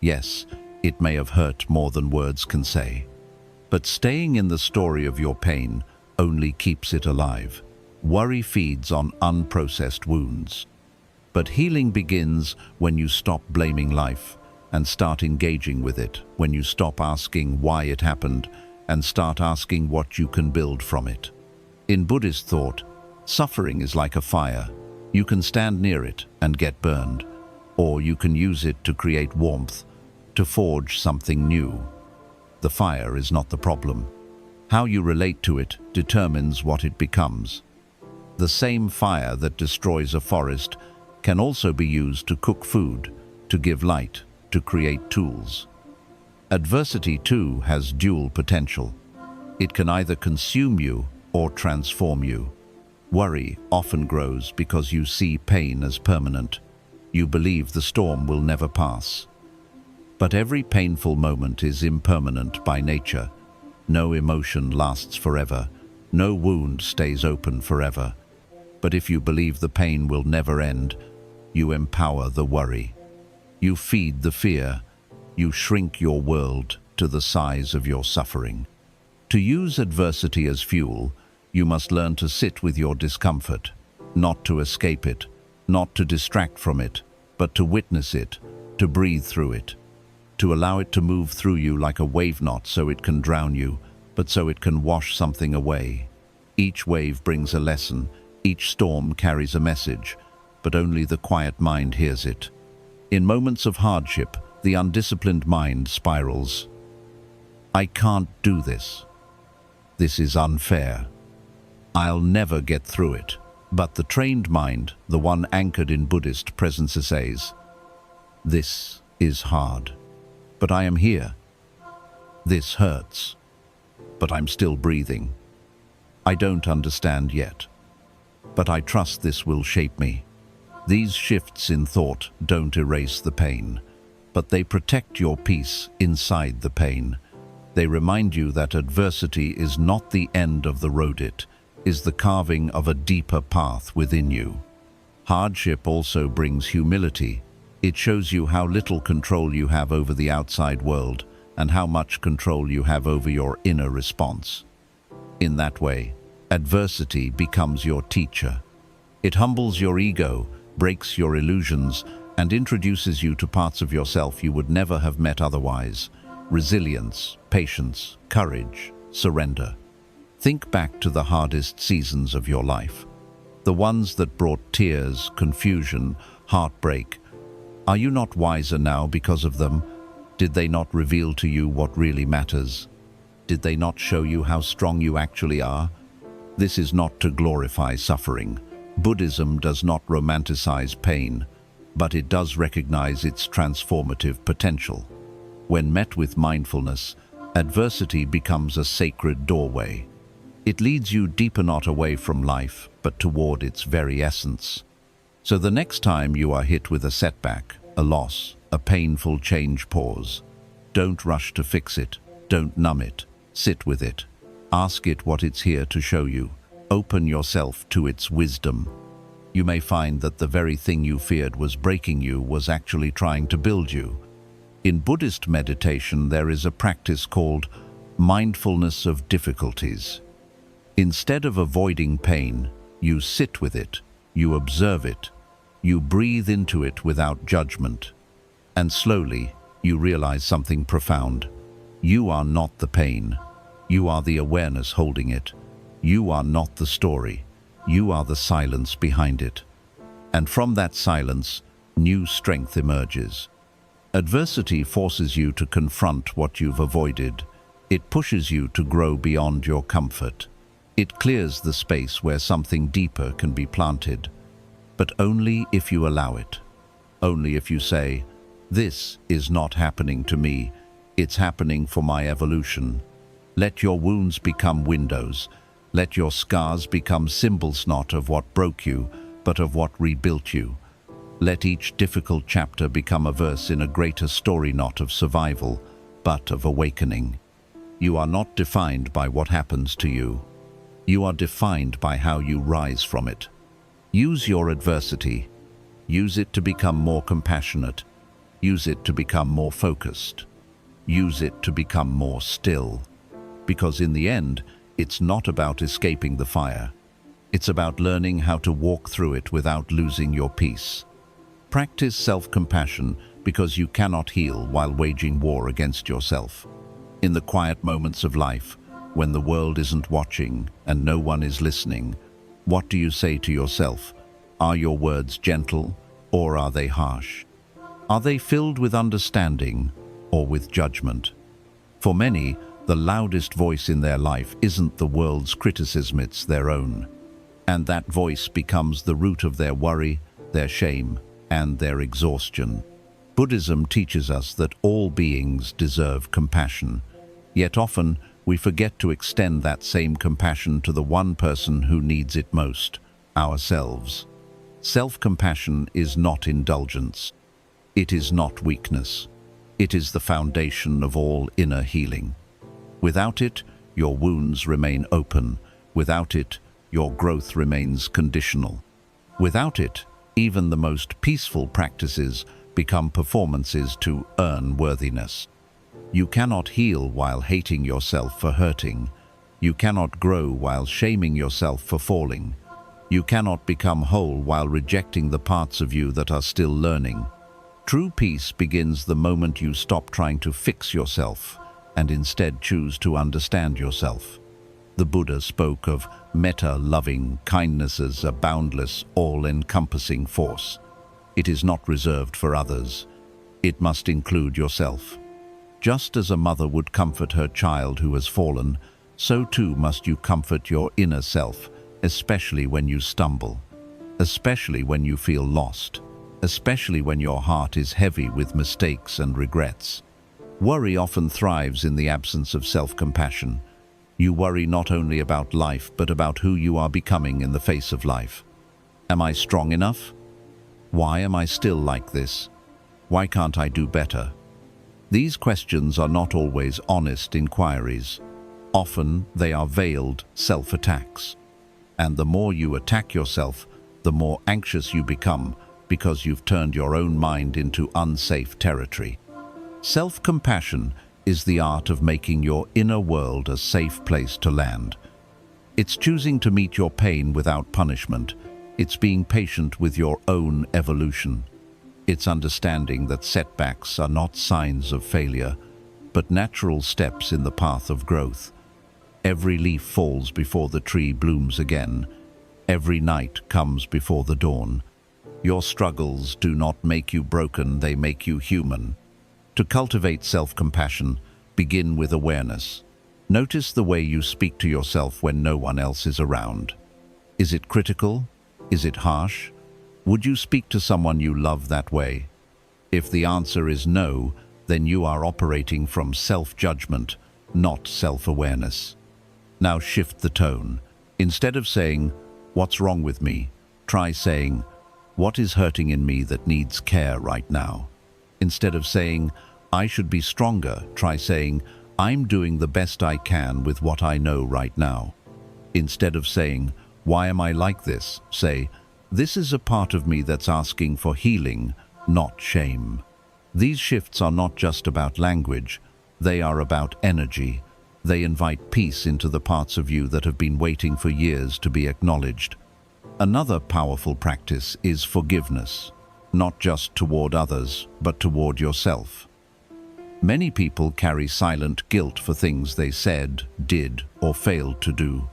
Yes, it may have hurt more than words can say. But staying in the story of your pain only keeps it alive. Worry feeds on unprocessed wounds. But healing begins when you stop blaming life and start engaging with it, when you stop asking why it happened and start asking what you can build from it. In Buddhist thought, suffering is like a fire. You can stand near it and get burned, or you can use it to create warmth, to forge something new. The fire is not the problem. How you relate to it determines what it becomes. The same fire that destroys a forest can also be used to cook food, to give light, to create tools. Adversity, too, has dual potential. It can either consume you or transform you. Worry often grows because you see pain as permanent. You believe the storm will never pass. But every painful moment is impermanent by nature. No emotion lasts forever. No wound stays open forever. But if you believe the pain will never end, you empower the worry. You feed the fear. You shrink your world to the size of your suffering. To use adversity as fuel, you must learn to sit with your discomfort, not to escape it, not to distract from it, but to witness it, to breathe through it, to allow it to move through you like a wave, not so it can drown you, but so it can wash something away. Each wave brings a lesson, each storm carries a message, but only the quiet mind hears it. In moments of hardship, the undisciplined mind spirals. I can't do this. This is unfair. I'll never get through it. But the trained mind, the one anchored in Buddhist presence, says, this is hard. But I am here. This hurts. But I'm still breathing. I don't understand yet. But I trust this will shape me. These shifts in thought don't erase the pain, but they protect your peace inside the pain. They remind you that adversity is not the end of the road, it is the carving of a deeper path within you. Hardship also brings humility. It shows you how little control you have over the outside world and how much control you have over your inner response. In that way, adversity becomes your teacher. It humbles your ego, breaks your illusions, and introduces you to parts of yourself you would never have met otherwise. Resilience, patience, courage, surrender. Think back to the hardest seasons of your life. The ones that brought tears, confusion, heartbreak. Are you not wiser now because of them? Did they not reveal to you what really matters? Did they not show you how strong you actually are? This is not to glorify suffering. Buddhism does not romanticize pain, but it does recognize its transformative potential. When met with mindfulness, adversity becomes a sacred doorway. It leads you deeper not away from life, but toward its very essence. So the next time you are hit with a setback, a loss, a painful change, pause. Don't rush to fix it. Don't numb it. Sit with it. Ask it what it's here to show you. Open yourself to its wisdom. You may find that the very thing you feared was breaking you was actually trying to build you. In Buddhist meditation, there is a practice called mindfulness of difficulties. Instead of avoiding pain, you sit with it, you observe it, you breathe into it without judgment. And slowly, you realize something profound. You are not the pain. You are the awareness holding it. You are not the story. You are the silence behind it. And from that silence, new strength emerges. Adversity forces you to confront what you've avoided. It pushes you to grow beyond your comfort. It clears the space where something deeper can be planted. But only if you allow it. Only if you say, "This is not happening to me. It's happening for my evolution." Let your wounds become windows. Let your scars become symbols not of what broke you, but of what rebuilt you. Let each difficult chapter become a verse in a greater story not of survival, but of awakening. You are not defined by what happens to you. You are defined by how you rise from it. Use your adversity. Use it to become more compassionate. Use it to become more focused. Use it to become more still. Because in the end, it's not about escaping the fire. It's about learning how to walk through it without losing your peace. Practice self-compassion because you cannot heal while waging war against yourself. In the quiet moments of life, when the world isn't watching and no one is listening, what do you say to yourself? Are your words gentle or are they harsh? Are they filled with understanding or with judgment? For many, the loudest voice in their life isn't the world's criticism, it's their own. And that voice becomes the root of their worry, their shame, and their exhaustion. Buddhism teaches us that all beings deserve compassion, yet often we forget to extend that same compassion to the one person who needs it most, ourselves. Self-compassion is not indulgence. It is not weakness. It is the foundation of all inner healing. Without it, your wounds remain open. Without it, your growth remains conditional. Without it, even the most peaceful practices become performances to earn worthiness. You cannot heal while hating yourself for hurting. You cannot grow while shaming yourself for falling. You cannot become whole while rejecting the parts of you that are still learning. True peace begins the moment you stop trying to fix yourself and instead choose to understand yourself. The Buddha spoke of metta, loving kindness, as a boundless, all-encompassing force. It is not reserved for others. It must include yourself. Just as a mother would comfort her child who has fallen, so too must you comfort your inner self, especially when you stumble, especially when you feel lost, especially when your heart is heavy with mistakes and regrets. Worry often thrives in the absence of self-compassion. You worry not only about life, but about who you are becoming in the face of life. Am I strong enough? Why am I still like this? Why can't I do better? These questions are not always honest inquiries. Often they are veiled self-attacks. And the more you attack yourself, the more anxious you become because you've turned your own mind into unsafe territory. Self-compassion is the art of making your inner world a safe place to land. It's choosing to meet your pain without punishment. It's being patient with your own evolution. It's understanding that setbacks are not signs of failure, but natural steps in the path of growth. Every leaf falls before the tree blooms again. Every night comes before the dawn. Your struggles do not make you broken, they make you human. To cultivate self-compassion, begin with awareness. Notice the way you speak to yourself when no one else is around. Is it critical? Is it harsh? Would you speak to someone you love that way? If the answer is no, then you are operating from self-judgment, not self-awareness. Now shift the tone. Instead of saying, "What's wrong with me?" try saying, "What is hurting in me that needs care right now?" Instead of saying, "I should be stronger," try saying, "I'm doing the best I can with what I know right now." Instead of saying, "Why am I like this?" say, "This is a part of me that's asking for healing, not shame." These shifts are not just about language, they are about energy. They invite peace into the parts of you that have been waiting for years to be acknowledged. Another powerful practice is forgiveness, not just toward others, but toward yourself. Many people carry silent guilt for things they said, did, or failed to do.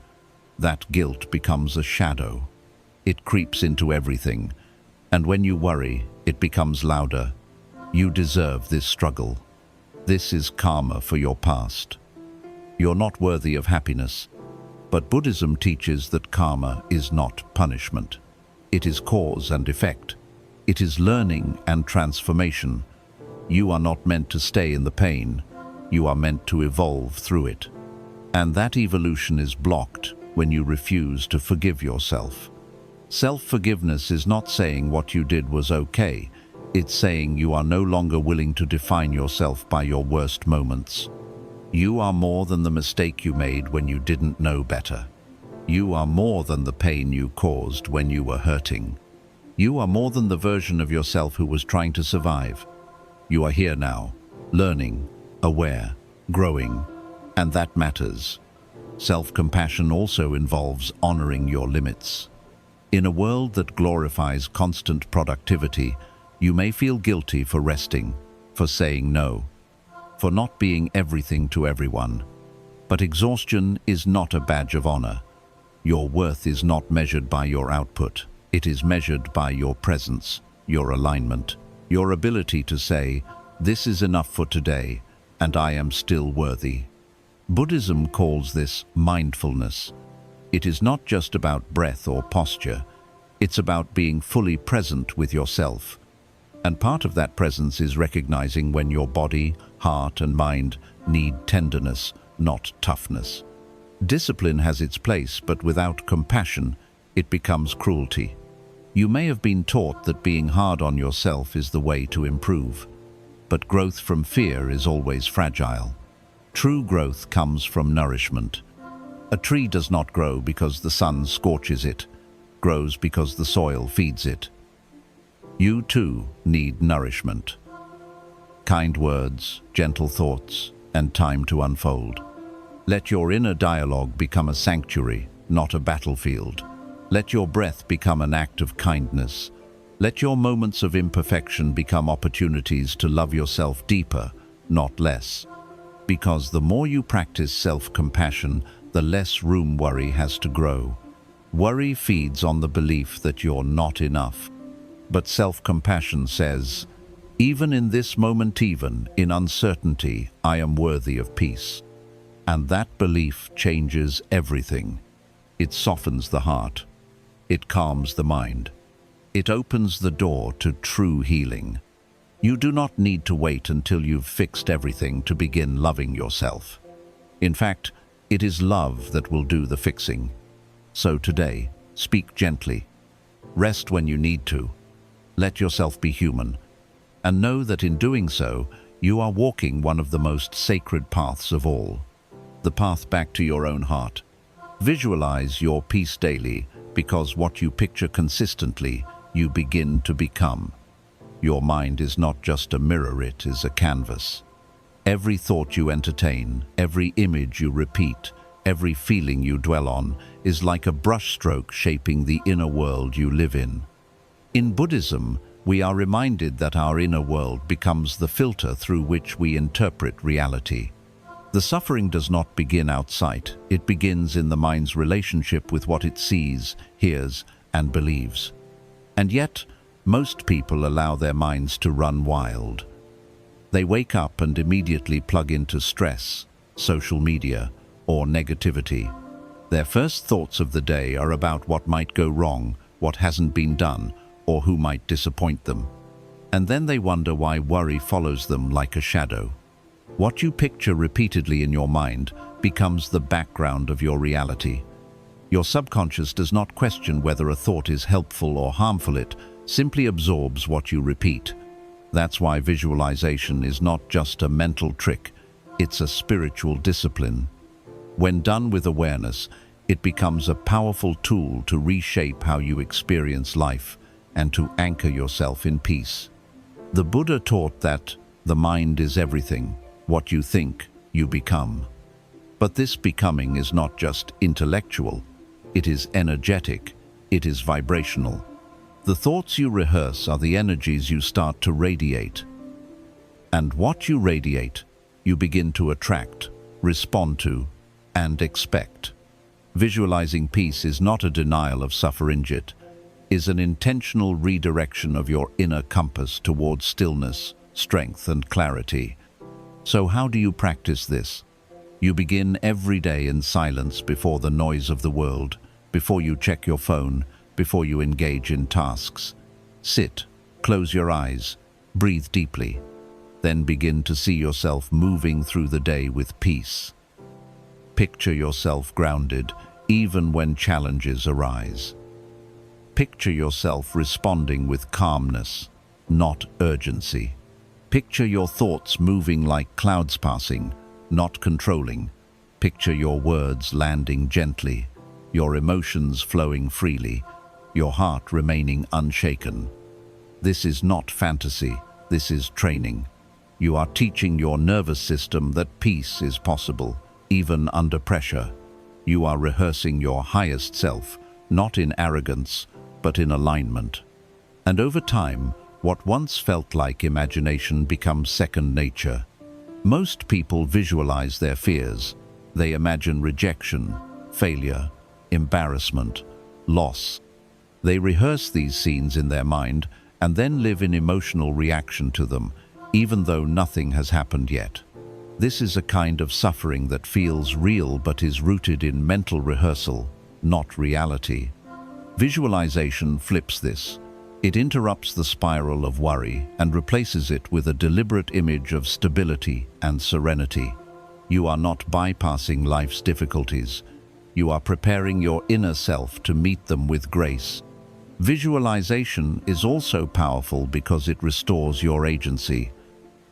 That guilt becomes a shadow. It creeps into everything, and when you worry, it becomes louder. You deserve this struggle. This is karma for your past. You're not worthy of happiness. But Buddhism teaches that karma is not punishment. It is cause and effect. It is learning and transformation. You are not meant to stay in the pain. You are meant to evolve through it. And that evolution is blocked when you refuse to forgive yourself. Self-forgiveness is not saying what you did was okay. It's saying you are no longer willing to define yourself by your worst moments. You are more than the mistake you made when you didn't know better. You are more than the pain you caused when you were hurting. You are more than the version of yourself who was trying to survive. You are here now, learning, aware, growing, and that matters. Self-compassion also involves honoring your limits. In a world that glorifies constant productivity, you may feel guilty for resting, for saying no, for not being everything to everyone. But exhaustion is not a badge of honor. Your worth is not measured by your output. It is measured by your presence, your alignment, your ability to say, "This is enough for today, and I am still worthy." Buddhism calls this mindfulness. It is not just about breath or posture. It's about being fully present with yourself. And part of that presence is recognizing when your body, heart, and mind need tenderness, not toughness. Discipline has its place, but without compassion, it becomes cruelty. You may have been taught that being hard on yourself is the way to improve, but growth from fear is always fragile. True growth comes from nourishment. A tree does not grow because the sun scorches it, grows because the soil feeds it. You too need nourishment. Kind words, gentle thoughts, and time to unfold. Let your inner dialogue become a sanctuary, not a battlefield. Let your breath become an act of kindness. Let your moments of imperfection become opportunities to love yourself deeper, not less. Because the more you practice self-compassion, the less room worry has to grow. Worry feeds on the belief that you're not enough. But self-compassion says, "Even in this moment, even in uncertainty, I am worthy of peace." And that belief changes everything. It softens the heart. It calms the mind. It opens the door to true healing. You do not need to wait until you've fixed everything to begin loving yourself. In fact, it is love that will do the fixing. So today, speak gently. Rest when you need to. Let yourself be human. And know that in doing so, you are walking one of the most sacred paths of all. The path back to your own heart. Visualize your peace daily, because what you picture consistently, you begin to become. Your mind is not just a mirror, it is a canvas. Every thought you entertain, every image you repeat, every feeling you dwell on, is like a brushstroke shaping the inner world you live in. In Buddhism, we are reminded that our inner world becomes the filter through which we interpret reality. The suffering does not begin outside, it begins in the mind's relationship with what it sees, hears, and believes. And yet, most people allow their minds to run wild. They wake up and immediately plug into stress, social media, or negativity. Their first thoughts of the day are about what might go wrong, what hasn't been done, or who might disappoint them. And then they wonder why worry follows them like a shadow. What you picture repeatedly in your mind becomes the background of your reality. Your subconscious does not question whether a thought is helpful or harmful, it simply absorbs what you repeat. That's why visualization is not just a mental trick, it's a spiritual discipline. When done with awareness, it becomes a powerful tool to reshape how you experience life and to anchor yourself in peace. The Buddha taught that the mind is everything. What you think, you become. But this becoming is not just intellectual, it is energetic, it is vibrational. The thoughts you rehearse are the energies you start to radiate. And what you radiate, you begin to attract, respond to, and expect. Visualizing peace is not a denial of suffering, it is an intentional redirection of your inner compass towards stillness, strength, and clarity. So how do you practice this? You begin every day in silence before the noise of the world, before you check your phone, before you engage in tasks. Sit, close your eyes, breathe deeply. Then begin to see yourself moving through the day with peace. Picture yourself grounded, even when challenges arise. Picture yourself responding with calmness, not urgency. Picture your thoughts moving like clouds passing, not controlling. Picture your words landing gently, your emotions flowing freely, your heart remaining unshaken. This is not fantasy, this is training. You are teaching your nervous system that peace is possible, even under pressure. You are rehearsing your highest self, not in arrogance, but in alignment. And over time, what once felt like imagination becomes second nature. Most people visualize their fears. They imagine rejection, failure, embarrassment, loss. They rehearse these scenes in their mind and then live in emotional reaction to them, even though nothing has happened yet. This is a kind of suffering that feels real but is rooted in mental rehearsal, not reality. Visualization flips this. It interrupts the spiral of worry and replaces it with a deliberate image of stability and serenity. You are not bypassing life's difficulties. You are preparing your inner self to meet them with grace. Visualization is also powerful because it restores your agency.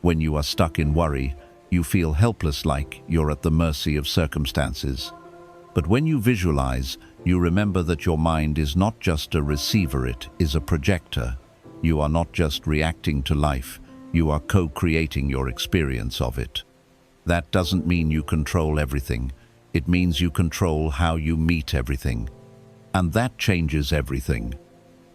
When you are stuck in worry, you feel helpless, like you're at the mercy of circumstances. But when you visualize, you remember that your mind is not just a receiver, it is a projector. You are not just reacting to life, you are co-creating your experience of it. That doesn't mean you control everything. It means you control how you meet everything. And that changes everything.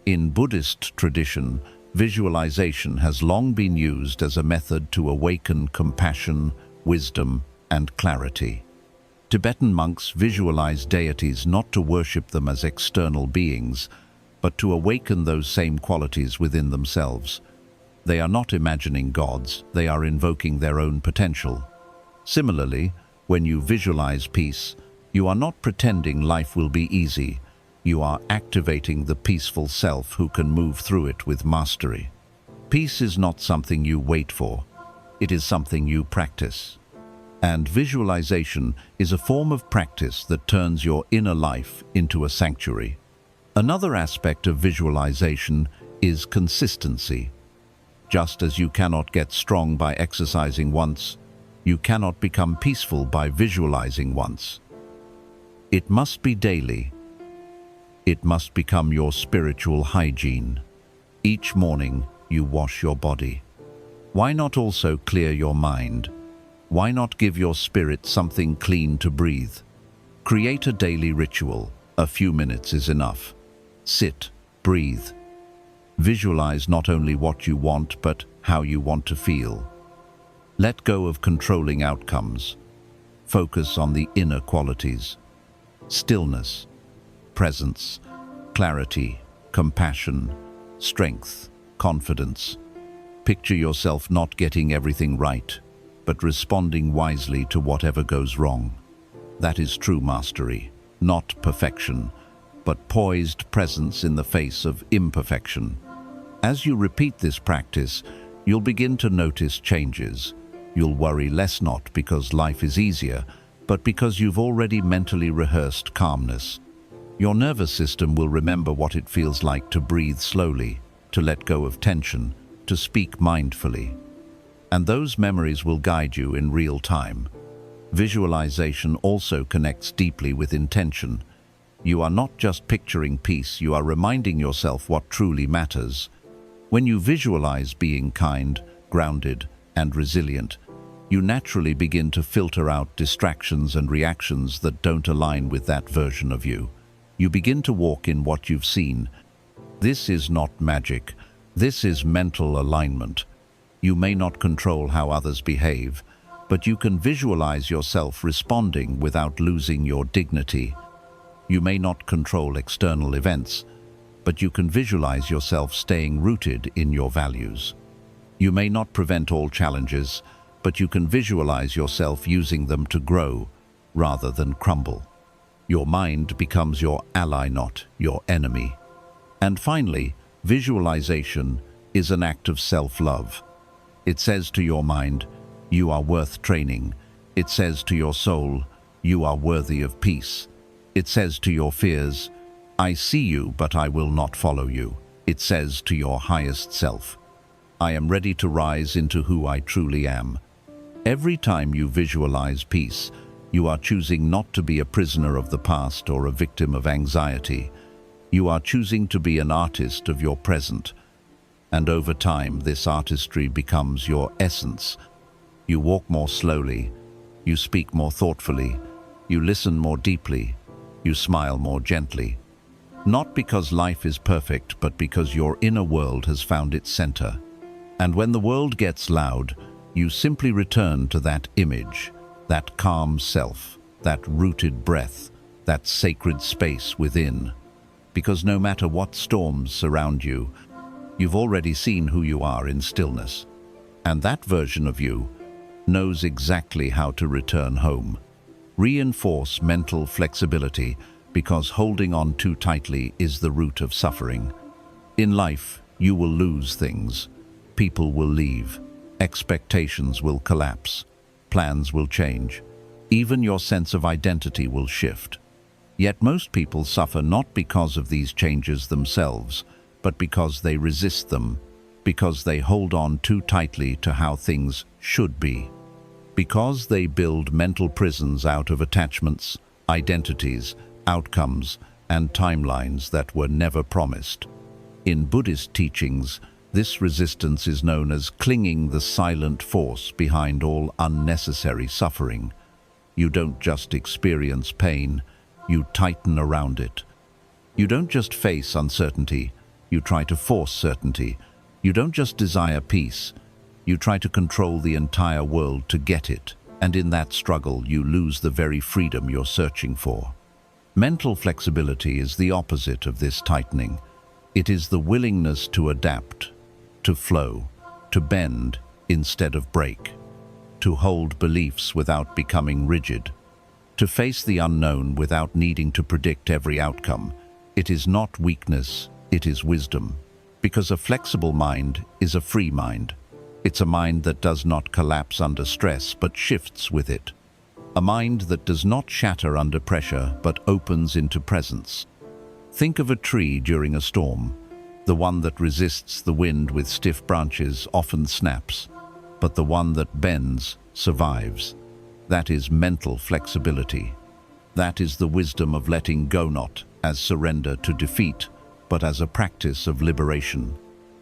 In Buddhist tradition, visualization has long been used as a method to awaken compassion, wisdom, and clarity. Tibetan monks visualize deities not to worship them as external beings, but to awaken those same qualities within themselves. They are not imagining gods, they are invoking their own potential. Similarly, when you visualize peace, you are not pretending life will be easy. You are activating the peaceful self who can move through it with mastery. Peace is not something you wait for. It is something you practice. And visualization is a form of practice that turns your inner life into a sanctuary. Another aspect of visualization is consistency. Just as you cannot get strong by exercising once, you cannot become peaceful by visualizing once. It must be daily. It must become your spiritual hygiene. Each morning, you wash your body. Why not also clear your mind? Why not give your spirit something clean to breathe? Create a daily ritual. A few minutes is enough. Sit, breathe. Visualize not only what you want, but how you want to feel. Let go of controlling outcomes. Focus on the inner qualities. Stillness, presence, clarity, compassion, strength, confidence. Picture yourself not getting everything right, but responding wisely to whatever goes wrong. That is true mastery, not perfection, but poised presence in the face of imperfection. As you repeat this practice, you'll begin to notice changes. You'll worry less, not because life is easier, but because you've already mentally rehearsed calmness. Your nervous system will remember what it feels like to breathe slowly, to let go of tension, to speak mindfully. And those memories will guide you in real time. Visualization also connects deeply with intention. You are not just picturing peace, you are reminding yourself what truly matters. When you visualize being kind, grounded, and resilient, you naturally begin to filter out distractions and reactions that don't align with that version of you. You begin to walk in what you've seen. This is not magic. This is mental alignment. You may not control how others behave, but you can visualize yourself responding without losing your dignity. You may not control external events, but you can visualize yourself staying rooted in your values. You may not prevent all challenges, but you can visualize yourself using them to grow rather than crumble. Your mind becomes your ally, not your enemy. And finally, visualization is an act of self-love. It says to your mind, you are worth training. It says to your soul, you are worthy of peace. It says to your fears, I see you, but I will not follow you. It says to your highest self, I am ready to rise into who I truly am. Every time you visualize peace, you are choosing not to be a prisoner of the past or a victim of anxiety. You are choosing to be an artist of your present. And over time, this artistry becomes your essence. You walk more slowly, you speak more thoughtfully, you listen more deeply, you smile more gently. Not because life is perfect, but because your inner world has found its center. And when the world gets loud, you simply return to that image, that calm self, that rooted breath, that sacred space within. Because no matter what storms surround you, you've already seen who you are in stillness. And that version of you knows exactly how to return home. Reinforce mental flexibility, because holding on too tightly is the root of suffering. In life, you will lose things. People will leave. Expectations will collapse. Plans will change. Even your sense of identity will shift. Yet most people suffer not because of these changes themselves, but because they resist them, because they hold on too tightly to how things should be. Because they build mental prisons out of attachments, identities, outcomes, and timelines that were never promised. In Buddhist teachings, this resistance is known as clinging, the silent force behind all unnecessary suffering. You don't just experience pain, you tighten around it. You don't just face uncertainty, you try to force certainty. You don't just desire peace, you try to control the entire world to get it. And in that struggle, you lose the very freedom you're searching for. Mental flexibility is the opposite of this tightening. It is the willingness to adapt, to flow, to bend instead of break, to hold beliefs without becoming rigid, to face the unknown without needing to predict every outcome. It is not weakness, it is wisdom. Because a flexible mind is a free mind. It's a mind that does not collapse under stress but shifts with it. A mind that does not shatter under pressure but opens into presence. Think of a tree during a storm. The one that resists the wind with stiff branches often snaps, but the one that bends survives. That is mental flexibility. That is the wisdom of letting go, not as surrender to defeat, but as a practice of liberation.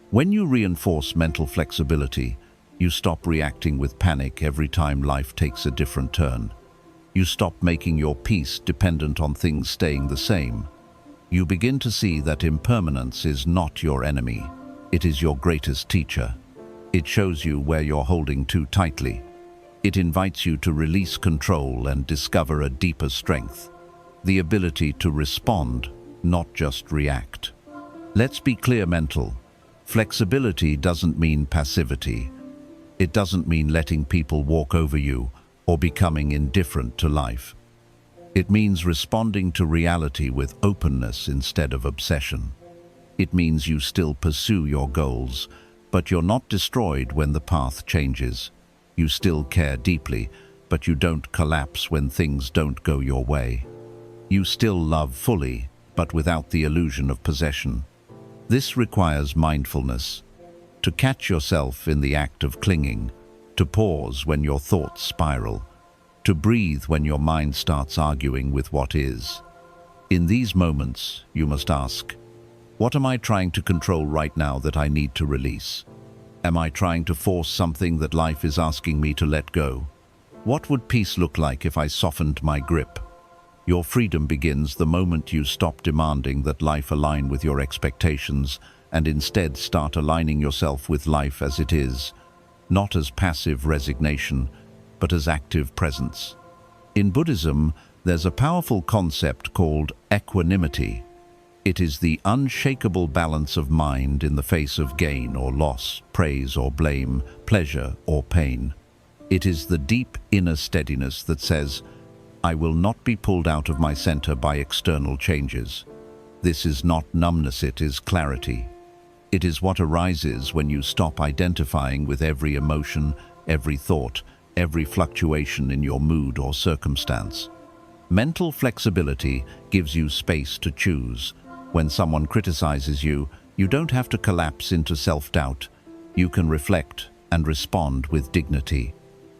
When you reinforce mental flexibility, you stop reacting with panic every time life takes a different turn. You stop making your peace dependent on things staying the same. You begin to see that impermanence is not your enemy. It is your greatest teacher. It shows you where you're holding too tightly. It invites you to release control and discover a deeper strength. The ability to respond, not just react. Let's be clear, mental flexibility doesn't mean passivity. It doesn't mean letting people walk over you or becoming indifferent to life. It means responding to reality with openness instead of obsession. It means you still pursue your goals, but you're not destroyed when the path changes. You still care deeply, but you don't collapse when things don't go your way. You still love fully, but without the illusion of possession. This requires mindfulness. To catch yourself in the act of clinging, to pause when your thoughts spiral, to breathe when your mind starts arguing with what is. In these moments, you must ask, what am I trying to control right now that I need to release? Am I trying to force something that life is asking me to let go? What would peace look like if I softened my grip? Your freedom begins the moment you stop demanding that life align with your expectations and instead start aligning yourself with life as it is, not as passive resignation, but as active presence. In Buddhism, there's a powerful concept called equanimity. It is the unshakable balance of mind in the face of gain or loss, praise or blame, pleasure or pain. It is the deep inner steadiness that says, I will not be pulled out of my center by external changes. This is not numbness, it is clarity. It is what arises when you stop identifying with every emotion, every thought, every fluctuation in your mood or circumstance. Mental flexibility gives you space to choose. When someone criticizes you, you don't have to collapse into self-doubt. You can reflect and respond with dignity.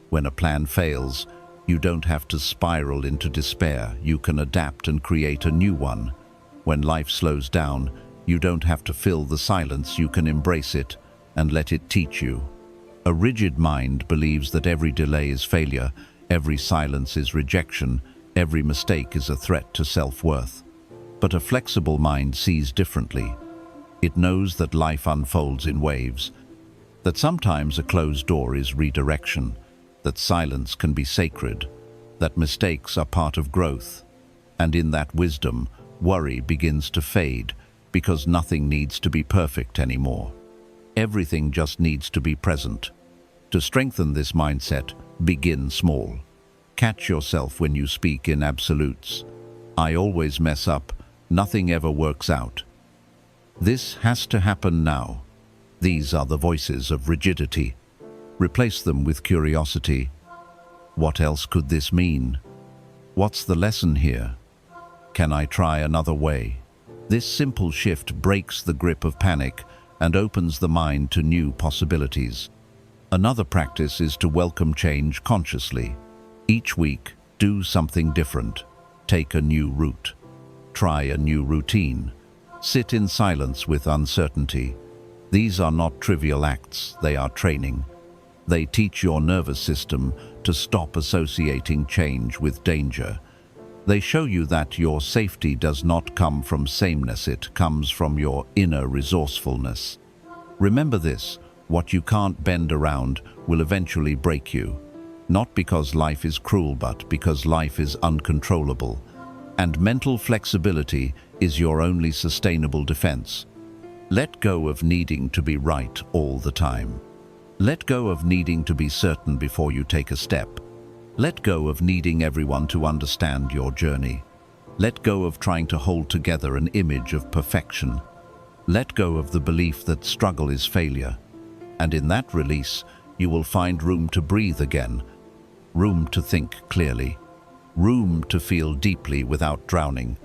When a plan fails, you don't have to spiral into despair. You can adapt and create a new one. When life slows down, you don't have to fill the silence. You can embrace it and let it teach you. A rigid mind believes that every delay is failure, every silence is rejection, every mistake is a threat to self-worth. But a flexible mind sees differently. It knows that life unfolds in waves, that sometimes a closed door is redirection, that silence can be sacred, that mistakes are part of growth. And in that wisdom, worry begins to fade because nothing needs to be perfect anymore. Everything just needs to be present. To strengthen this mindset, begin small. Catch yourself when you speak in absolutes. I always mess up. Nothing ever works out. This has to happen now. These are the voices of rigidity. Replace them with curiosity. What else could this mean? What's the lesson here? Can I try another way? This simple shift breaks the grip of panic and opens the mind to new possibilities. Another practice is to welcome change consciously. Each week, do something different. Take a new route. Try a new routine. Sit in silence with uncertainty. These are not trivial acts, they are training. They teach your nervous system to stop associating change with danger. They show you that your safety does not come from sameness, it comes from your inner resourcefulness. Remember this, what you can't bend around will eventually break you. Not because life is cruel, but because life is uncontrollable. And mental flexibility is your only sustainable defense. Let go of needing to be right all the time. Let go of needing to be certain before you take a step. Let go of needing everyone to understand your journey. Let go of trying to hold together an image of perfection. Let go of the belief that struggle is failure. And in that release, you will find room to breathe again, room to think clearly, room to feel deeply without drowning,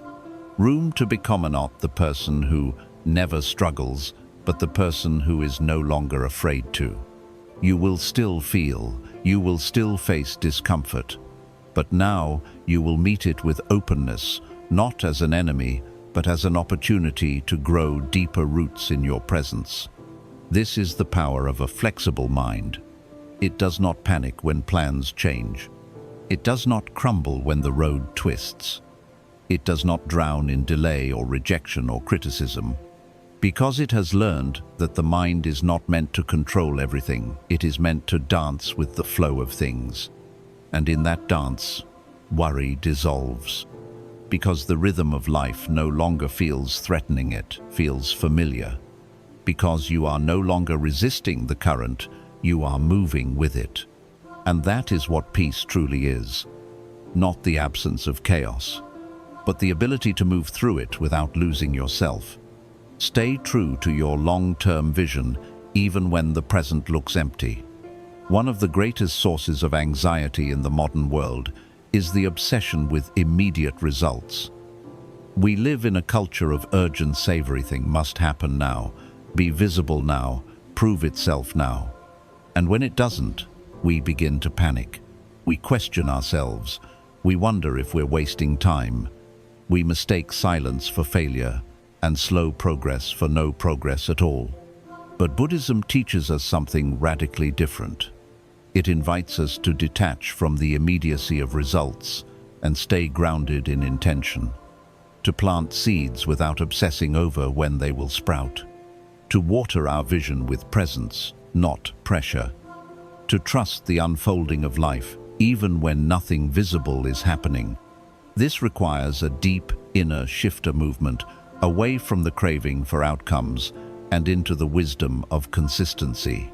room to become not the person who never struggles, but the person who is no longer afraid to. You will still feel, you will still face discomfort, but now you will meet it with openness, not as an enemy, but as an opportunity to grow deeper roots in your presence. This is the power of a flexible mind. It does not panic when plans change. It does not crumble when the road twists. It does not drown in delay or rejection or criticism. Because it has learned that the mind is not meant to control everything, it is meant to dance with the flow of things. And in that dance, worry dissolves. Because the rhythm of life no longer feels threatening, it feels familiar. Because you are no longer resisting the current, you are moving with it. And that is what peace truly is. Not the absence of chaos, but the ability to move through it without losing yourself. Stay true to your long-term vision, even when the present looks empty. One of the greatest sources of anxiety in the modern world is the obsession with immediate results. We live in a culture of urgent, everything must happen now, be visible now, prove itself now. And when it doesn't, we begin to panic. We question ourselves. We wonder if we're wasting time. We mistake silence for failure and slow progress for no progress at all. But Buddhism teaches us something radically different. It invites us to detach from the immediacy of results and stay grounded in intention. To plant seeds without obsessing over when they will sprout. To water our vision with presence, not pressure. To trust the unfolding of life, even when nothing visible is happening. This requires a deep inner shifter movement away from the craving for outcomes and into the wisdom of consistency.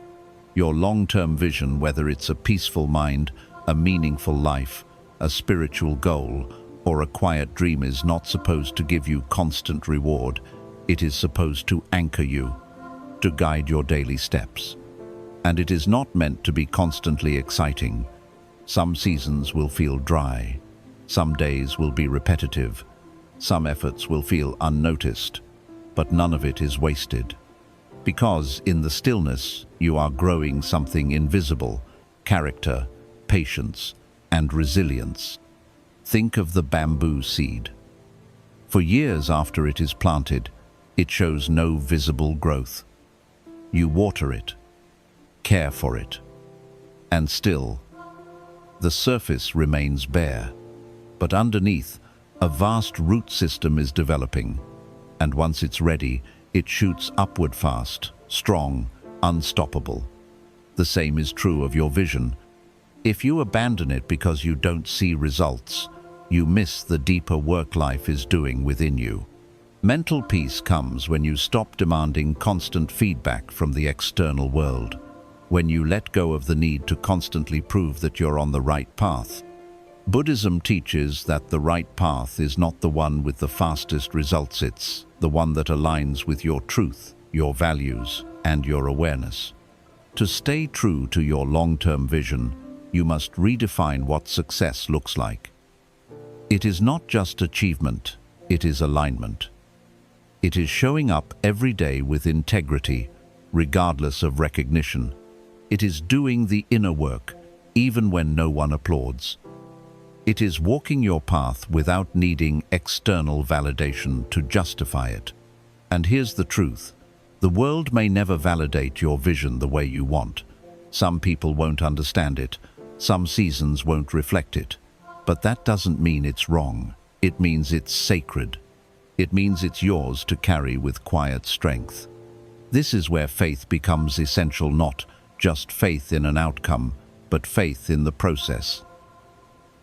Your long-term vision, whether it's a peaceful mind, a meaningful life, a spiritual goal, or a quiet dream, is not supposed to give you constant reward. It is supposed to anchor you, to guide your daily steps. And it is not meant to be constantly exciting. Some seasons will feel dry. Some days will be repetitive. Some efforts will feel unnoticed. But none of it is wasted. Because in the stillness, you are growing something invisible: character, patience, and resilience. Think of the bamboo seed. For years after it is planted, it shows no visible growth. You water it, care for it, and still, the surface remains bare. But underneath, a vast root system is developing, and once it's ready, it shoots upward fast, strong, unstoppable. The same is true of your vision. If you abandon it because you don't see results, you miss the deeper work life is doing within you. Mental peace comes when you stop demanding constant feedback from the external world, when you let go of the need to constantly prove that you're on the right path. Buddhism teaches that the right path is not the one with the fastest results, it's the one that aligns with your truth, your values, and your awareness. To stay true to your long-term vision, you must redefine what success looks like. It is not just achievement, it is alignment. It is showing up every day with integrity, regardless of recognition. It is doing the inner work, even when no one applauds. It is walking your path without needing external validation to justify it. And here's the truth. The world may never validate your vision the way you want. Some people won't understand it. Some seasons won't reflect it. But that doesn't mean it's wrong. It means it's sacred. It means it's yours to carry with quiet strength. This is where faith becomes essential, not just faith in an outcome, but faith in the process.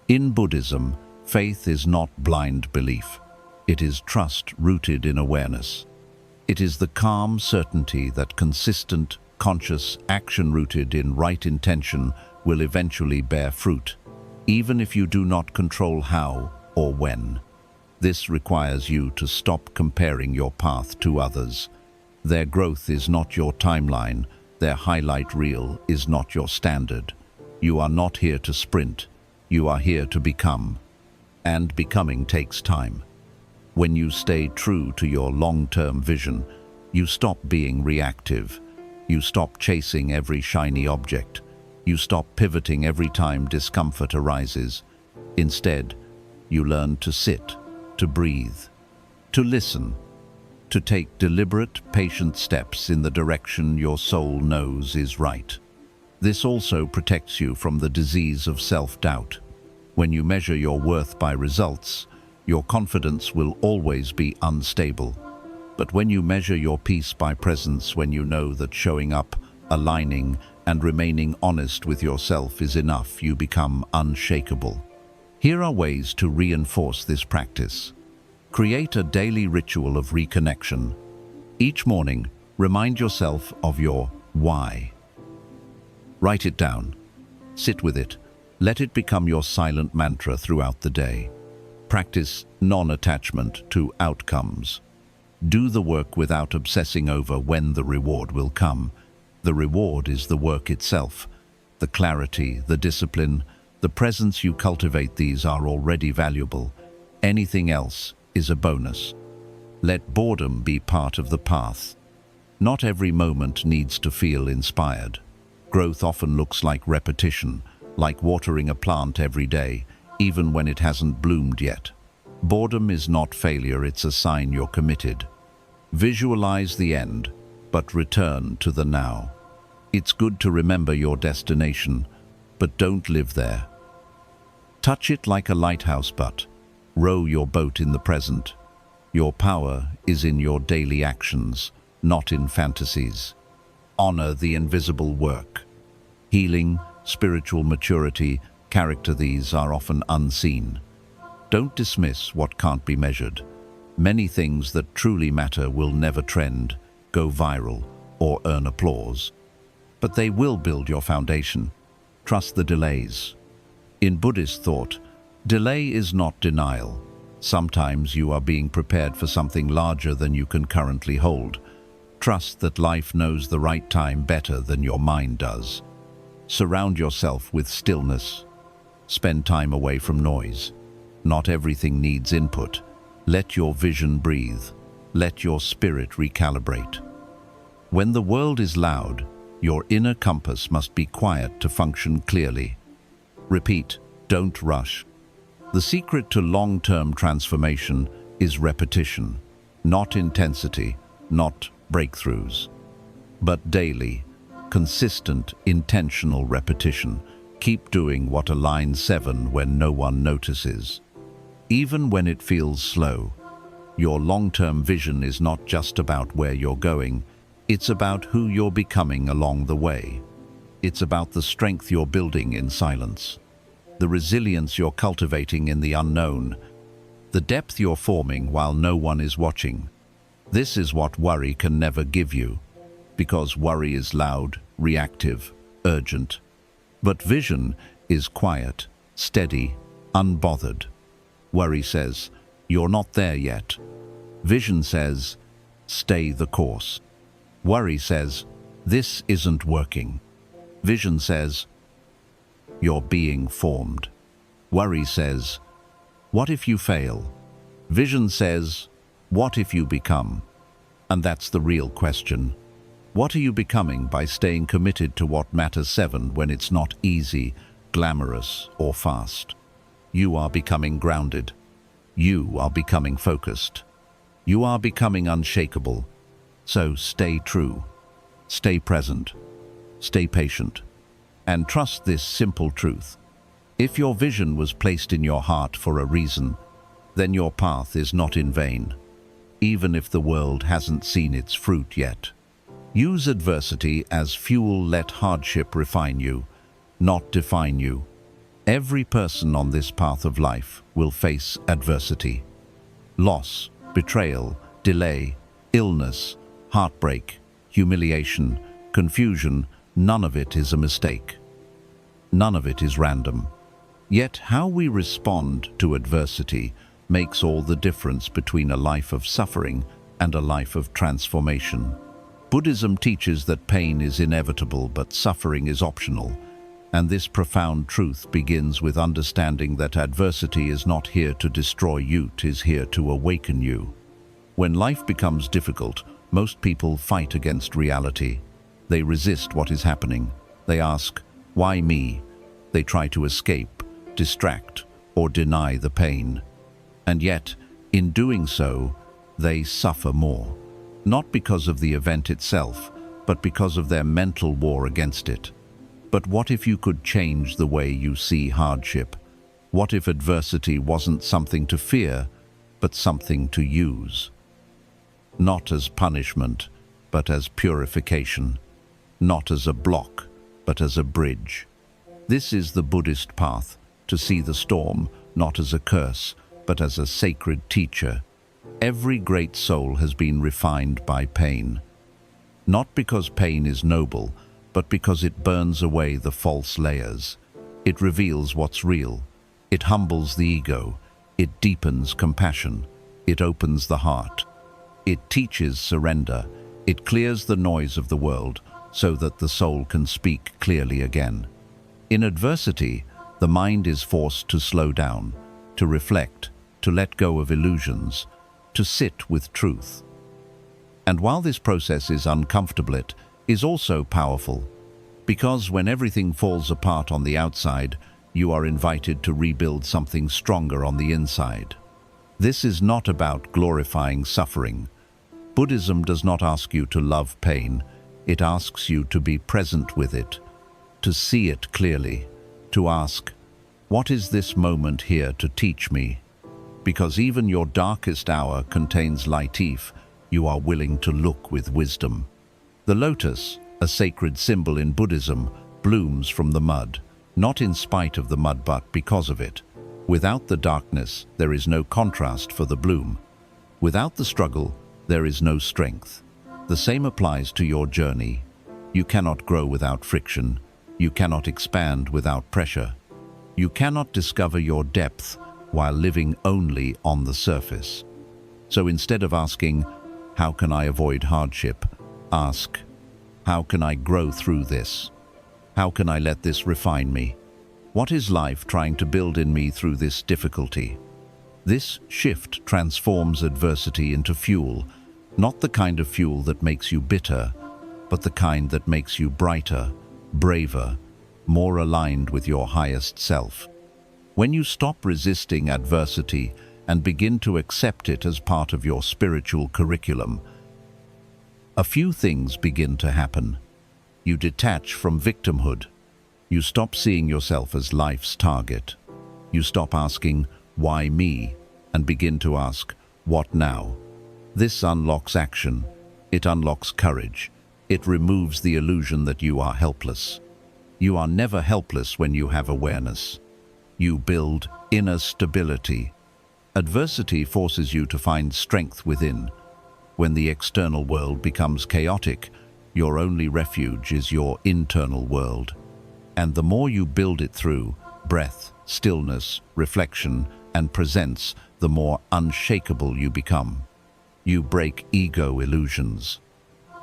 In Buddhism, faith is not blind belief. It is trust rooted in awareness. It is the calm certainty that consistent, conscious action rooted in right intention will eventually bear fruit, even if you do not control how or when. This requires you to stop comparing your path to others. Their growth is not your timeline. Their highlight reel is not your standard. You are not here to sprint. You are here to become. And becoming takes time. When you stay true to your long-term vision, you stop being reactive. You stop chasing every shiny object. You stop pivoting every time discomfort arises. Instead, you learn to sit, to breathe, to listen, to take deliberate, patient steps in the direction your soul knows is right. This also protects you from the disease of self-doubt. When you measure your worth by results, your confidence will always be unstable. But when you measure your peace by presence, when you know that showing up, aligning, and remaining honest with yourself is enough, you become unshakable. Here are ways to reinforce this practice. Create a daily ritual of reconnection. Each morning, remind yourself of your why. Write it down. Sit with it. Let it become your silent mantra throughout the day. Practice non-attachment to outcomes. Do the work without obsessing over when the reward will come. The reward is the work itself. The clarity, the discipline, the presence you cultivate, these are already valuable. Anything else is a bonus. Let boredom be part of the path. Not every moment needs to feel inspired. Growth often looks like repetition, like watering a plant every day, even when it hasn't bloomed yet. Boredom is not failure, it's a sign you're committed. Visualize the end, but return to the now. It's good to remember your destination, but don't live there. Touch it like a lighthouse, but row your boat in the present. Your power is in your daily actions, not in fantasies. Honor the invisible work. Healing, spiritual maturity, character, these are often unseen. Don't dismiss what can't be measured. Many things that truly matter will never trend, go viral, or earn applause. But they will build your foundation. Trust the delays. In Buddhist thought, delay is not denial. Sometimes you are being prepared for something larger than you can currently hold. Trust that life knows the right time better than your mind does. Surround yourself with stillness. Spend time away from noise. Not everything needs input. Let your vision breathe. Let your spirit recalibrate. When the world is loud, your inner compass must be quiet to function clearly. Repeat, don't rush. The secret to long-term transformation is repetition, not intensity, not breakthroughs, but daily, consistent, intentional repetition. Keep doing what aligns 7 when no one notices. Even when it feels slow, your long-term vision is not just about where you're going, it's about who you're becoming along the way. It's about the strength you're building in silence, the resilience you're cultivating in the unknown, the depth you're forming while no one is watching. This is what worry can never give you, because worry is loud, reactive, urgent. But vision is quiet, steady, unbothered. Worry says, you're not there yet. Vision says, stay the course. Worry says, this isn't working. Vision says, you're being formed. Worry says, what if you fail? Vision says, what if you become? And that's the real question. What are you becoming by staying committed to what matters 7 when it's not easy, glamorous, or fast? You are becoming grounded. You are becoming focused. You are becoming unshakable. So stay true, stay present, stay patient, and trust this simple truth. If your vision was placed in your heart for a reason, then your path is not in vain, even if the world hasn't seen its fruit yet. Use adversity as fuel. Let hardship refine you, not define you. Every person on this path of life will face adversity. Loss, betrayal, delay, illness, heartbreak, humiliation, confusion, none of it is a mistake. None of it is random. Yet how we respond to adversity makes all the difference between a life of suffering and a life of transformation. Buddhism teaches that pain is inevitable but suffering is optional, and this profound truth begins with understanding that adversity is not here to destroy you, it is here to awaken you. When life becomes difficult, most people fight against reality. They resist what is happening. They ask, "Why me?" They try to escape, distract, or deny the pain. And yet, in doing so, they suffer more. Not because of the event itself, but because of their mental war against it. But what if you could change the way you see hardship? What if adversity wasn't something to fear, but something to use? Not as punishment, but as purification. Not as a block, but as a bridge. This is the Buddhist path, to see the storm not as a curse, but as a sacred teacher. Every great soul has been refined by pain. Not because pain is noble, but because it burns away the false layers. It reveals what's real. It humbles the ego. It deepens compassion. It opens the heart. It teaches surrender. It clears the noise of the world so that the soul can speak clearly again. In adversity, the mind is forced to slow down, to reflect, to let go of illusions, to sit with truth. And while this process is uncomfortable, it is also powerful, because when everything falls apart on the outside, you are invited to rebuild something stronger on the inside. This is not about glorifying suffering. Buddhism does not ask you to love pain. It asks you to be present with it, to see it clearly, to ask, "What is this moment here to teach me?" Because even your darkest hour contains light if you are willing to look with wisdom. The lotus, a sacred symbol in Buddhism, blooms from the mud, not in spite of the mud but because of it. Without the darkness, there is no contrast for the bloom. Without the struggle, there is no strength. The same applies to your journey. You cannot grow without friction. You cannot expand without pressure. You cannot discover your depth while living only on the surface. So instead of asking, "How can I avoid hardship?" ask, "How can I grow through this? How can I let this refine me? What is life trying to build in me through this difficulty?" This shift transforms adversity into fuel, not the kind of fuel that makes you bitter, but the kind that makes you brighter, braver, more aligned with your highest self. When you stop resisting adversity and begin to accept it as part of your spiritual curriculum, a few things begin to happen. You detach from victimhood. You stop seeing yourself as life's target. You stop asking, "Why me?" and begin to ask, "What now?" This unlocks action. It unlocks courage. It removes the illusion that you are helpless. You are never helpless when you have awareness. You build inner stability. Adversity forces you to find strength within. When the external world becomes chaotic, your only refuge is your internal world. And the more you build it through breath, stillness, reflection, and presence, the more unshakable you become. You break ego illusions.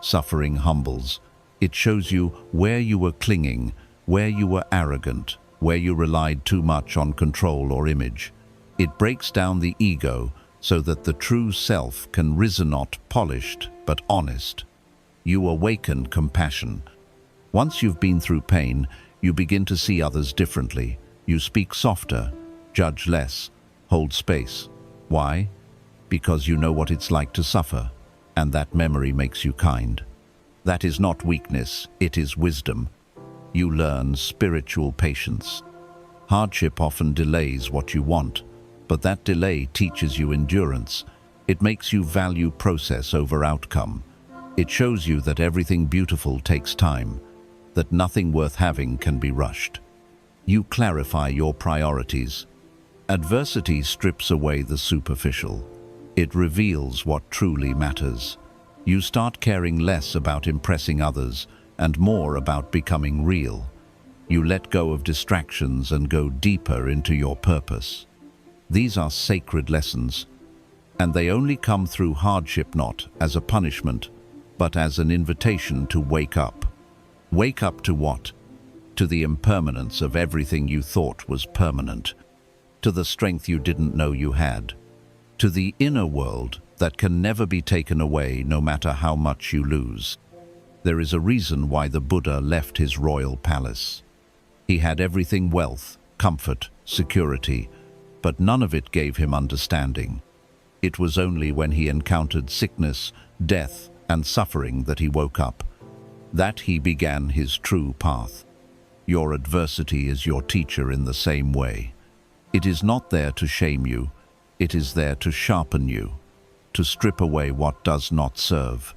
Suffering humbles. It shows you where you were clinging, where you were arrogant, where you relied too much on control or image. It breaks down the ego so that the true self can rise not polished but honest. You awaken compassion. Once you've been through pain, you begin to see others differently. You speak softer, judge less, hold space. Why? Because you know what it's like to suffer, and that memory makes you kind. That is not weakness, it is wisdom. You learn spiritual patience. Hardship often delays what you want, but that delay teaches you endurance. It makes you value process over outcome. It shows you that everything beautiful takes time, that nothing worth having can be rushed. You clarify your priorities. Adversity strips away the superficial. It reveals what truly matters. You start caring less about impressing others and more about becoming real. You let go of distractions and go deeper into your purpose. These are sacred lessons, and they only come through hardship, not as a punishment, but as an invitation to wake up. Wake up to what? To the impermanence of everything you thought was permanent, to the strength you didn't know you had, to the inner world that can never be taken away no matter how much you lose. There is a reason why the Buddha left his royal palace. He had everything: wealth, comfort, security, but none of it gave him understanding. It was only when he encountered sickness, death, and suffering that he woke up, that he began his true path. Your adversity is your teacher in the same way. It is not there to shame you, it is there to sharpen you, to strip away what does not serve,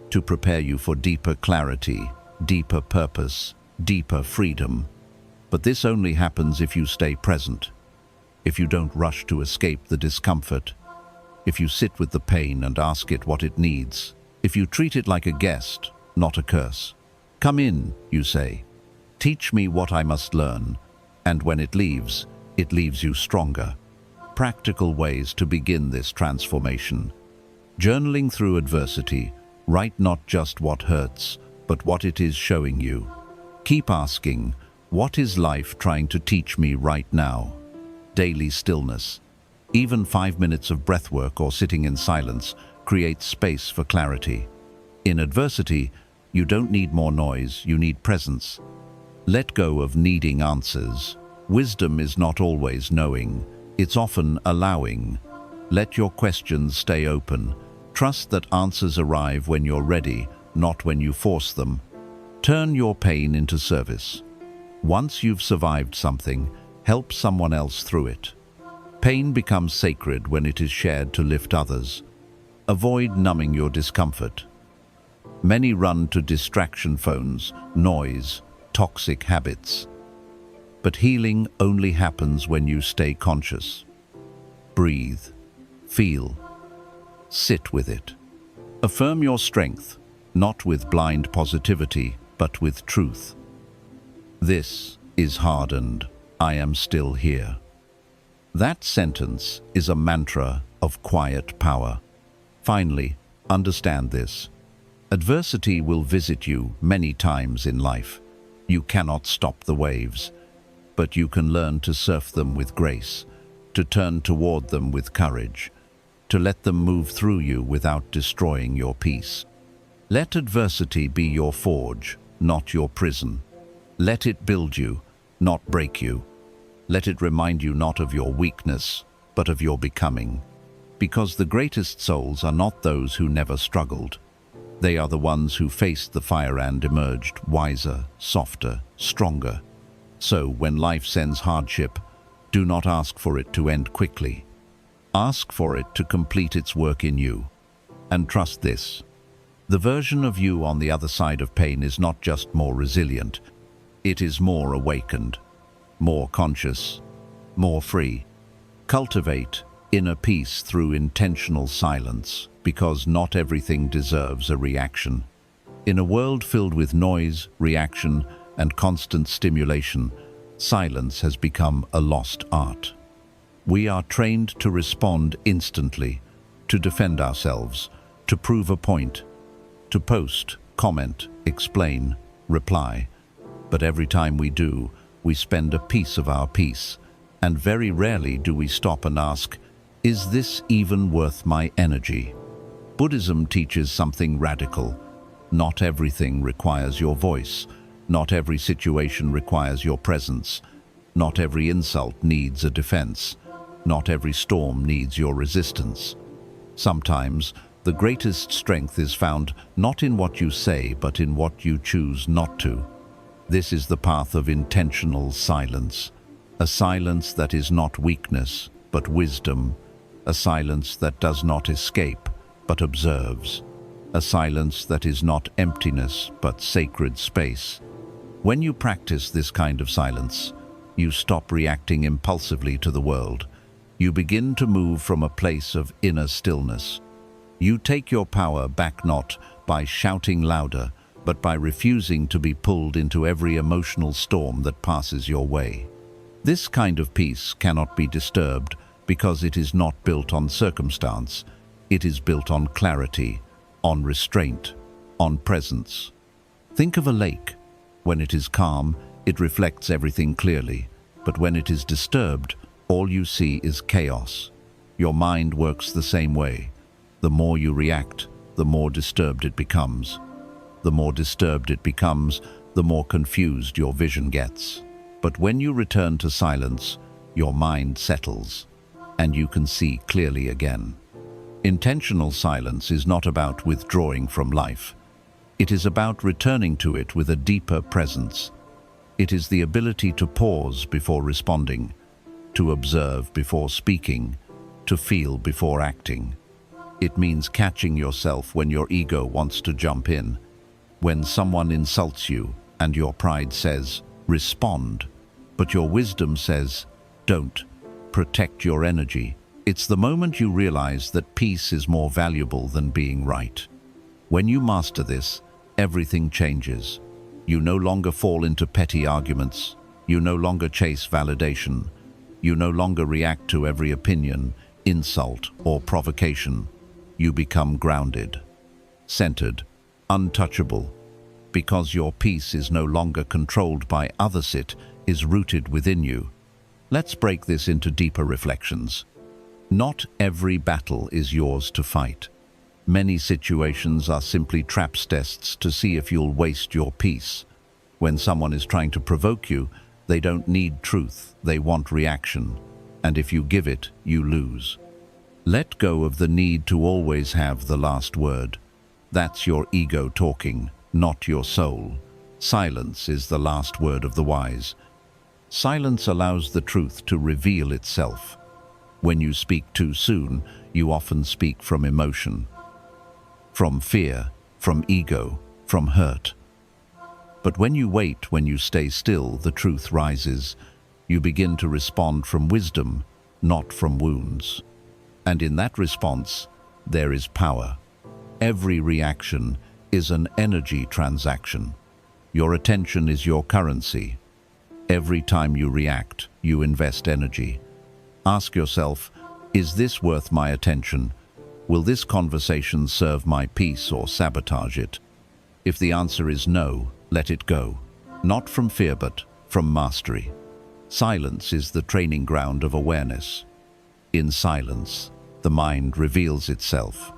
to prepare you for deeper clarity, deeper purpose, deeper freedom. But this only happens if you stay present, if you don't rush to escape the discomfort, if you sit with the pain and ask it what it needs, if you treat it like a guest, not a curse. Come in, you say. Teach me what I must learn, and when it leaves you stronger. Practical ways to begin this transformation. Journaling through adversity. Write not just what hurts, but what it is showing you. Keep asking, what is life trying to teach me right now? Daily stillness. Even 5 minutes of breathwork or sitting in silence creates space for clarity. In adversity, you don't need more noise, you need presence. Let go of needing answers. Wisdom is not always knowing, it's often allowing. Let your questions stay open. Trust that answers arrive when you're ready, not when you force them. Turn your pain into service. Once you've survived something, help someone else through it. Pain becomes sacred when it is shared to lift others. Avoid numbing your discomfort. Many run to distraction phones, noise, toxic habits. But healing only happens when you stay conscious. Breathe, feel, sit with it. Affirm your strength, not with blind positivity, but with truth. This is hardened. I am still here. That sentence is a mantra of quiet power. Finally, understand this. Adversity will visit you many times in life. You cannot stop the waves, but you can learn to surf them with grace, to turn toward them with courage, to let them move through you without destroying your peace. Let adversity be your forge, not your prison. Let it build you, not break you. Let it remind you not of your weakness, but of your becoming. Because the greatest souls are not those who never struggled. They are the ones who faced the fire and emerged wiser, softer, stronger. So when life sends hardship, do not ask for it to end quickly. Ask for it to complete its work in you. And trust this. The version of you on the other side of pain is not just more resilient. It is more awakened, more conscious, more free. Cultivate inner peace through intentional silence, because not everything deserves a reaction. In a world filled with noise, reaction, and constant stimulation, silence has become a lost art. We are trained to respond instantly, to defend ourselves, to prove a point, to post, comment, explain, reply. But every time we do, we spend a piece of our peace, and very rarely do we stop and ask, is this even worth my energy? Buddhism teaches something radical. Not everything requires your voice. Not every situation requires your presence. Not every insult needs a defense. Not every storm needs your resistance. Sometimes, the greatest strength is found not in what you say, but in what you choose not to. This is the path of intentional silence. A silence that is not weakness, but wisdom. A silence that does not escape, but observes. A silence that is not emptiness, but sacred space. When you practice this kind of silence, you stop reacting impulsively to the world. You begin to move from a place of inner stillness. You take your power back not by shouting louder, but by refusing to be pulled into every emotional storm that passes your way. This kind of peace cannot be disturbed, because it is not built on circumstance. It is built on clarity, on restraint, on presence. Think of a lake. When it is calm, it reflects everything clearly, but when it is disturbed, all you see is chaos. Your mind works the same way. The more you react, the more disturbed it becomes. The more disturbed it becomes, the more confused your vision gets. But when you return to silence, your mind settles, and you can see clearly again. Intentional silence is not about withdrawing from life. It is about returning to it with a deeper presence. It is the ability to pause before responding, to observe before speaking, to feel before acting. It means catching yourself when your ego wants to jump in, when someone insults you and your pride says, respond, but your wisdom says, don't. Protect your energy. It's the moment you realize that peace is more valuable than being right. When you master this, everything changes. You no longer fall into petty arguments. You no longer chase validation. You no longer react to every opinion, insult, or provocation. You become grounded, centered, untouchable, because your peace is no longer controlled by others, it is rooted within you. Let's break this into deeper reflections. Not every battle is yours to fight. Many situations are simply traps tests to see if you'll waste your peace. When someone is trying to provoke you, they don't need truth, they want reaction. And if you give it, you lose. Let go of the need to always have the last word. That's your ego talking, not your soul. Silence is the last word of the wise. Silence allows the truth to reveal itself. When you speak too soon, you often speak from emotion, from fear, from ego, from hurt. But when you wait, when you stay still, the truth rises. You begin to respond from wisdom, not from wounds. And in that response, there is power. Every reaction is an energy transaction. Your attention is your currency. Every time you react, you invest energy. Ask yourself, is this worth my attention? Will this conversation serve my peace or sabotage it? If the answer is no, let it go. Not from fear, but from mastery. Silence is the training ground of awareness. In silence, the mind reveals itself.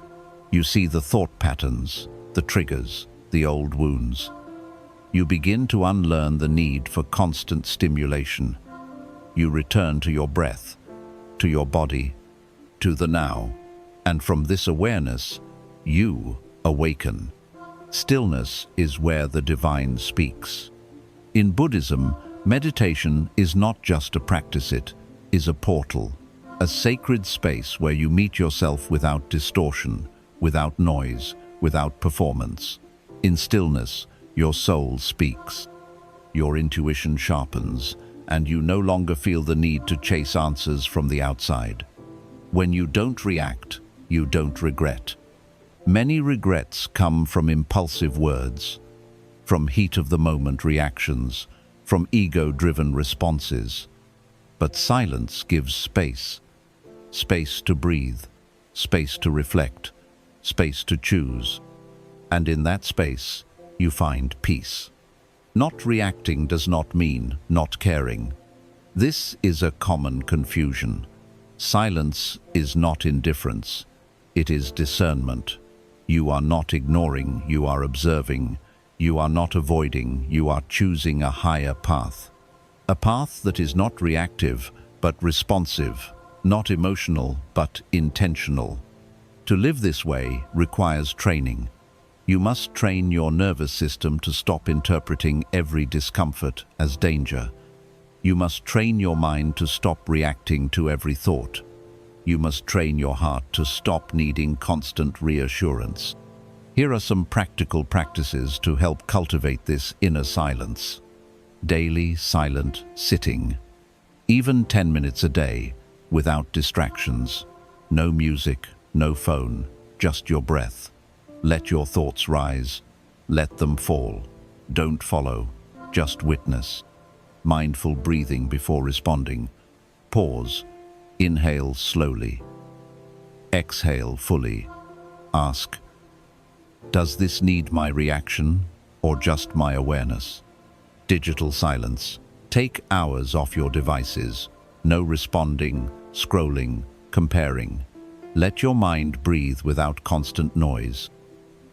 You see the thought patterns, the triggers, the old wounds. You begin to unlearn the need for constant stimulation. You return to your breath, to your body, to the now. And from this awareness, you awaken. Stillness is where the divine speaks. In Buddhism, meditation is not just a practice, it is a portal, a sacred space where you meet yourself without distortion, without noise, without performance. In stillness, your soul speaks. Your intuition sharpens, and you no longer feel the need to chase answers from the outside. When you don't react, you don't regret. Many regrets come from impulsive words, from heat-of-the-moment reactions, from ego-driven responses. But silence gives space. Space to breathe, space to reflect, space to choose. And in that space, you find peace. Not reacting does not mean not caring. This is a common confusion. Silence is not indifference. It is discernment. You are not ignoring, you are observing. You are not avoiding, you are choosing a higher path. A path that is not reactive, but responsive. Not emotional, but intentional. To live this way requires training. You must train your nervous system to stop interpreting every discomfort as danger. You must train your mind to stop reacting to every thought. You must train your heart to stop needing constant reassurance. Here are some practical practices to help cultivate this inner silence. Daily, silent sitting. Even 10 minutes a day, without distractions. No music, no phone, just your breath. Let your thoughts rise. Let them fall. Don't follow, just witness. Mindful breathing before responding. Pause. Inhale slowly. Exhale fully. Ask, does this need my reaction or just my awareness? Digital silence. Take hours off your devices. No responding, scrolling, comparing. Let your mind breathe without constant noise.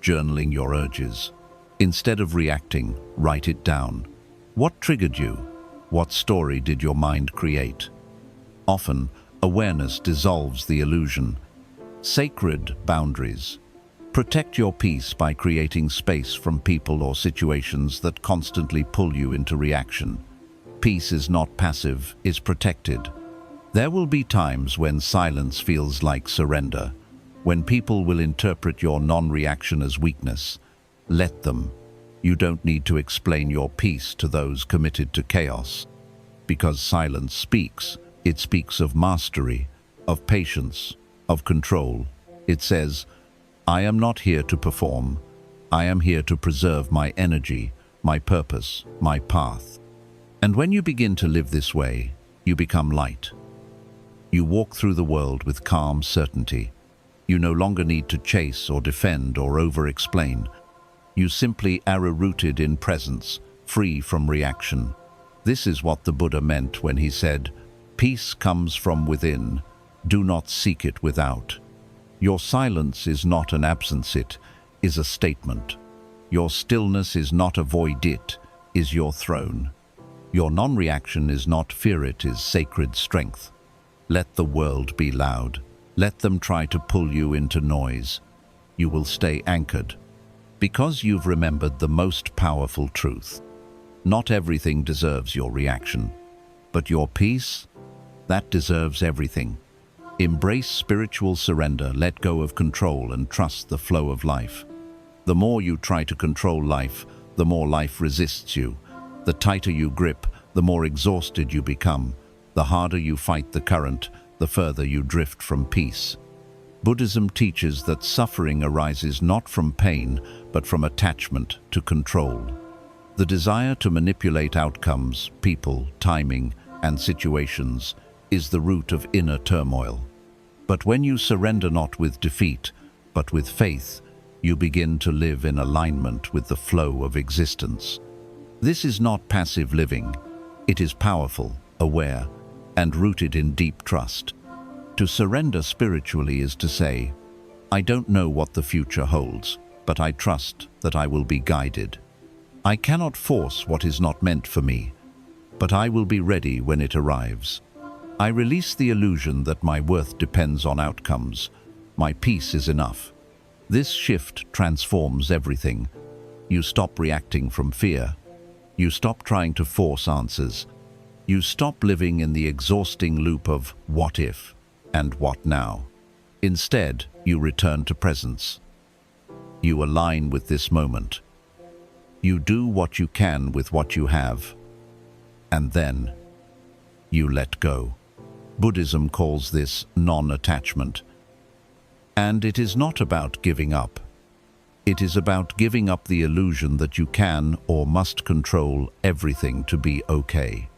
Journaling your urges. Instead of reacting, write it down. What triggered you? What story did your mind create? Often, awareness dissolves the illusion. Sacred boundaries. Protect your peace by creating space from people or situations that constantly pull you into reaction. Peace is not passive, it's protected. There will be times when silence feels like surrender, when people will interpret your non-reaction as weakness. Let them. You don't need to explain your peace to those committed to chaos. Because silence speaks, it speaks of mastery, of patience, of control. It says, I am not here to perform. I am here to preserve my energy, my purpose, my path. And when you begin to live this way, you become light. You walk through the world with calm certainty. You no longer need to chase or defend or over-explain. You simply are rooted in presence, free from reaction. This is what the Buddha meant when he said, peace comes from within. Do not seek it without. Your silence is not an absence, it is a statement. Your stillness is not a void, it is your throne. Your non-reaction is not fear, it is sacred strength. Let the world be loud. Let them try to pull you into noise. You will stay anchored, because you've remembered the most powerful truth. Not everything deserves your reaction, but your peace, that deserves everything. Embrace spiritual surrender, let go of control and trust the flow of life. The more you try to control life, the more life resists you. The tighter you grip, the more exhausted you become. The harder you fight the current, the further you drift from peace. Buddhism teaches that suffering arises not from pain, but from attachment to control. The desire to manipulate outcomes, people, timing, and situations is the root of inner turmoil. But when you surrender not with defeat, but with faith, you begin to live in alignment with the flow of existence. This is not passive living. It is powerful, aware, and rooted in deep trust. To surrender spiritually is to say, I don't know what the future holds, but I trust that I will be guided. I cannot force what is not meant for me, but I will be ready when it arrives. I release the illusion that my worth depends on outcomes. My peace is enough. This shift transforms everything. You stop reacting from fear. You stop trying to force answers. You stop living in the exhausting loop of what if and what now. Instead, you return to presence. You align with this moment. You do what you can with what you have. And then, you let go. Buddhism calls this non-attachment. And it is not about giving up. It is about giving up the illusion that you can or must control everything to be okay.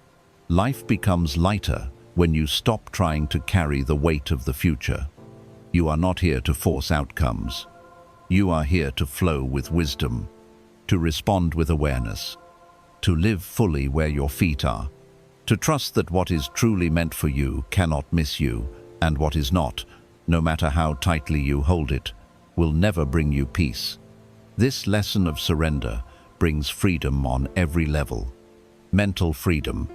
Life becomes lighter when you stop trying to carry the weight of the future. You are not here to force outcomes. You are here to flow with wisdom, to respond with awareness, to live fully where your feet are, to trust that what is truly meant for you cannot miss you, and what is not, no matter how tightly you hold it, will never bring you peace. This lesson of surrender brings freedom on every level. Mental freedom.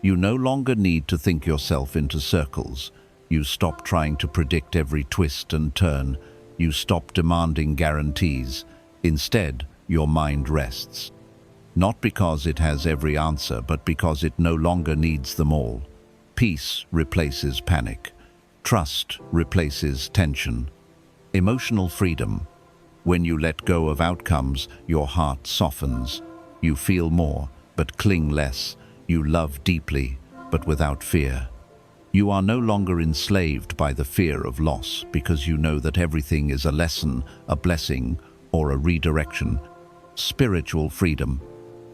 You no longer need to think yourself into circles. You stop trying to predict every twist and turn. You stop demanding guarantees. Instead, your mind rests. Not because it has every answer, but because it no longer needs them all. Peace replaces panic. Trust replaces tension. Emotional freedom. When you let go of outcomes, your heart softens. You feel more, but cling less. You love deeply, but without fear. You are no longer enslaved by the fear of loss because you know that everything is a lesson, a blessing, or a redirection. Spiritual freedom.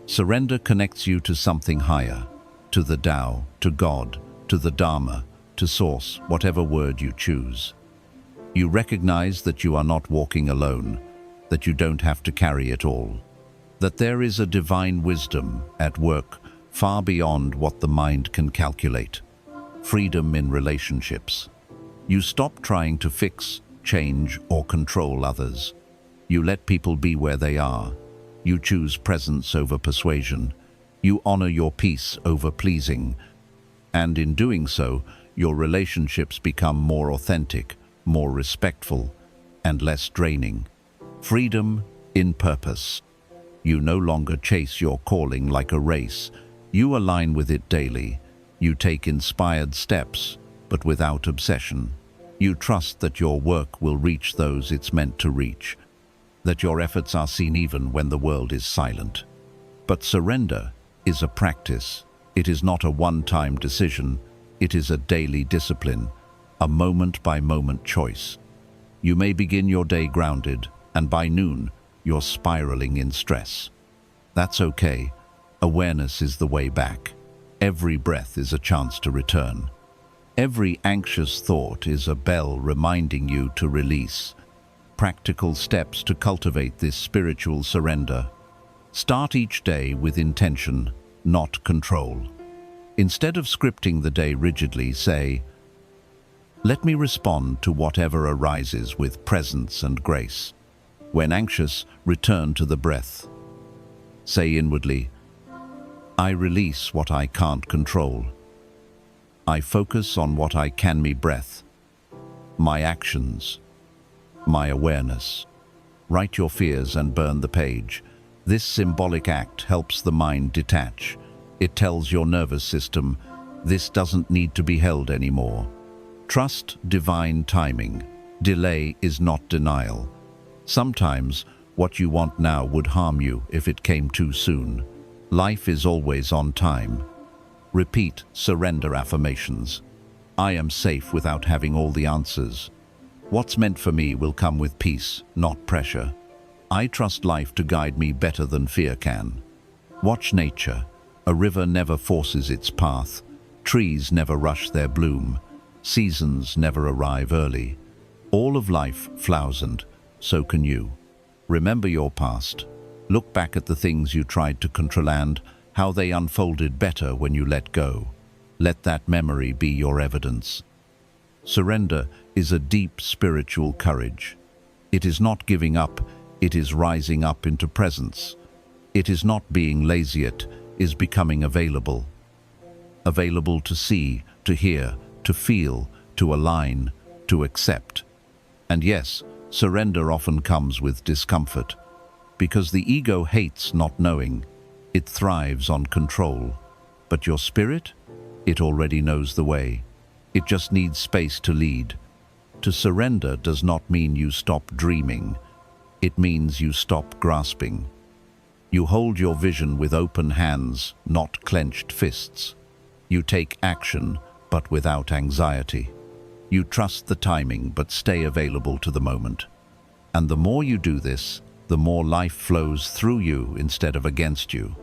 Surrender connects you to something higher, to the Tao, to God, to the Dharma, to source, whatever word you choose. You recognize that you are not walking alone, that you don't have to carry it all, that there is a divine wisdom at work far beyond what the mind can calculate. Freedom in relationships. You stop trying to fix, change, or control others. You let people be where they are. You choose presence over persuasion. You honor your peace over pleasing. And in doing so, your relationships become more authentic, more respectful, and less draining. Freedom in purpose. You no longer chase your calling like a race. You align with it daily. You take inspired steps, but without obsession. You trust that your work will reach those it's meant to reach, that your efforts are seen even when the world is silent. But surrender is a practice. It is not a one-time decision. It is a daily discipline, a moment-by-moment choice. You may begin your day grounded, and by noon, you're spiraling in stress. That's okay. Awareness is the way back. Every breath is a chance to return. Every anxious thought is a bell reminding you to release. Practical steps to cultivate this spiritual surrender. Start each day with intention, not control. Instead of scripting the day rigidly, say, "Let me respond to whatever arises with presence and grace." When anxious, return to the breath. Say inwardly, "I release what I can't control. I focus on what I can, my breath, my actions, my awareness." Write your fears and burn the page. This symbolic act helps the mind detach. It tells your nervous system, this doesn't need to be held anymore. Trust divine timing. Delay is not denial. Sometimes what you want now would harm you if it came too soon. Life is always on time. Repeat surrender affirmations. I am safe without having all the answers. What's meant for me will come with peace, not pressure. I trust life to guide me better than fear can. Watch nature. A river never forces its path. Trees never rush their bloom. Seasons never arrive early. All of life flowers, and so can you. Remember your past. Look back at the things you tried to control and how they unfolded better when you let go. Let that memory be your evidence. Surrender is a deep spiritual courage. It is not giving up, it is rising up into presence. It is not being lazy, it is becoming available. Available to see, to hear, to feel, to align, to accept. And yes, surrender often comes with discomfort, because the ego hates not knowing. It thrives on control. But your spirit? It already knows the way. It just needs space to lead. To surrender does not mean you stop dreaming. It means you stop grasping. You hold your vision with open hands, not clenched fists. You take action, but without anxiety. You trust the timing, but stay available to the moment. And the more you do this, the more life flows through you instead of against you.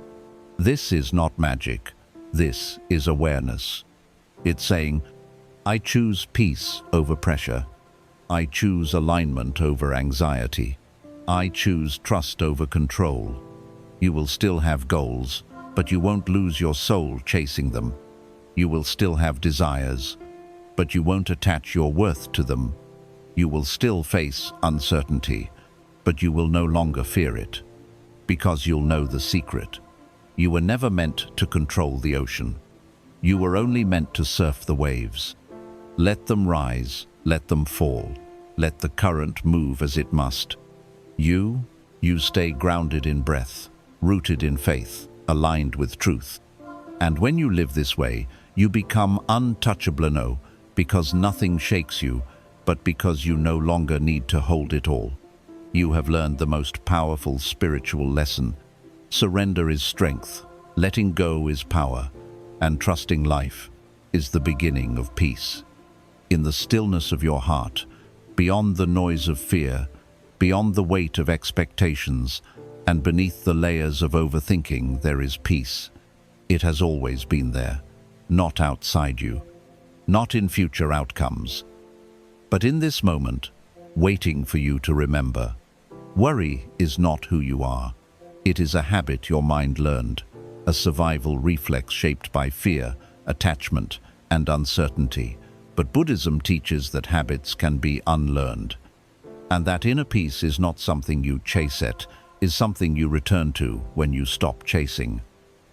This is not magic. This is awareness. It's saying, I choose peace over pressure. I choose alignment over anxiety. I choose trust over control. You will still have goals, but you won't lose your soul chasing them. You will still have desires, but you won't attach your worth to them. You will still face uncertainty, but you will no longer fear it, because you'll know the secret. You were never meant to control the ocean. You were only meant to surf the waves. Let them rise, let them fall. Let the current move as it must. You stay grounded in breath, rooted in faith, aligned with truth. And when you live this way, you become untouchable, no, because nothing shakes you, but because you no longer need to hold it all. You have learned the most powerful spiritual lesson. Surrender is strength, letting go is power, and trusting life is the beginning of peace. In the stillness of your heart, beyond the noise of fear, beyond the weight of expectations, and beneath the layers of overthinking, there is peace. It has always been there, not outside you. not in future outcomes, but in this moment, waiting for you to remember. Worry is not who you are. It is a habit your mind learned, a survival reflex shaped by fear, attachment, and uncertainty. But Buddhism teaches that habits can be unlearned, and that inner peace is not something you chase at, is something you return to when you stop chasing.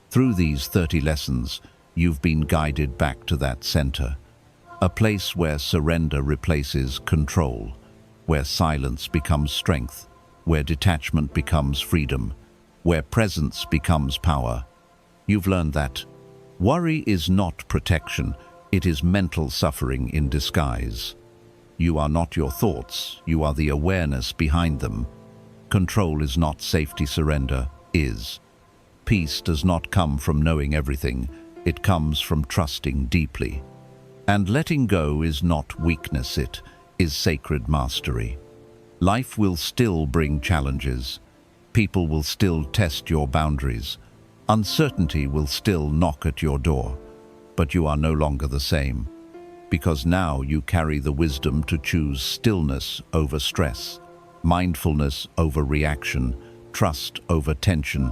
Through these 30 lessons, you've been guided back to that center, a place where surrender replaces control, where silence becomes strength, where detachment becomes freedom, where presence becomes power. You've learned that worry is not protection, it is mental suffering in disguise. You are not your thoughts, you are the awareness behind them. Control is not safety, surrender is. Peace does not come from knowing everything, it comes from trusting deeply. And letting go is not weakness, it is sacred mastery. Life will still bring challenges. People will still test your boundaries. Uncertainty will still knock at your door. But you are no longer the same, because now you carry the wisdom to choose stillness over stress, mindfulness over reaction, trust over tension.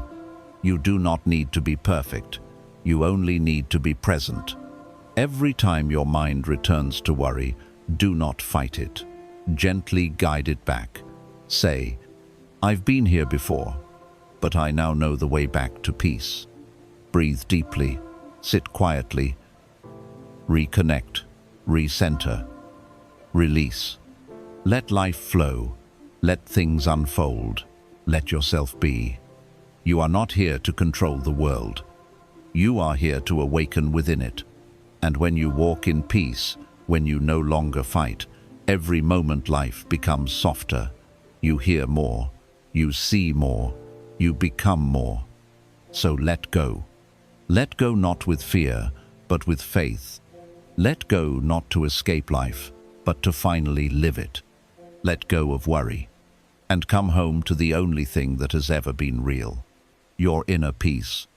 You do not need to be perfect. You only need to be present. Every time your mind returns to worry, do not fight it. Gently guide it back. Say, "I've been here before, but I now know the way back to peace." Breathe deeply, sit quietly, reconnect, recenter, release. Let life flow, let things unfold, let yourself be. You are not here to control the world. You are here to awaken within it. And when you walk in peace, when you no longer fight, every moment life becomes softer. You hear more, you see more, you become more. So let go. Let go not with fear, but with faith. Let go not to escape life, but to finally live it. Let go of worry, and come home to the only thing that has ever been real, your inner peace.